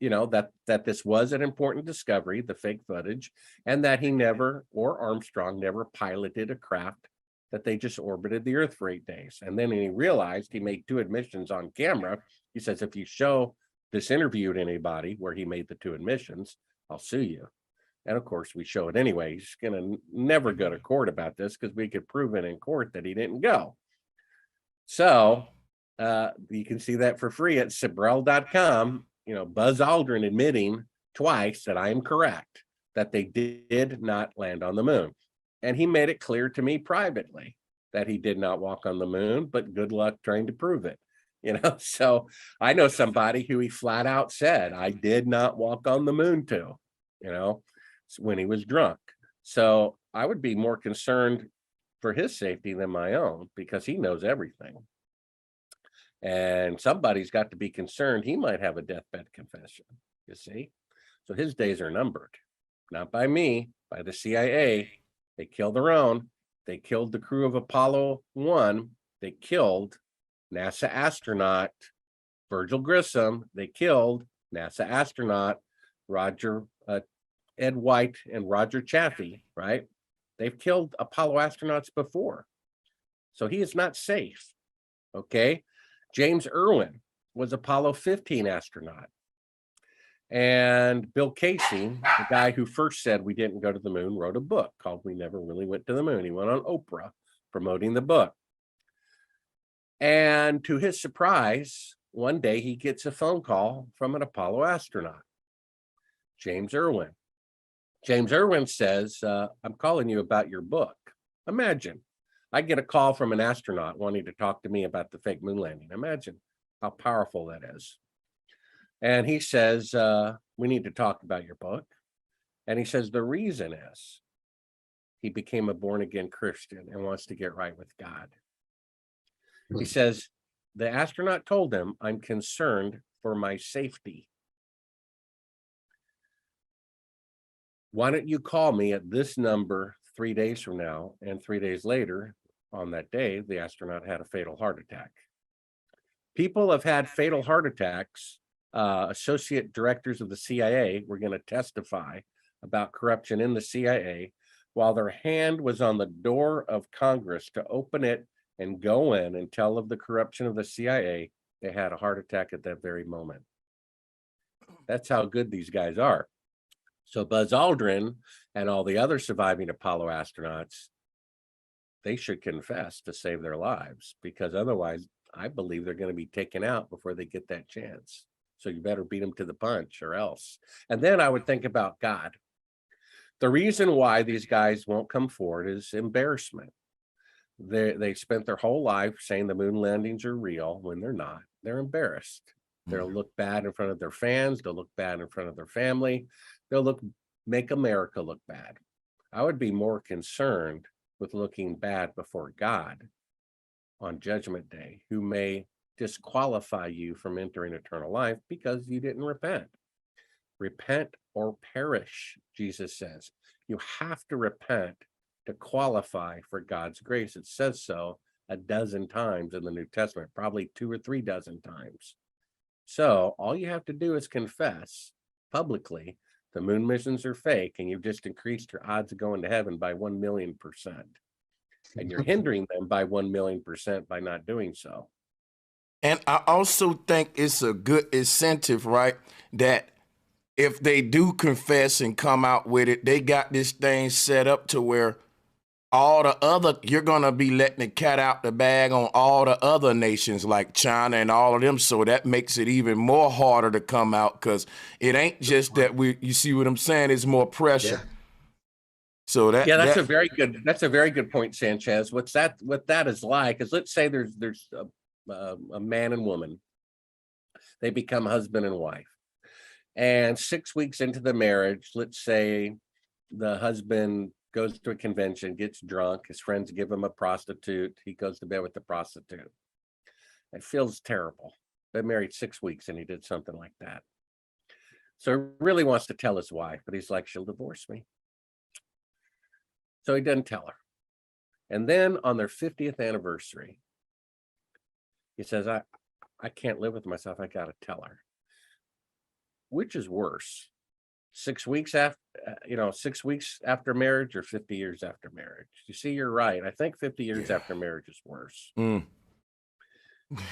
That this was an important discovery, the fake footage, and that he never, or Armstrong never, piloted a craft, that they just orbited the Earth for 8 days. And then he realized, he made 2 admissions on camera. He says, if you show this interview to anybody where he made the 2 admissions, I'll sue you. And of course, we show it anyway. He's going to never go to court about this because we could prove it in court that he didn't go. So you can see that for free at Sibrel.com. Buzz Aldrin admitting twice that I am correct, that they did not land on the moon. And he made it clear to me privately that he did not walk on the moon, but good luck trying to prove it. So I know somebody who he flat out said, I did not walk on the moon to, when he was drunk. So I would be more concerned for his safety than my own, because he knows everything. And somebody's got to be concerned he might have a deathbed confession, you see? So his days are numbered, not by me, by the CIA. They killed their own. They killed the crew of Apollo 1. They killed NASA astronaut Virgil Grissom. They killed NASA astronaut Ed White and Roger Chaffee, right? They've killed Apollo astronauts before. So he is not safe, okay? James Irwin was Apollo 15 astronaut. And Bill Casey, the guy who first said we didn't go to the moon, wrote a book called We Never Really Went to the Moon. He went on Oprah promoting the book. And to his surprise, one day he gets a phone call from an Apollo astronaut, James Irwin. James Irwin says, I'm calling you about your book. Imagine, I get a call from an astronaut wanting to talk to me about the fake moon landing. Imagine how powerful that is. And he says, we need to talk about your book. And he says, the reason is he became a born-again Christian and wants to get right with God. He says, the astronaut told him, I'm concerned for my safety. Why don't you call me at this number 3 days from now? And 3 days later, on that day, the astronaut had a fatal heart attack. People have had fatal heart attacks. Associate directors of the CIA were going to testify about corruption in the CIA while their hand was on the door of Congress to open it and go in and tell of the corruption of the CIA. They had a heart attack at that very moment. That's how good these guys are. So Buzz Aldrin and all the other surviving Apollo astronauts, they should confess to save their lives, because otherwise I believe they're going to be taken out before they get that chance. So you better beat them to the punch or else. And then I would think about God. The reason why these guys won't come forward is embarrassment. They spent their whole life saying the moon landings are real when they're not. They're embarrassed. They'll look bad in front of their fans. They'll look bad in front of their family. They'll make America look bad. I would be more concerned with looking bad before God on Judgment Day, who may disqualify you from entering eternal life because you didn't repent. Repent or perish, Jesus says. You have to repent to qualify for God's grace. It says so a dozen times in the New Testament, probably 2 or 3 dozen times. So all you have to do is confess publicly the moon missions are fake, and you've just increased your odds of going to heaven by 1,000,000%. And you're hindering them by 1,000,000% by not doing so. And I also think it's a good incentive, right? That if they do confess and come out with it, they got this thing set up to where all the other, you're going to be letting the cat out the bag on all the other nations like China and all of them. So that makes it even more harder to come out, because it ain't just that you see what I'm saying? It's more pressure. Yeah. So that's a very good point, Sanchez. What that is like is, let's say there's a man and woman. They become husband and wife. And 6 weeks into the marriage, let's say the husband goes to a convention, gets drunk, his friends give him a prostitute, he goes to bed with the prostitute. It feels terrible. Been married 6 weeks and he did something like that. So he really wants to tell his wife, but he's like, she'll divorce me. So he doesn't tell her. And then on their 50th anniversary, he says, I can't live with myself, I gotta tell her. Which is worse? 6 weeks after, 6 weeks after marriage, or 50 years after marriage? You see, you're right. I think 50 years after marriage is worse.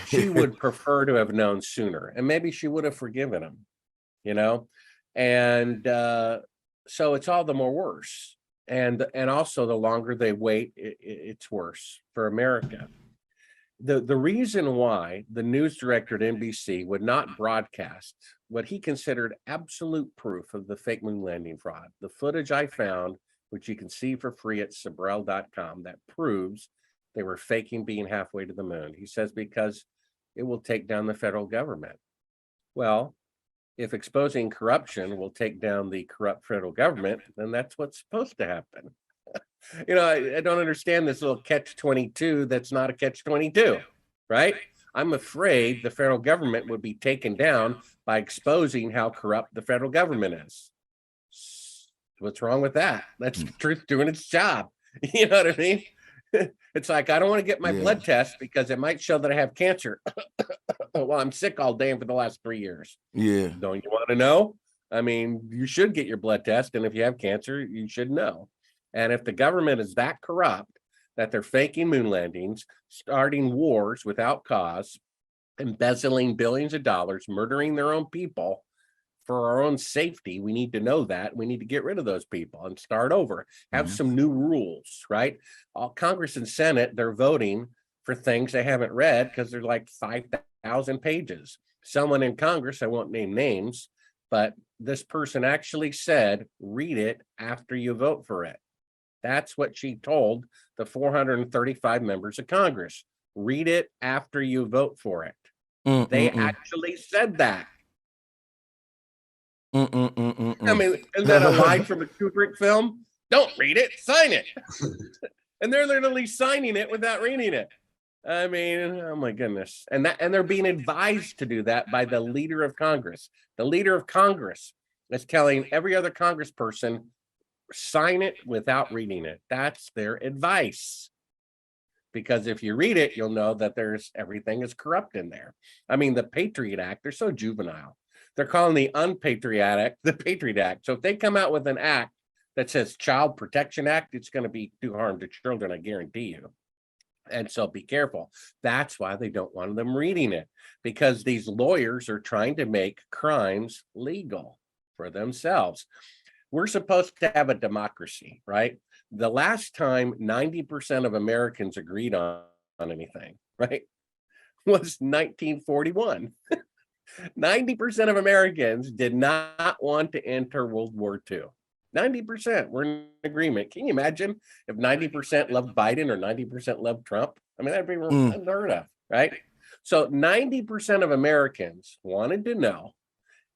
She would prefer to have known sooner, and maybe she would have forgiven him, and so it's all the more worse. And also, the longer they wait, it's worse for America. the reason why the news director at NBC would not broadcast what he considered absolute proof of the fake moon landing fraud, the footage I found, which you can see for free at Sibrel.com, that proves they were faking being halfway to the moon. He says because it will take down the federal government. Well, if exposing corruption will take down the corrupt federal government, then that's what's supposed to happen. You know, I don't understand this little catch-22 that's not a catch-22, right? I'm afraid the federal government would be taken down by exposing how corrupt the federal government is. What's wrong with that? That's the truth doing its job. You know what I mean? It's like, I don't want to get my blood test because it might show that I have cancer. Well, I'm sick all day for the last 3 years. Yeah. Don't you want to know? I mean, you should get your blood test. And if you have cancer, you should know. And if the government is that corrupt that they're faking moon landings, starting wars without cause, embezzling billions of dollars, murdering their own people for our own safety, we need to know that. We need to get rid of those people and start over, have some new rules, right? All Congress and Senate, they're voting for things they haven't read because they're like 5,000 pages. Someone in Congress, I won't name names, but this person actually said, read it after you vote for it. That's what she told the 435 members of Congress. Read it after you vote for it. They actually said that. I mean, isn't that a line from a Kubrick film? Don't read it, sign it. And they're literally signing it without reading it. I mean, oh my goodness. And they're being advised to do that by the leader of Congress. The leader of Congress is telling every other congressperson, sign it without reading it. That's their advice. Because if you read it, you'll know that everything is corrupt in there. I mean, the Patriot Act, they're so juvenile. They're calling the unpatriotic the Patriot Act. So if they come out with an act that says Child Protection Act, it's going to be do harm to children, I guarantee you. And so be careful. That's why they don't want them reading it, because these lawyers are trying to make crimes legal for themselves. We're supposed to have a democracy, right? The last time 90% of Americans agreed on anything, right, was 1941. 90% of Americans did not want to enter World War II. 90% were in agreement. Can you imagine if 90% loved Biden or 90% loved Trump? I mean, that'd be unheard of, right? So 90% of Americans wanted to know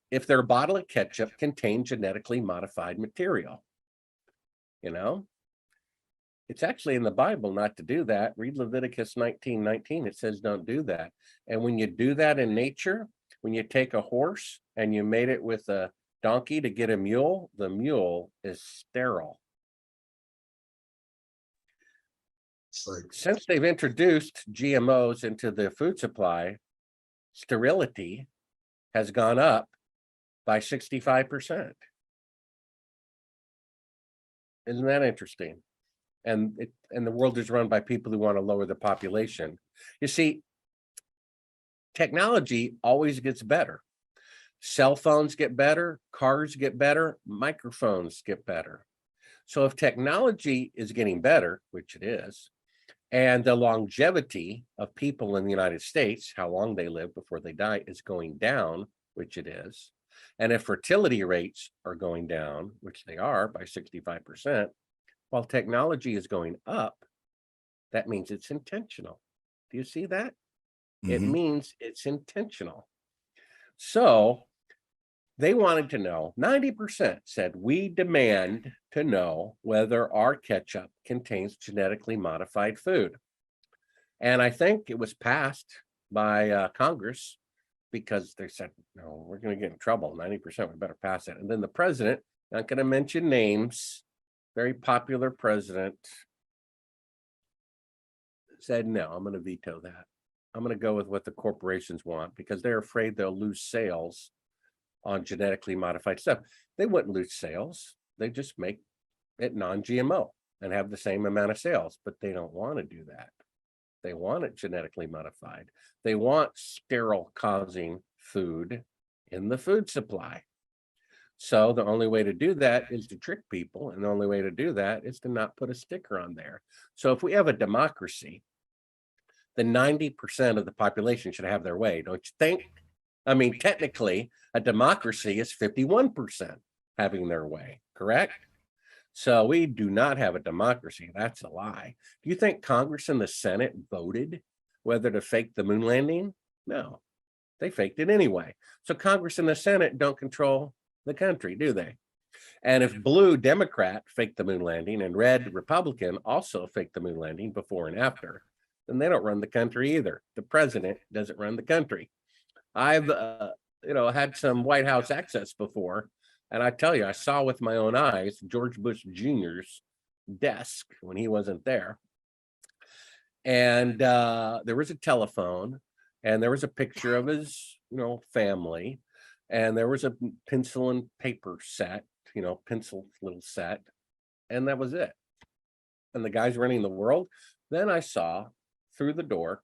if their bottle of ketchup contained genetically modified material. You know, it's actually in the Bible not to do that. Read Leviticus 19:19. It says don't do that. And when you do that in nature, when you take a horse and you mate it with a donkey to get a mule, the mule is sterile. Since they've introduced GMOs into the food supply, sterility has gone up by 65%. Isn't that interesting? And the world is run by people who want to lower the population. You see, technology always gets better. Cell phones get better, cars get better, microphones get better. So if technology is getting better, which it is, and the longevity of people in the United States, how long they live before they die, is going down, which it is, and if fertility rates are going down, which they are by 65%, while technology is going up, that means it's intentional. Do you see that? It means it's intentional. So they wanted to know, 90% said, we demand to know whether our ketchup contains genetically modified food. And I think it was passed by Congress because they said, no, we're going to get in trouble. 90%, we better pass it. And then the president, not going to mention names, very popular president, said, no, I'm going to veto that. I'm going to go with what the corporations want because they're afraid they'll lose sales on genetically modified stuff. They wouldn't lose sales. They just make it non-GMO and have the same amount of sales, but they don't want to do that. They want it genetically modified. They want sterile causing food in the food supply. So the only way to do that is to trick people. And the only way to do that is to not put a sticker on there. So if we have a democracy, then 90% of the population should have their way, don't you think? I mean, technically, a democracy is 51% having their way, correct? So we do not have a democracy. That's a lie. Do you think Congress and the Senate voted whether to fake the moon landing? No, they faked it anyway. So Congress and the Senate don't control the country, do they? And if blue Democrat faked the moon landing and red Republican also faked the moon landing before and after, then they don't run the country either. The president doesn't run the country. I've had some White House access before, and I tell you, I saw with my own eyes George Bush Jr.'s desk when he wasn't there. And there was a telephone, and there was a picture of his, family, and there was a pencil and paper set, pencil little set, and that was it. And the guy's running the world. Then I saw through the door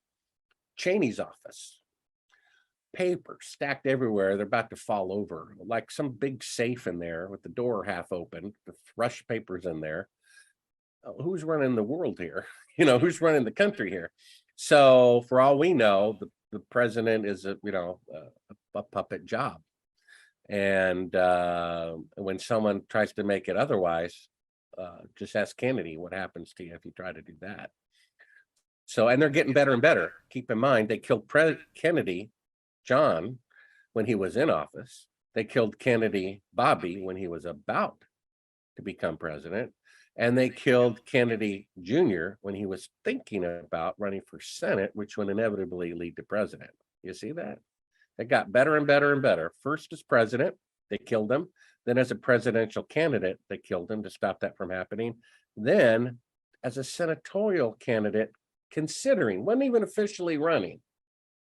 Cheney's office. Papers stacked everywhere. They're about to fall over, like some big safe in there with the door half open, with rush papers in there. Who's running the world here? Who's running the country here? So for all we know, the president is a puppet job. And when someone tries to make it otherwise, just ask Kennedy what happens to you if you try to do that. So, and they're getting better and better. Keep in mind, they killed Kennedy John when he was in office. They killed Kennedy Bobby when he was about to become president. And they killed Kennedy Jr. when he was thinking about running for Senate, which would inevitably lead to president. You see that? It got better and better and better. First as president, they killed him. Then as a presidential candidate, they killed him to stop that from happening. Then as a senatorial candidate, considering, wasn't even officially running.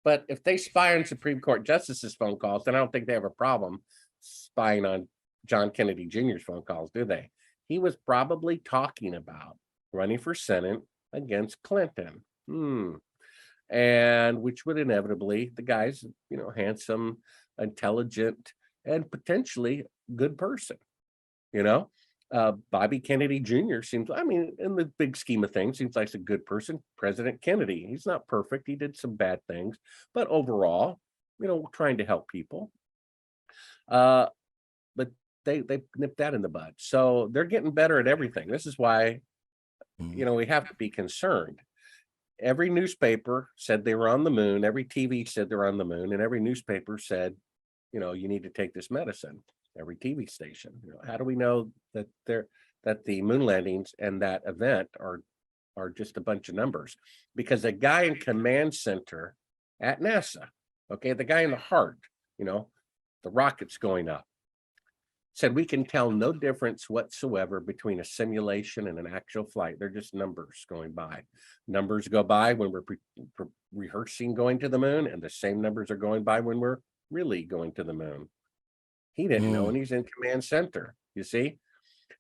But if they spy on Supreme Court justices' phone calls, then I don't think they have a problem spying on John Kennedy Jr.'s phone calls, do they? He was probably talking about running for Senate against Clinton. And which would inevitably, the guy's, handsome, intelligent, and potentially good person, Bobby Kennedy Jr. seems, in the big scheme of things, seems like a good person. President Kennedy, he's not perfect. He did some bad things, but overall, trying to help people. But they nipped that in the bud. So they're getting better at everything. This is why, we have to be concerned. Every newspaper said they were on the moon. Every TV said they're on the moon, and every newspaper said, you need to take this medicine. Every TV station. How do we know that the moon landings and that event are just a bunch of numbers? Because the guy in command center at NASA, okay, the guy in the heart, the rockets going up, said we can tell no difference whatsoever between a simulation and an actual flight. They're just numbers going by. Numbers go by when we're rehearsing going to the moon, and the same numbers are going by when we're really going to the moon. He didn't know, and he's in command center, you see?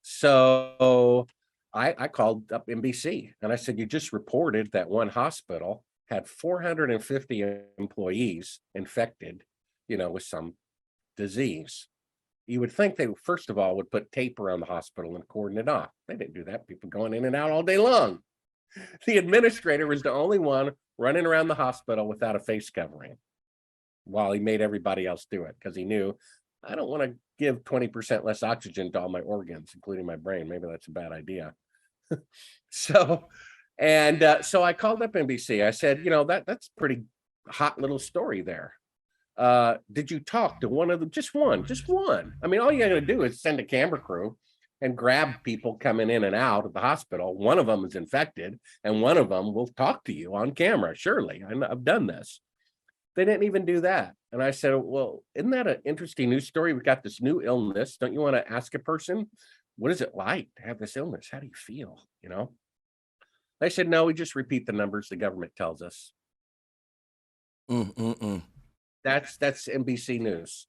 So I called up NBC and I said, you just reported that one hospital had 450 employees infected, with some disease. You would think they, first of all, would put tape around the hospital and cordon it off. They didn't do that. People going in and out all day long. The administrator was the only one running around the hospital without a face covering while he made everybody else do it, because he knew, I don't want to give 20% less oxygen to all my organs, including my brain. Maybe that's a bad idea. So I called up NBC. I said, that's pretty hot little story there. Did you talk to one of them? Just one. All you got to do is send a camera crew and grab people coming in and out of the hospital. One of them is infected, and one of them will talk to you on camera. Surely, I've done this. They didn't even do that. And I said, well, isn't that an interesting news story? We've got this new illness. Don't you want to ask a person, what is it like to have this illness? How do you feel? They said, no, we just repeat the numbers the government tells us. That's NBC News.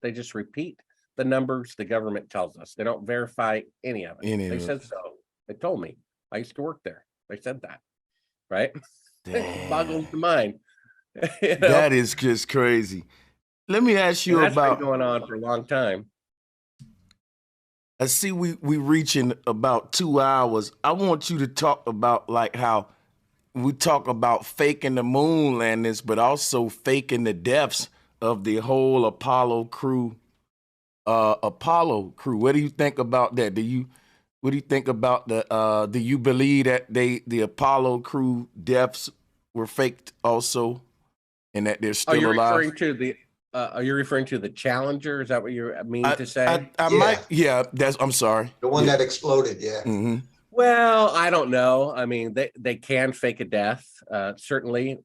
They just repeat the numbers the government tells us. They don't verify any of it. They said so. They told me. I used to work there. They said that. Right? It boggles the mind. That is just crazy. Let me ask you that's about been going on for a long time. I see we reaching about 2 hours. I want you to talk about like how we talk about faking the moon landings, but also faking the deaths of the whole Apollo crew. What do you think about that? What do you think about the? Do you believe that the Apollo crew deaths were faked also, and that they're Are still you alive? referring to the? Are you referring to the Challenger? Is that what you mean to say? I Yeah. might. Yeah, I'm sorry. The one Yeah. that exploded, yeah. Mm-hmm. Well, I don't know. I mean, they can fake a death, certainly.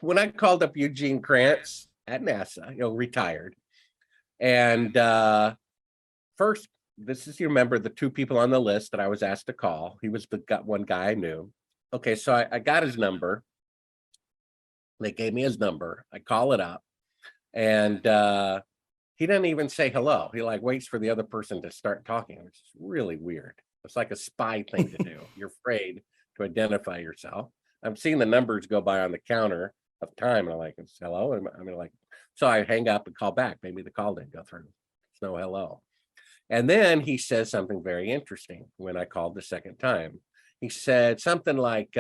When I called up Eugene Krantz at NASA, retired, and first, you remember the two people on the list that I was asked to call. He was the one guy I knew. Okay, so I got his number. They gave me his number. I call it up, and he doesn't even say hello. He like waits for the other person to start talking, which is really weird. It's like a spy thing to do. You're afraid to identify yourself. I'm seeing the numbers go by on the counter of time, and I'm like, it's hello. I mean, like, so I hang up and call back. Maybe the call didn't go through. It's no hello. And then he says something very interesting when I called the second time. He said something like,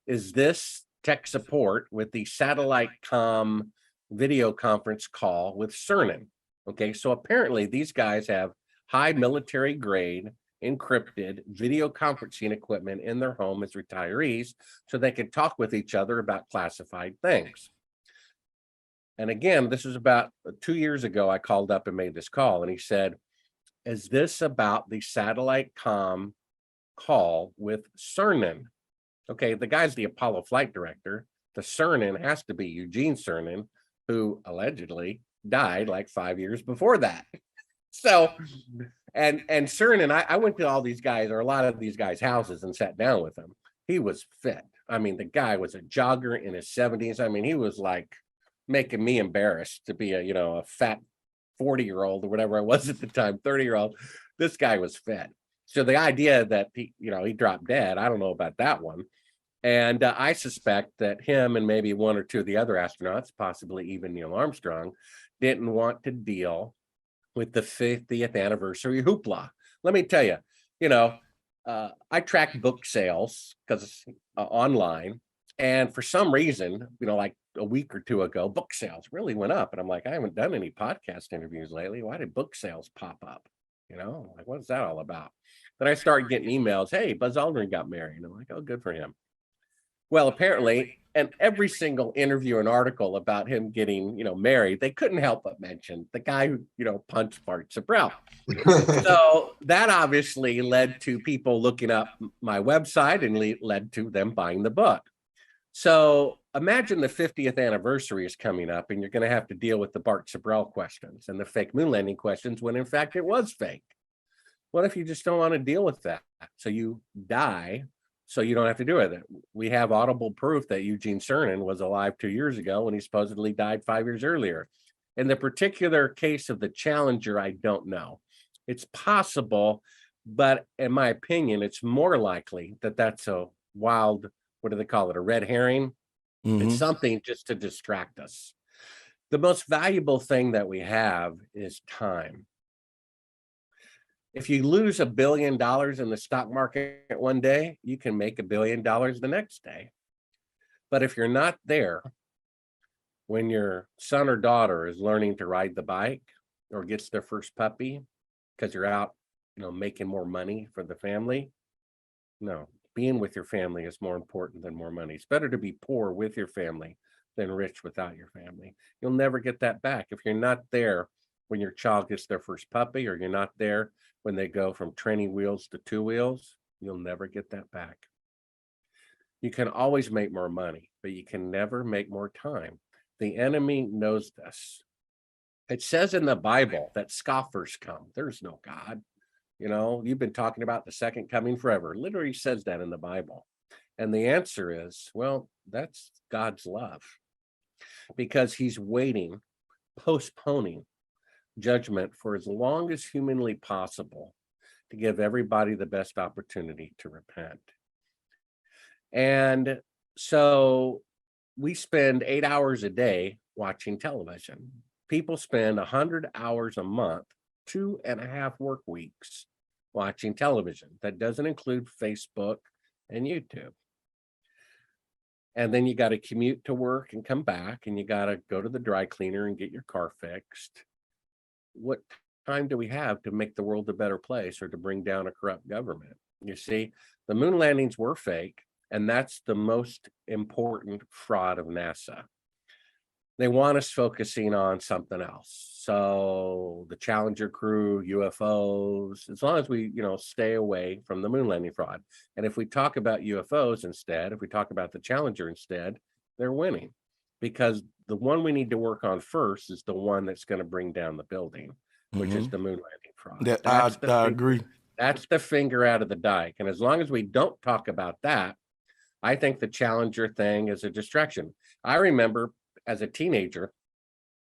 is this tech support with the satellite comm video conference call with Cernan? Okay, so apparently these guys have high military grade encrypted video conferencing equipment in their home as retirees so they can talk with each other about classified things. And again, this was about 2 years ago. I called up and made this call, and he said, is this about the satellite comm call with Cernan? Okay, the guy's the Apollo flight director. The Cernan has to be Eugene Cernan, who allegedly died like 5 years before that. So, and Cernan, I went to all these guys, or a lot of these guys' houses, and sat down with him. He was fit. I mean, the guy was a jogger in his 70s. I mean, he was like making me embarrassed to be a fat 40-year-old or whatever I was at the time, 30-year-old. This guy was fit. So the idea that he dropped dead, I don't know about that one. And I suspect that him and maybe one or two of the other astronauts, possibly even Neil Armstrong, didn't want to deal with the 50th anniversary hoopla. Let me tell you, I track book sales because online. And for some reason, like a week or two ago, book sales really went up. And I'm like, I haven't done any podcast interviews lately. Why did book sales pop up? Like, what is that all about? Then I started getting emails. Hey, Buzz Aldrin got married. And I'm like, oh, good for him. Well, apparently, and every single interview and article about him getting, married, they couldn't help but mention the guy who, punched Bart Sibrel. So that obviously led to people looking up my website and led to them buying the book. So imagine the 50th anniversary is coming up, and you're going to have to deal with the Bart Sibrel questions and the fake moon landing questions when in fact it was fake. What if you just don't want to deal with that? So you die, so you don't have to do it. We have audible proof that Eugene Cernan was alive 2 years ago when he supposedly died 5 years earlier. In the particular case of the Challenger, I don't know. It's possible, but in my opinion, it's more likely that that's a wild, what do they call it, a red herring? Mm-hmm. It's something just to distract us. The most valuable thing that we have is time. If you lose $1 billion in the stock market one day, you can make $1 billion the next day. But if you're not there when your son or daughter is learning to ride the bike or gets their first puppy because you're out, making more money for the family, no, being with your family is more important than more money. It's better to be poor with your family than rich without your family. You'll never get that back. If you're not there when your child gets their first puppy, or you're not there when they go from training wheels to 2 wheels, you'll never get that back. You can always make more money, but you can never make more time. The enemy knows this. It says in the Bible that scoffers come. There's no God. You've been talking about the second coming forever. Literally says that in the Bible. And the answer is, well, that's God's love, because he's waiting, postponing judgment for as long as humanly possible to give everybody the best opportunity to repent. And so we spend 8 hours a day watching television. People spend 100 hours a month, 2.5 work weeks watching television. That doesn't include Facebook, and YouTube. And then you got to commute to work and come back, and you got to go to the dry cleaner and get your car fixed. What time do we have to make the world a better place or to bring down a corrupt government? You see, the moon landings were fake, and that's the most important fraud of NASA. They want us focusing on something else. So the Challenger crew, UFOs, as long as we, stay away from the moon landing fraud. And if we talk about UFOs instead, if we talk about the Challenger instead, they're winning, because the one we need to work on first is the one that's going to bring down the building, which is the moon landing fraud. I agree. That's the finger out of the dike. And as long as we don't talk about that, I think the Challenger thing is a distraction. I remember as a teenager,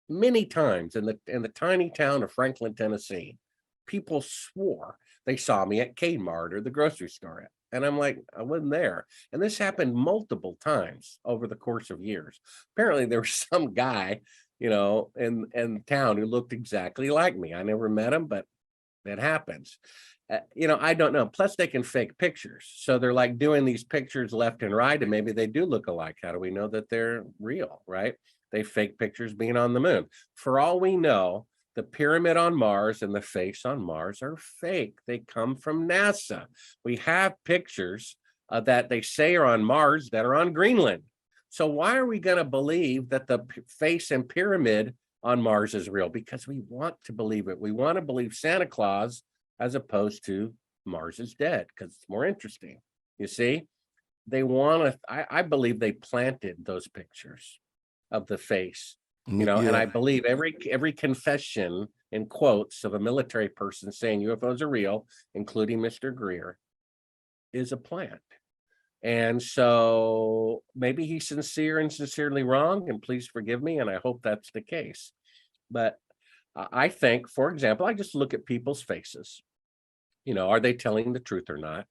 many times in the tiny town of Franklin, Tennessee, people swore they saw me at Kmart or the grocery store. And I'm like, I wasn't there. And this happened multiple times over the course of years. Apparently there was some guy, in town who looked exactly like me. I never met him, but it happens. I don't know. Plus they can fake pictures. So they're like doing these pictures left and right, and maybe they do look alike. How do we know that they're real, right? They fake pictures being on the moon. For all we know, the pyramid on Mars and the face on Mars are fake. They come from NASA. We have pictures that they say are on Mars that are on Greenland. So why are we going to believe that the face and pyramid on Mars is real? Because we want to believe it. We want to believe Santa Claus as opposed to Mars is dead, because it's more interesting. You see, they want to, I believe they planted those pictures of the face, and I believe every confession in quotes of a military person saying UFOs are real, including Mr. Greer, is a plant. And so maybe he's sincere and sincerely wrong, and please forgive me, and I hope that's the case. But I think, for example, I just look at people's faces. Are they telling the truth or not?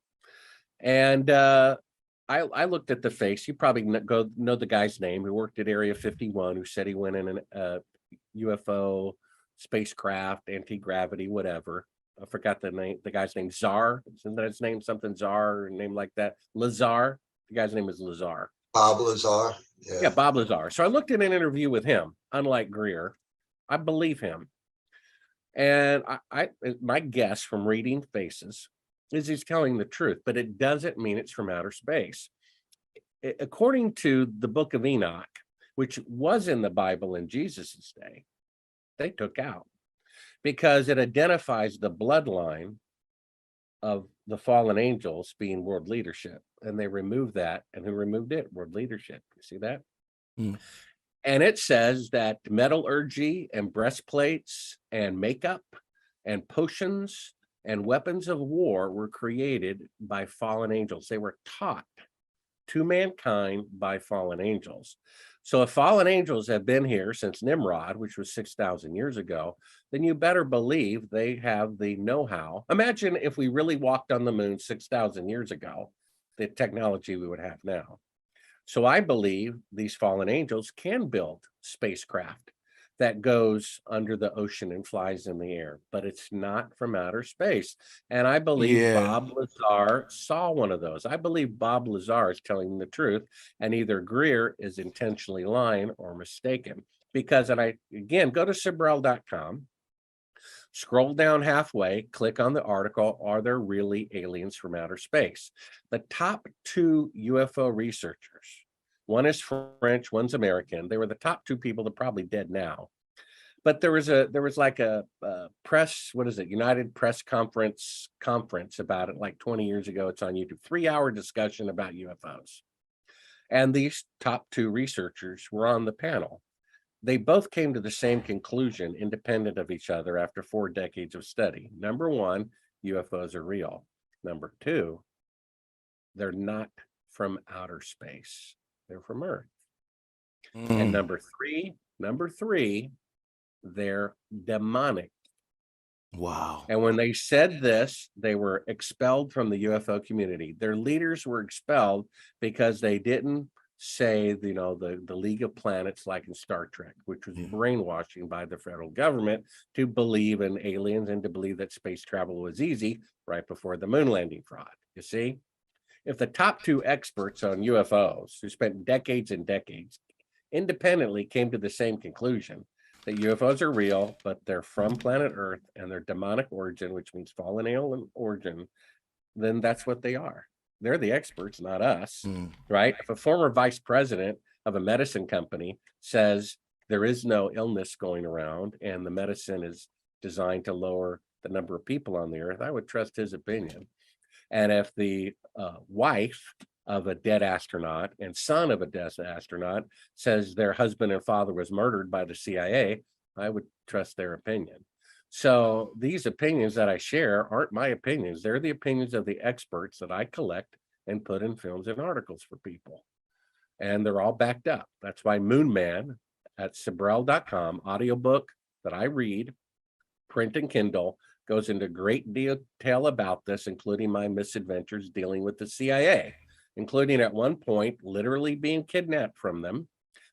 And I looked at the face. You probably know the guy's name who worked at Area 51, who said he went in a UFO spacecraft, anti-gravity, whatever. I forgot the name. The guy's name, Czar. Isn't that his name? Something Czar, name like that. Lazar. The guy's name is Lazar. Bob Lazar. Yeah, Bob Lazar. So I looked at an interview with him. Unlike Greer, I believe him. And my guess from reading faces is he's telling the truth, but it doesn't mean it's from outer space. According to the book of Enoch, which was in the Bible in Jesus's day, they took out because it identifies the bloodline of the fallen angels being world leadership. And they removed that. And who removed it? World leadership. You see that? And it says that metallurgy and breastplates and makeup and potions and weapons of war were created by fallen angels. They were taught to mankind by fallen angels. So if fallen angels have been here since Nimrod, which was 6,000 years ago, then you better believe they have the know-how. Imagine if we really walked on the moon 6,000 years ago, the technology we would have now. So I believe these fallen angels can build spacecraft that goes under the ocean and flies in the air, but it's not from outer space. And I believe Bob Lazar saw one of those. I believe Bob Lazar is telling the truth, and either Greer is intentionally lying or mistaken. Because, and I, again, go to Sibrel.com, scroll down halfway, click on the article, Are There Really Aliens from Outer Space? The top two UFO researchers, one is French, one's American. They were the top two people. They're probably dead now. But there was like a press, what is it? United Press conference about it like 20 years ago. It's on YouTube, 3-hour discussion about UFOs. And these top two researchers were on the panel. They both came to the same conclusion, independent of each other, after 4 decades of study. Number one, UFOs are real. Number two, they're not from outer space. They're from Earth. And number three, they're demonic. Wow. And when they said this, they were expelled from the UFO community. Their leaders were expelled because they didn't say, the League of Planets like in Star Trek, which was brainwashing by the federal government to believe in aliens and to believe that space travel was easy right before the moon landing fraud. You see? If the top two experts on UFOs, who spent decades and decades, independently came to the same conclusion that UFOs are real, but they're from planet Earth and they're demonic origin, which means fallen alien origin, then that's what they are. They're the experts, not us, right? If a former vice president of a medicine company says there is no illness going around and the medicine is designed to lower the number of people on the earth, I would trust his opinion. And if the wife of a dead astronaut and son of a dead astronaut says their husband and father was murdered by the CIA, I would trust their opinion. So these opinions that I share aren't my opinions. They're the opinions of the experts that I collect and put in films and articles for people. And they're all backed up. That's why Moon Man at Sibrel.com, audiobook that I read, print and Kindle, goes into great detail about this, including my misadventures dealing with the CIA, including at one point literally being kidnapped from them.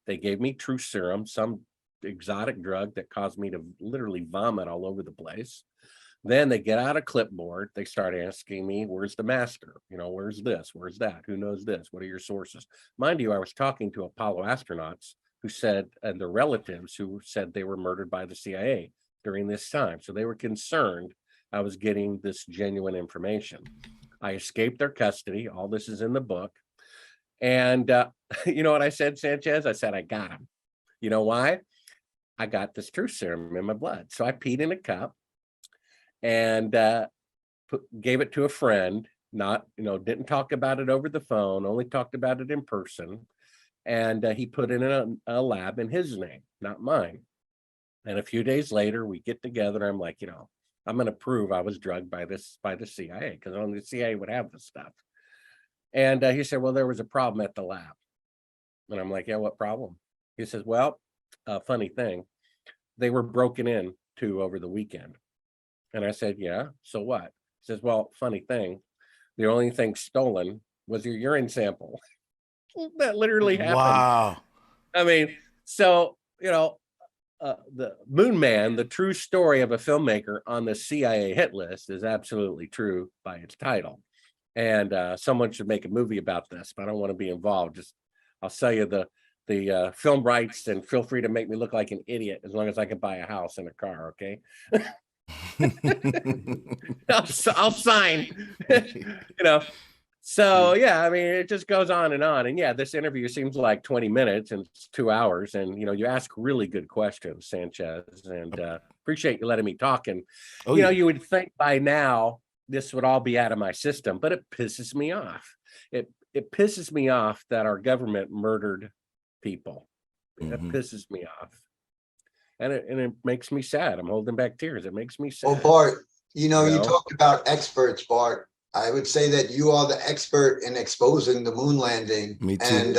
They gave me true serum, some exotic drug that caused me to literally vomit all over the place. Then they get out a clipboard. They start asking me, where's the master? You know, where's this? Where's that? Who knows this? What are your sources? Mind you, I was talking to Apollo astronauts who said, and their relatives who said they were murdered by the CIA during this time. So they were concerned I was getting this genuine information. I escaped their custody. All this is in the book. And you know what I said, Sanchez? I said, I got him. You know why? I got this truth serum in my blood. So I peed in a cup and gave it to a friend, not, didn't talk about it over the phone, only talked about it in person. And he put it in a lab in his name, not mine. And a few days later, we get together. I'm like, I'm going to prove I was drugged by the CIA, because only the CIA would have this stuff. And he said, well, there was a problem at the lab. And I'm like, yeah, what problem? He says, well, funny thing, they were broken in to over the weekend. And I said, yeah, so what? He says, well, funny thing, the only thing stolen was your urine sample. That literally happened. Wow. I mean, so, the Moon Man, the true story of a filmmaker on the CIA hit list, is absolutely true by its title. And someone should make a movie about this, but I don't want to be involved. I'll sell you the film rights and feel free to make me look like an idiot as long as I can buy a house and a car, okay? I'll sign, So yeah, I mean, it just goes on. And yeah, this interview seems like 20 minutes and it's 2 hours. And you ask really good questions, Sanchez, and appreciate you letting me talk. And you would think by now this would all be out of my system, but it pisses me off. It pisses me off that our government murdered people. It pisses me off. And it makes me sad. I'm holding back tears. It makes me sad. Well, Bart, you talked about experts, Bart. I would say that you are the expert in exposing the moon landing. Me too. And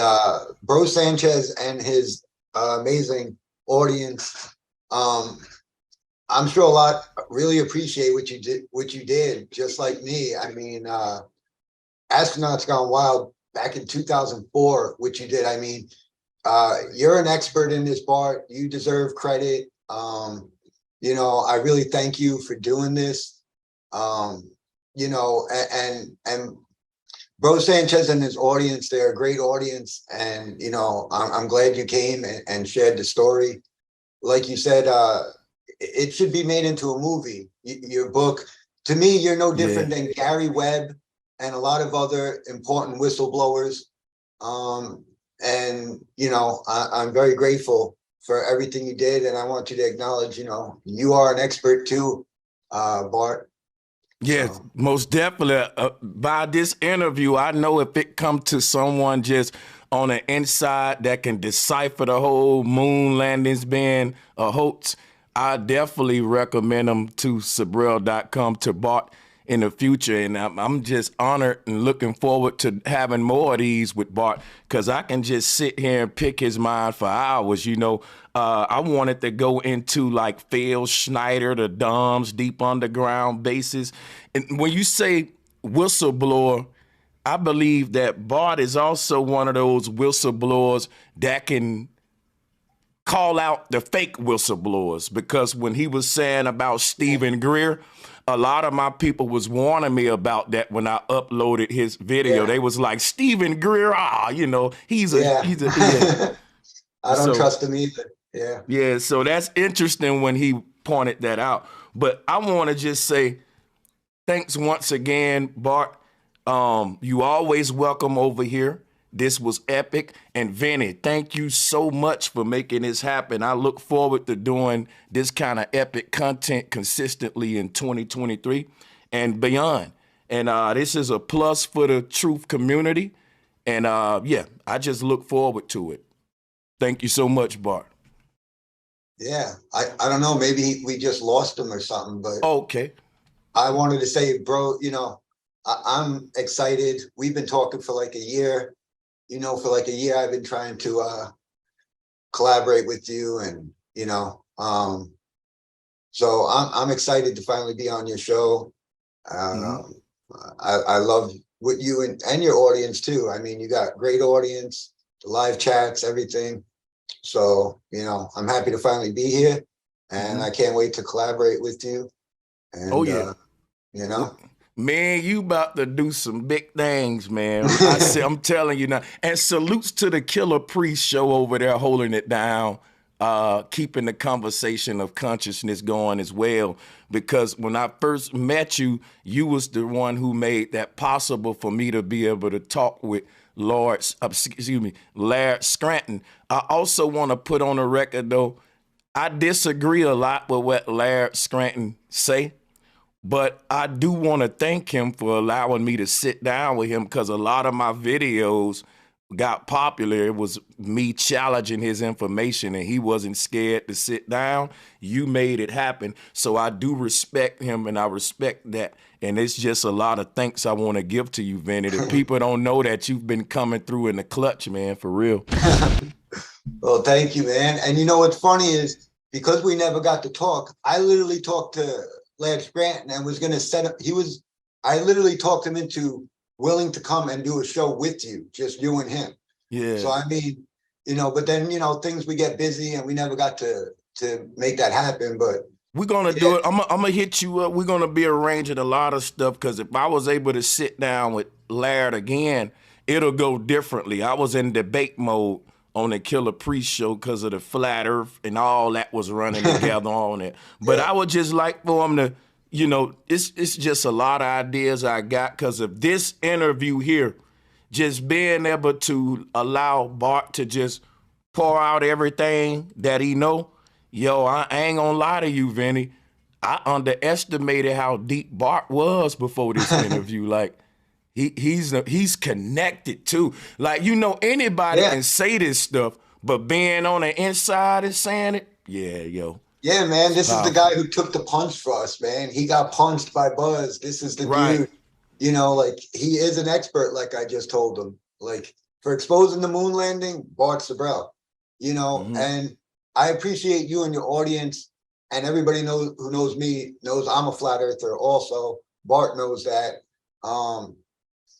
Bro Sanchez and his amazing audience, I'm sure a lot really appreciate what you did, just like me. I mean, Astronauts Gone Wild back in 2004, what you did. I mean, you're an expert in this, Bart. You deserve credit. I really thank you for doing this. And Bro Sanchez and his audience, they're a great audience. And, I'm glad you came and shared the story. Like you said, it should be made into a movie. Your book, to me, you're no different than Gary Webb and a lot of other important whistleblowers. I'm very grateful for everything you did. And I want you to acknowledge, you are an expert too, Bart. Yes, most definitely. By this interview, I know if it come to someone just on the inside that can decipher the whole moon landings being a hoax, I definitely recommend them to Sibrel.com, to Bart in the future. And I'm just honored and looking forward to having more of these with Bart, because I can just sit here and pick his mind for hours. I wanted to go into like Phil Schneider, the Dumbs, deep underground bases. And when you say whistleblower, I believe that Bart is also one of those whistleblowers that can call out the fake whistleblowers, because when he was saying about Stephen Greer, a lot of my people was warning me about that when I uploaded his video. Yeah. They was like, Stephen Greer, you know, he's a Yeah. yeah. I don't So trust him either. Yeah. yeah, so that's interesting when he pointed that out. But I want to just say thanks once again, Bart. You always welcome over here. This was epic. And Vinny, thank you so much for making this happen. I look forward to doing this kind of epic content consistently in 2023 and beyond. And this is a plus for the truth community. And yeah, I just look forward to it. Thank you so much, Bart. Yeah. I don't know. Maybe we just lost him or something, but Okay. I wanted to say, bro, you know, I'm excited. We've been talking for like a year. You know, for like a year, I've been trying to collaborate with you, and you know, so I'm excited to finally be on your show. I love what you and your audience too. I mean, you got great audience, the live chats, everything. So you know, I'm happy to finally be here, and I can't wait to collaborate with you. And Oh yeah. you know. Man, you about to do some big things, man. I'm telling you now. And salutes to the Killer Priest show over there holding it down, keeping the conversation of consciousness going as well. Because when I first met you, you was the one who made that possible for me to be able to talk with Laird Scranton. I also want to put on the record, though, I disagree a lot with what Laird Scranton say. But I do want to thank him for allowing me to sit down with him, because a lot of my videos got popular. It was me challenging his information, and he wasn't scared to sit down. You made it happen. So I do respect him, and I respect that. And it's just a lot of thanks I want to give to you, Vinny. The people don't know that you've been coming through in the clutch, man, for real. Well, thank you, man. And you know what's funny is, because we never got to talk, I literally talked to Laird Scranton and was going to set up. I literally talked him into willing to come and do a show with you, just you and him. Yeah. So I mean, you know, but then, you know, things, we get busy and we never got to make that happen. But we're gonna do it. I'm gonna hit you up. We're gonna be arranging a lot of stuff, because if I was able to sit down with Laird again, it'll go differently. I was in debate mode on the Killer Priest show because of the flat earth and all that was running together on it. But yeah. I would just like for him to, you know, it's just a lot of ideas I got because of this interview here, just being able to allow Bart to just pour out everything that he know. Yo, I ain't gonna lie to you, Vinny. I underestimated how deep Bart was before this interview. Like, he's connected too. Like, you know, anybody can say this stuff, but being on the inside and saying it, yeah, yo. Yeah, man, this is the guy who took the punch for us, man. He got punched by Buzz. This is the dude, you know, like, he is an expert, like I just told him. Like, for exposing the moon landing, Bart Sibrel, you know, and I appreciate you and your audience, and everybody who knows me knows I'm a flat earther also. Bart knows that.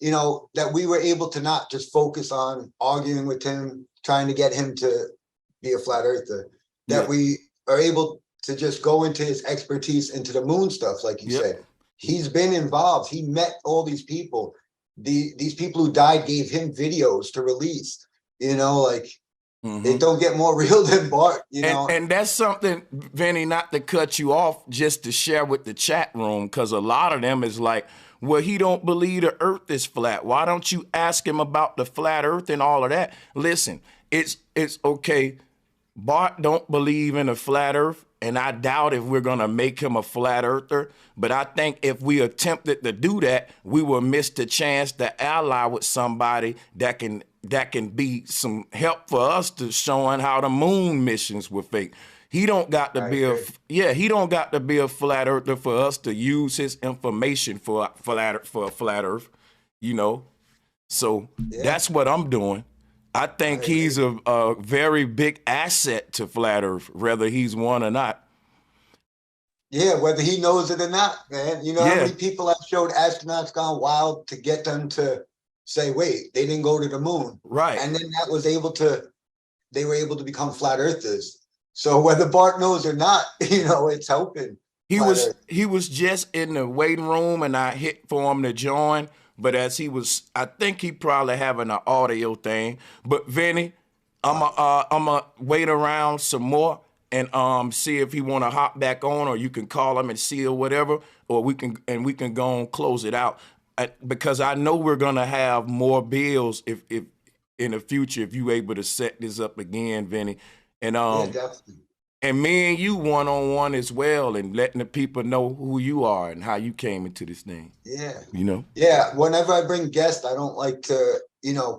You know, that we were able to not just focus on arguing with him, trying to get him to be a flat earther, that we are able to just go into his expertise into the moon stuff, like you said. He's been involved. He met all these people. These people who died gave him videos to release, you know, like, it don't get more real than Bart, you know. And that's something, Vinny, not to cut you off, just to share with the chat room, because a lot of them is like, well, he don't believe the earth is flat. Why don't you ask him about the flat earth and all of that? Listen, it's okay. Bart don't believe in a flat earth, and I doubt if we're gonna make him a flat earther. But I think if we attempted to do that, we will miss the chance to ally with somebody that can be some help for us to showing how the moon missions were fake. He don't got to be he don't got to be a flat earther for us to use his information for a flat earth, you know. So that's what I'm doing. I think he's a very big asset to flat earth, whether he's one or not. Yeah, whether he knows it or not, man. You know how many people I've showed Astronauts Gone Wild to get them to say, wait, they didn't go to the moon. Right. And then they were able to become flat earthers. So whether Bart knows or not, you know, it's helping. Flat He was just in the waiting room, and I hit for him to join. But as he was, I think he probably having an audio thing. But Vinny, I'm wait around some more and see if he want to hop back on, or you can call him and see or whatever, or we can go and close it out. Because I know we're gonna have more bills if in the future if you able to set this up again, Vinny. And yeah, definitely. and me and you one-on-one as well, and letting the people know who you are and how you came into this thing. Yeah. You know? Yeah. Whenever I bring guests, I don't like to,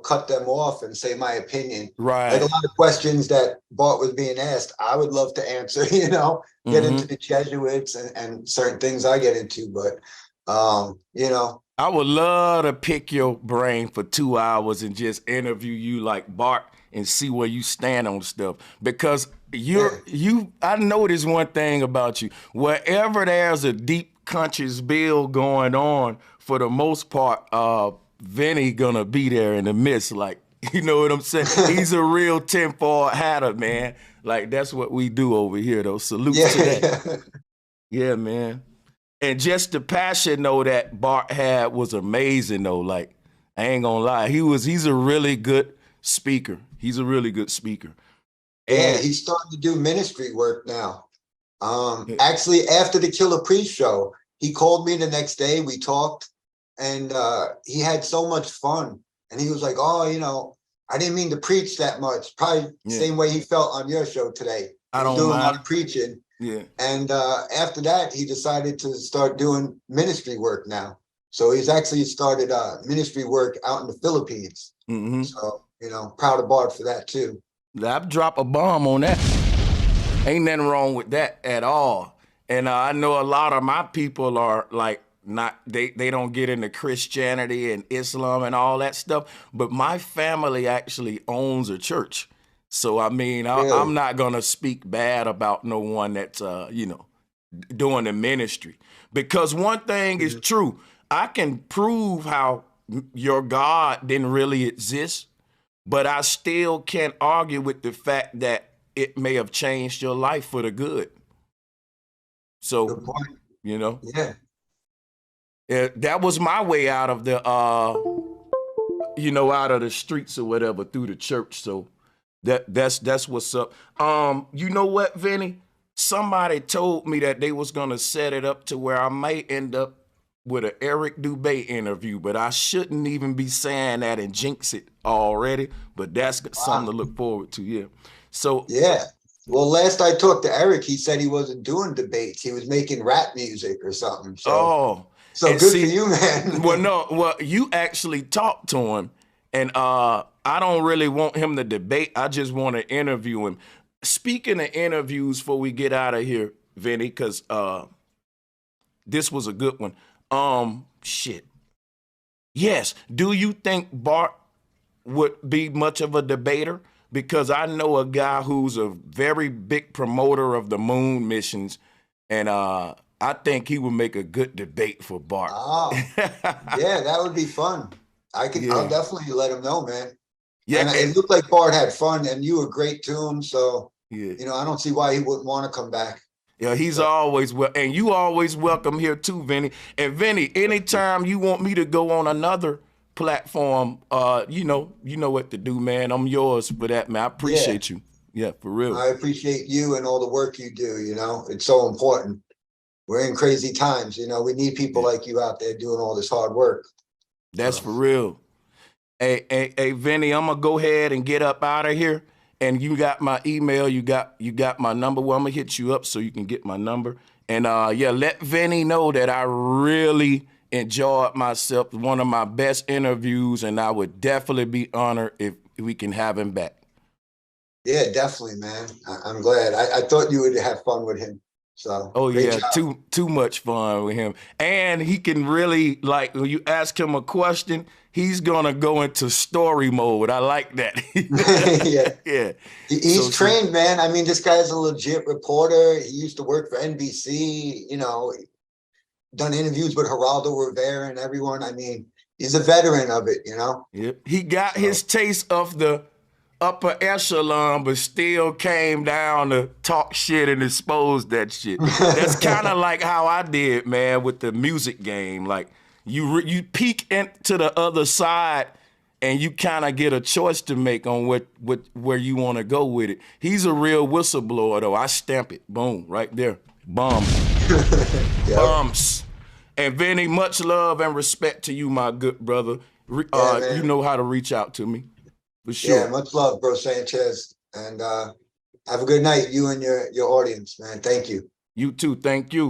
cut them off and say my opinion. Like a Right. lot of questions that Bart was being asked, I would love to answer, get into the Jesuits and certain things I get into. But, I would love to pick your brain for 2 hours and just interview you like Bart and see where you stand on stuff. Because I noticed one thing about you. Wherever there's a deep conscious bill going on, for the most part, Vinny gonna be there in the midst. Like, you know what I'm saying? He's a real tinfoil hatter, man. Like, that's what we do over here, though. Salute to that. Yeah, man. And just the passion, though, that Bart had was amazing, though. Like, I ain't gonna lie. He's a really good speaker. He's a really good speaker. Yeah, And he's starting to do ministry work now. Actually, after the Killer Priest show, he called me the next day. We talked, and he had so much fun. And he was like, "Oh, I didn't mean to preach that much." Probably the same way he felt on your show today. I He was don't doing a lot mind. of preaching. Yeah. And after that, he decided to start doing ministry work now. So he's actually started ministry work out in the Philippines. So, proud of Bart for that too. I've dropped a bomb on that. Ain't nothing wrong with that at all. And I know a lot of my people are like, they don't get into Christianity and Islam and all that stuff. But my family actually owns a church. So, I mean, I'm not going to speak bad about no one that's, doing the ministry. Because one thing is true. I can prove how your God didn't really exist, but I still can't argue with the fact that it may have changed your life for the good. So, Good point. Yeah, that was my way out of the, out of the streets or whatever through the church. So, that's what's up. You know what, Vinny? Somebody told me that they was gonna set it up to where I might end up with an Eric Dubé interview, but I shouldn't even be saying that and jinx it already. But that's something to look forward to. Yeah. So well, last I talked to Eric, he said he wasn't doing debates. He was making rap music or something. So good for you, man. Well, you actually talked to him, and I don't really want him to debate. I just want to interview him. Speaking of interviews, before we get out of here, Vinny, because this was a good one. Shit. Yes. Do you think Bart would be much of a debater? Because I know a guy who's a very big promoter of the moon missions, and I think he would make a good debate for Bart. Oh, yeah, that would be fun. I'll definitely let him know, man. Yeah, and it looked like Bart had fun, and you were great to him. So, I don't see why he wouldn't want to come back. Yeah, he's always and you always welcome here too, Vinny. And Vinny, anytime you want me to go on another platform, you know what to do, man. I'm yours for that, man. I appreciate you. Yeah, for real. I appreciate you and all the work you do. It's so important. We're in crazy times. We need people like you out there doing all this hard work. That's for real. Hey, Vinny, I'm gonna go ahead and get up out of here. And you got my email, you got my number. Well, I'm gonna hit you up so you can get my number. And let Vinny know that I really enjoyed myself. One of my best interviews, and I would definitely be honored if we can have him back. Yeah, definitely, man. I'm glad. I thought you would have fun with him. So too much fun with him. And he can really, like, when you ask him a question, he's gonna go into story mode. I like that. Yeah. He's trained, man. I mean, this guy's a legit reporter. He used to work for NBC, done interviews with Geraldo Rivera and everyone. I mean, he's a veteran of it, Yep. He got his taste of the upper echelon, but still came down to talk shit and expose that shit. That's kind of like how I did, man, with the music game. Like you peek into the other side, and you kind of get a choice to make on where you want to go with it. He's a real whistleblower, though. I stamp it. Boom, right there. Bums. Yep. Bums. And Vinny, much love and respect to you, my good brother. You know how to reach out to me. For sure. Yeah, much love, bro Sanchez. And have a good night, you and your audience, man. Thank you. You too. Thank you.